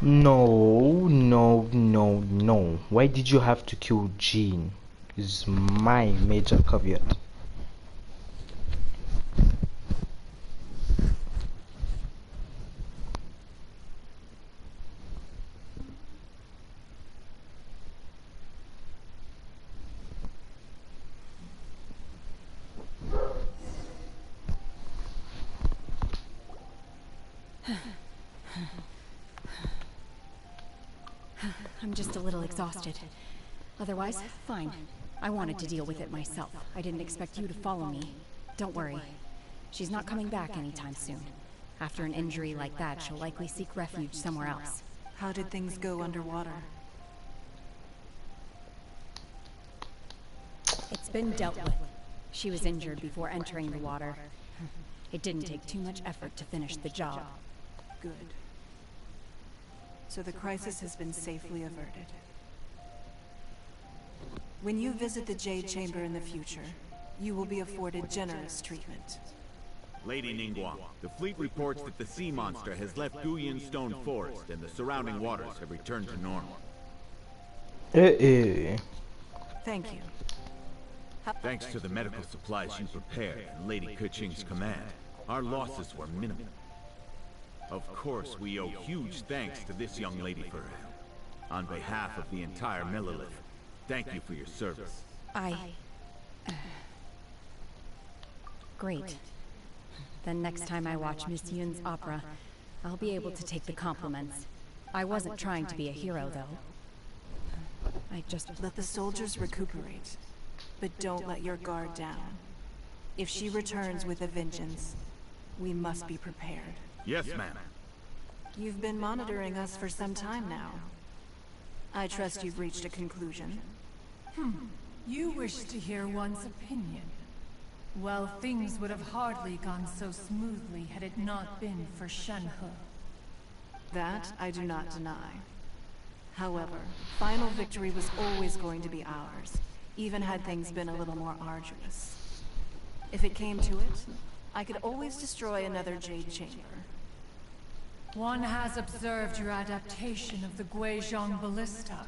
No. Why did you have to kill Jean? Is my major caveat. I'm just a little exhausted. Otherwise, fine. I wanted to deal with it myself. I didn't expect you to follow me. Don't worry. She's not coming back anytime soon. After an injury like that, she'll likely seek refuge somewhere else. How did things go underwater? It's been dealt with. She was injured before entering the water. It didn't take too much effort to finish the job. Good. So the crisis has been safely averted. When you visit the Jade Chamber in the future, you will be afforded generous treatment. Lady Ningguang, the fleet reports that the sea monster has left Guyan Stone Forest and the surrounding waters have returned to normal. Thank you. Thanks to the medical supplies you prepared and Lady Keqing's command, our losses were minimal. Of course, we owe huge thanks to this young lady for her help. On behalf of the entire Millelith, thank you for your service. Great. Then next time I watch Miss Yun's opera, I'll be able to take the compliments. I wasn't trying to be a hero, though. I just... Let the soldiers recuperate, but don't let your guard down. If she returns with a vengeance, we must be prepared. Yes, ma'am. You've been monitoring us for some time now. I trust you've reached a conclusion. You wish to hear one's opinion. Well, things would have hardly gone so smoothly had it not been for Shenhe. That I do not deny. However, final victory was always going to be ours, even had things been a little more arduous. If it came to it, I could always destroy another Jade Chamber. One has observed your adaptation of the Guizhong Ballista,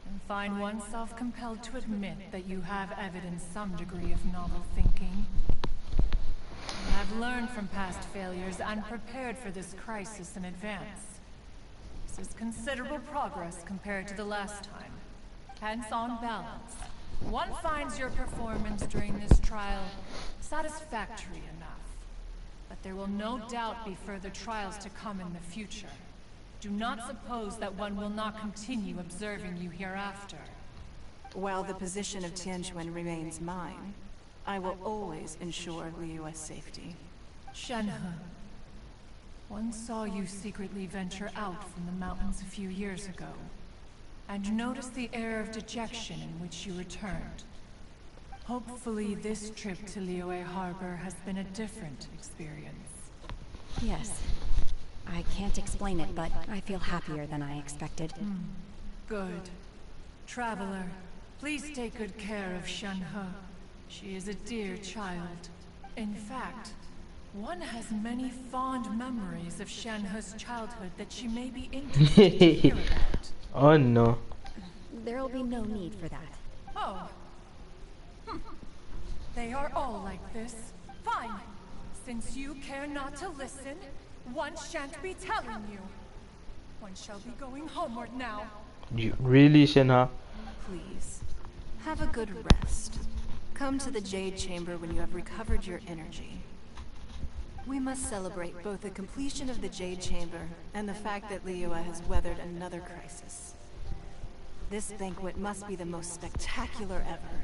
and find oneself compelled to admit that you have evidenced some degree of novel thinking. You have learned from past failures and prepared for this crisis in advance. This is considerable progress compared to the last time. Hence, on balance, one finds your performance during this trial satisfactory enough. But there will no doubt be further trials to come in the future. Do not suppose that one will not continue observing you hereafter. While the position of Tianquan remains mine, I will always ensure Liyue's safety. Shenhe, One saw you secretly venture out from the mountains a few years ago, and noticed the air of dejection in which you returned. Hopefully this trip to Liyue Harbor has been a different experience. Yes. I can't explain it, but I feel happier than I expected. Good. Traveler, please take good care of Shenhe. She is a dear child. In fact, one has many fond memories of Shenhe's childhood that she may be interested to hear about. Oh no. There'll be no need for that. Oh. They are all like this. Fine. Since you care not to listen, one shan't be telling you. One shall be going homeward now. You really, Shenhe? Please, have a good rest. Come to the Jade Chamber when you have recovered your energy. We must celebrate both the completion of the Jade Chamber and the fact that Liyue has weathered another crisis. This banquet must be the most spectacular ever.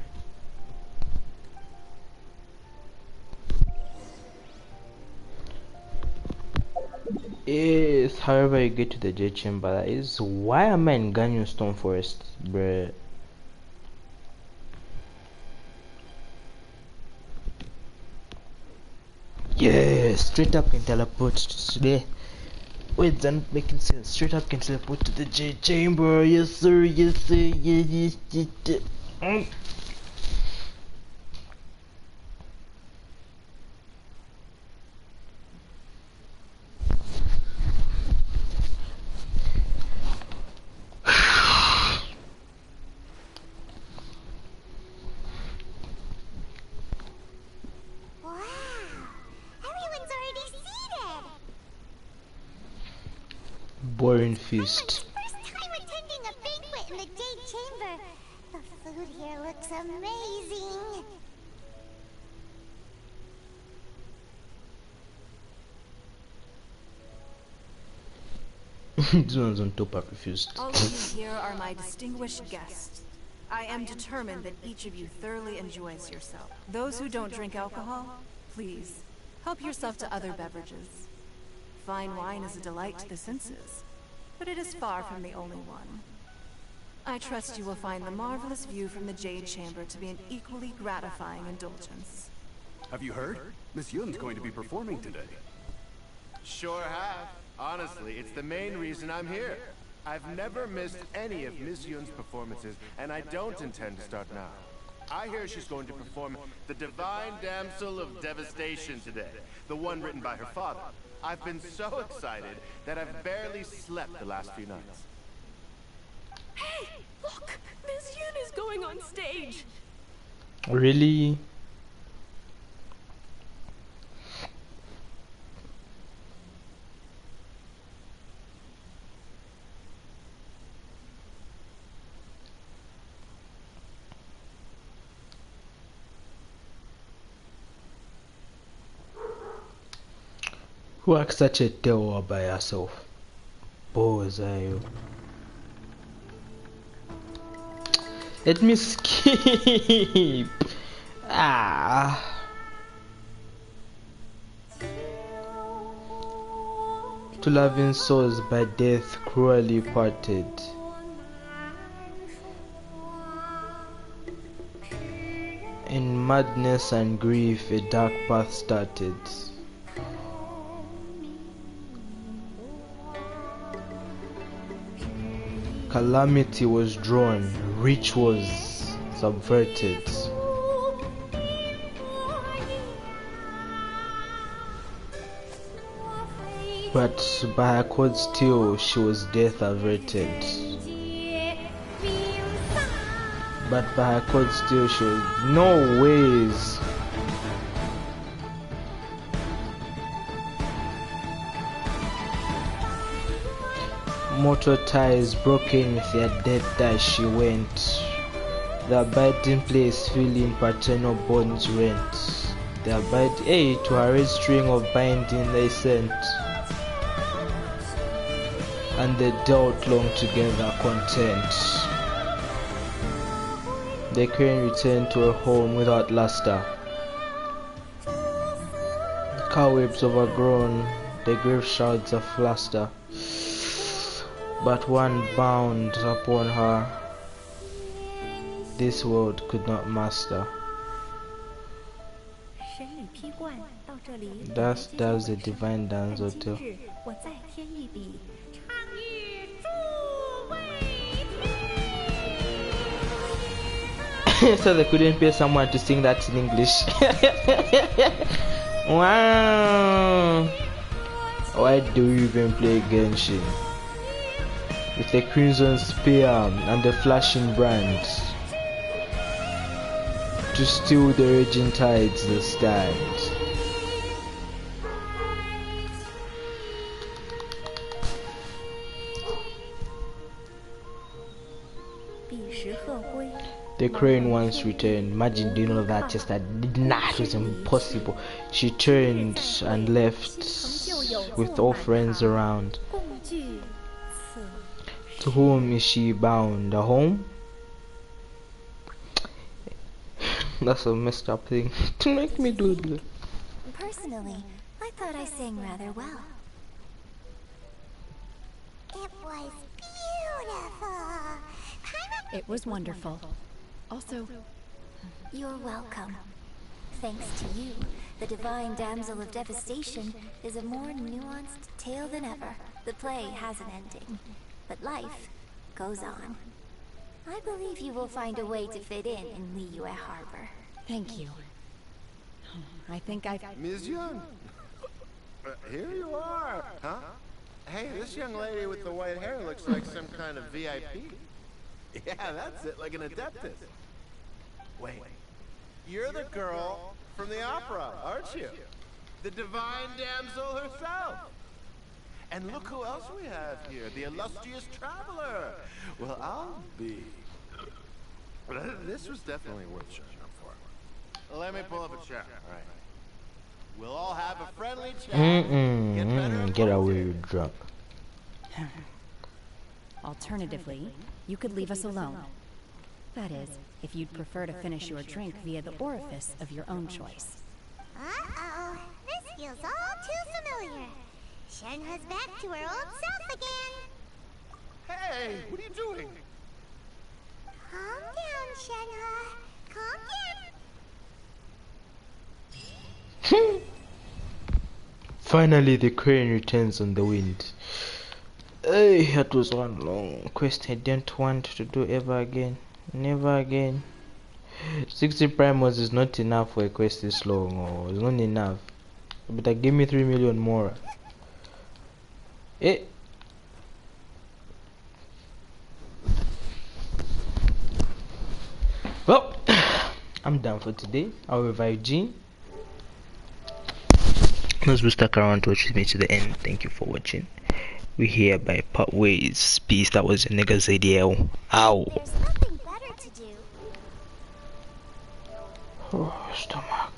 Yes, however you get to the Jade Chamber, that is why am I in Ganyu Stone Forest, bruh? Yeah, straight up can teleport today. Wait, that's not making sense. Straight up can teleport to the Jade Chamber. Yes, sir. Yes, sir. Yes, yes, yes. Boring feast. First time attending a banquet in the Jade Chamber. The food here looks amazing. This one's on top. I refused. All of you here are my distinguished guests. I am determined that each of you thoroughly enjoys yourself. Those who don't drink alcohol, please, help yourself to other beverages. Fine wine is a delight to the senses, but it is far from the only one. I trust you will find the marvelous view from the Jade Chamber to be an equally gratifying indulgence. Have you heard? Miss Yun's going to be performing today. Sure have. Honestly, it's the main reason I'm here. I've never missed any of Miss Yun's performances, and I don't intend to start now. I hear she's going to perform The Divine Damsel of Devastation today, the one written by her father. I've been so excited that I've barely slept the last few nights. Hey, look! Miss Yun is going on stage! Really? Who acts such a tale by yourself? Boys are you? Let me skip. Two loving souls by death cruelly parted. In madness and grief, a dark path started. Calamity was drawn, rich was subverted. But by her cold steel she was death averted. But by her cold steel she was no ways. Mortal ties broken with their dead that she went. The abiding place feeling paternal bonds rent. The abide to her red string of binding they sent. And they dealt long together content. The queen returned to her home without luster. Cobwebs overgrown the grave shrouds of luster, but one bound upon her this world could not master. 神里披冠到这里 Thus does the divine dance or two. 我再添一笔 So they couldn't pay someone to sing that in English. Wow. Why do you even play Genshin? With the crimson spear and the flashing brands to still the raging tides that stand. The crane once returned. Imagine doing all of that just that. Nah, it was impossible. She turned and left with all friends around. To whom is she bound? A home? That's a messed up thing to make me do it. Personally, I thought I sang rather well. It was beautiful. It was wonderful. Also, You're welcome. Thanks to you, the Divine Damsel of Devastation is a more nuanced tale than ever. The play has an ending, but life goes on. I believe you will find a way to fit in Liyue Harbor. thank you. I think I've... Ms. Young. Here you are, huh? Hey, this young lady with the white hair looks like some kind of VIP. Yeah, that's it, like an adeptus. Wait, you're the girl from the opera, aren't you? The divine damsel herself. And look who else we have here, the illustrious traveler. Well, I'll be... This was definitely worth showing up for. Let me pull up a chair, all right? We'll all have a friendly chat. Get away, you drunk. Alternatively, you could leave us alone. That is, if you'd prefer to finish your drink via the orifice of your own choice. Uh-oh, this feels all too familiar. Shenhua's back to her old self again. Hey, what are you doing? Calm down, Shenhua. Calm down. Finally, the crane returns on the wind. Hey, that was one long quest I didn't want to do ever again. Never again. 60 primos is not enough for a quest this long, or it's not enough. But give me 3 million more. Eh? Well, I'm done for today. I'll revive Jean. Those who stuck around to watch with me to the end, thank you for watching. We hereby part ways. Peace. That was your nigga ZDL. Ow. There's nothing better to do. Oh, stomach.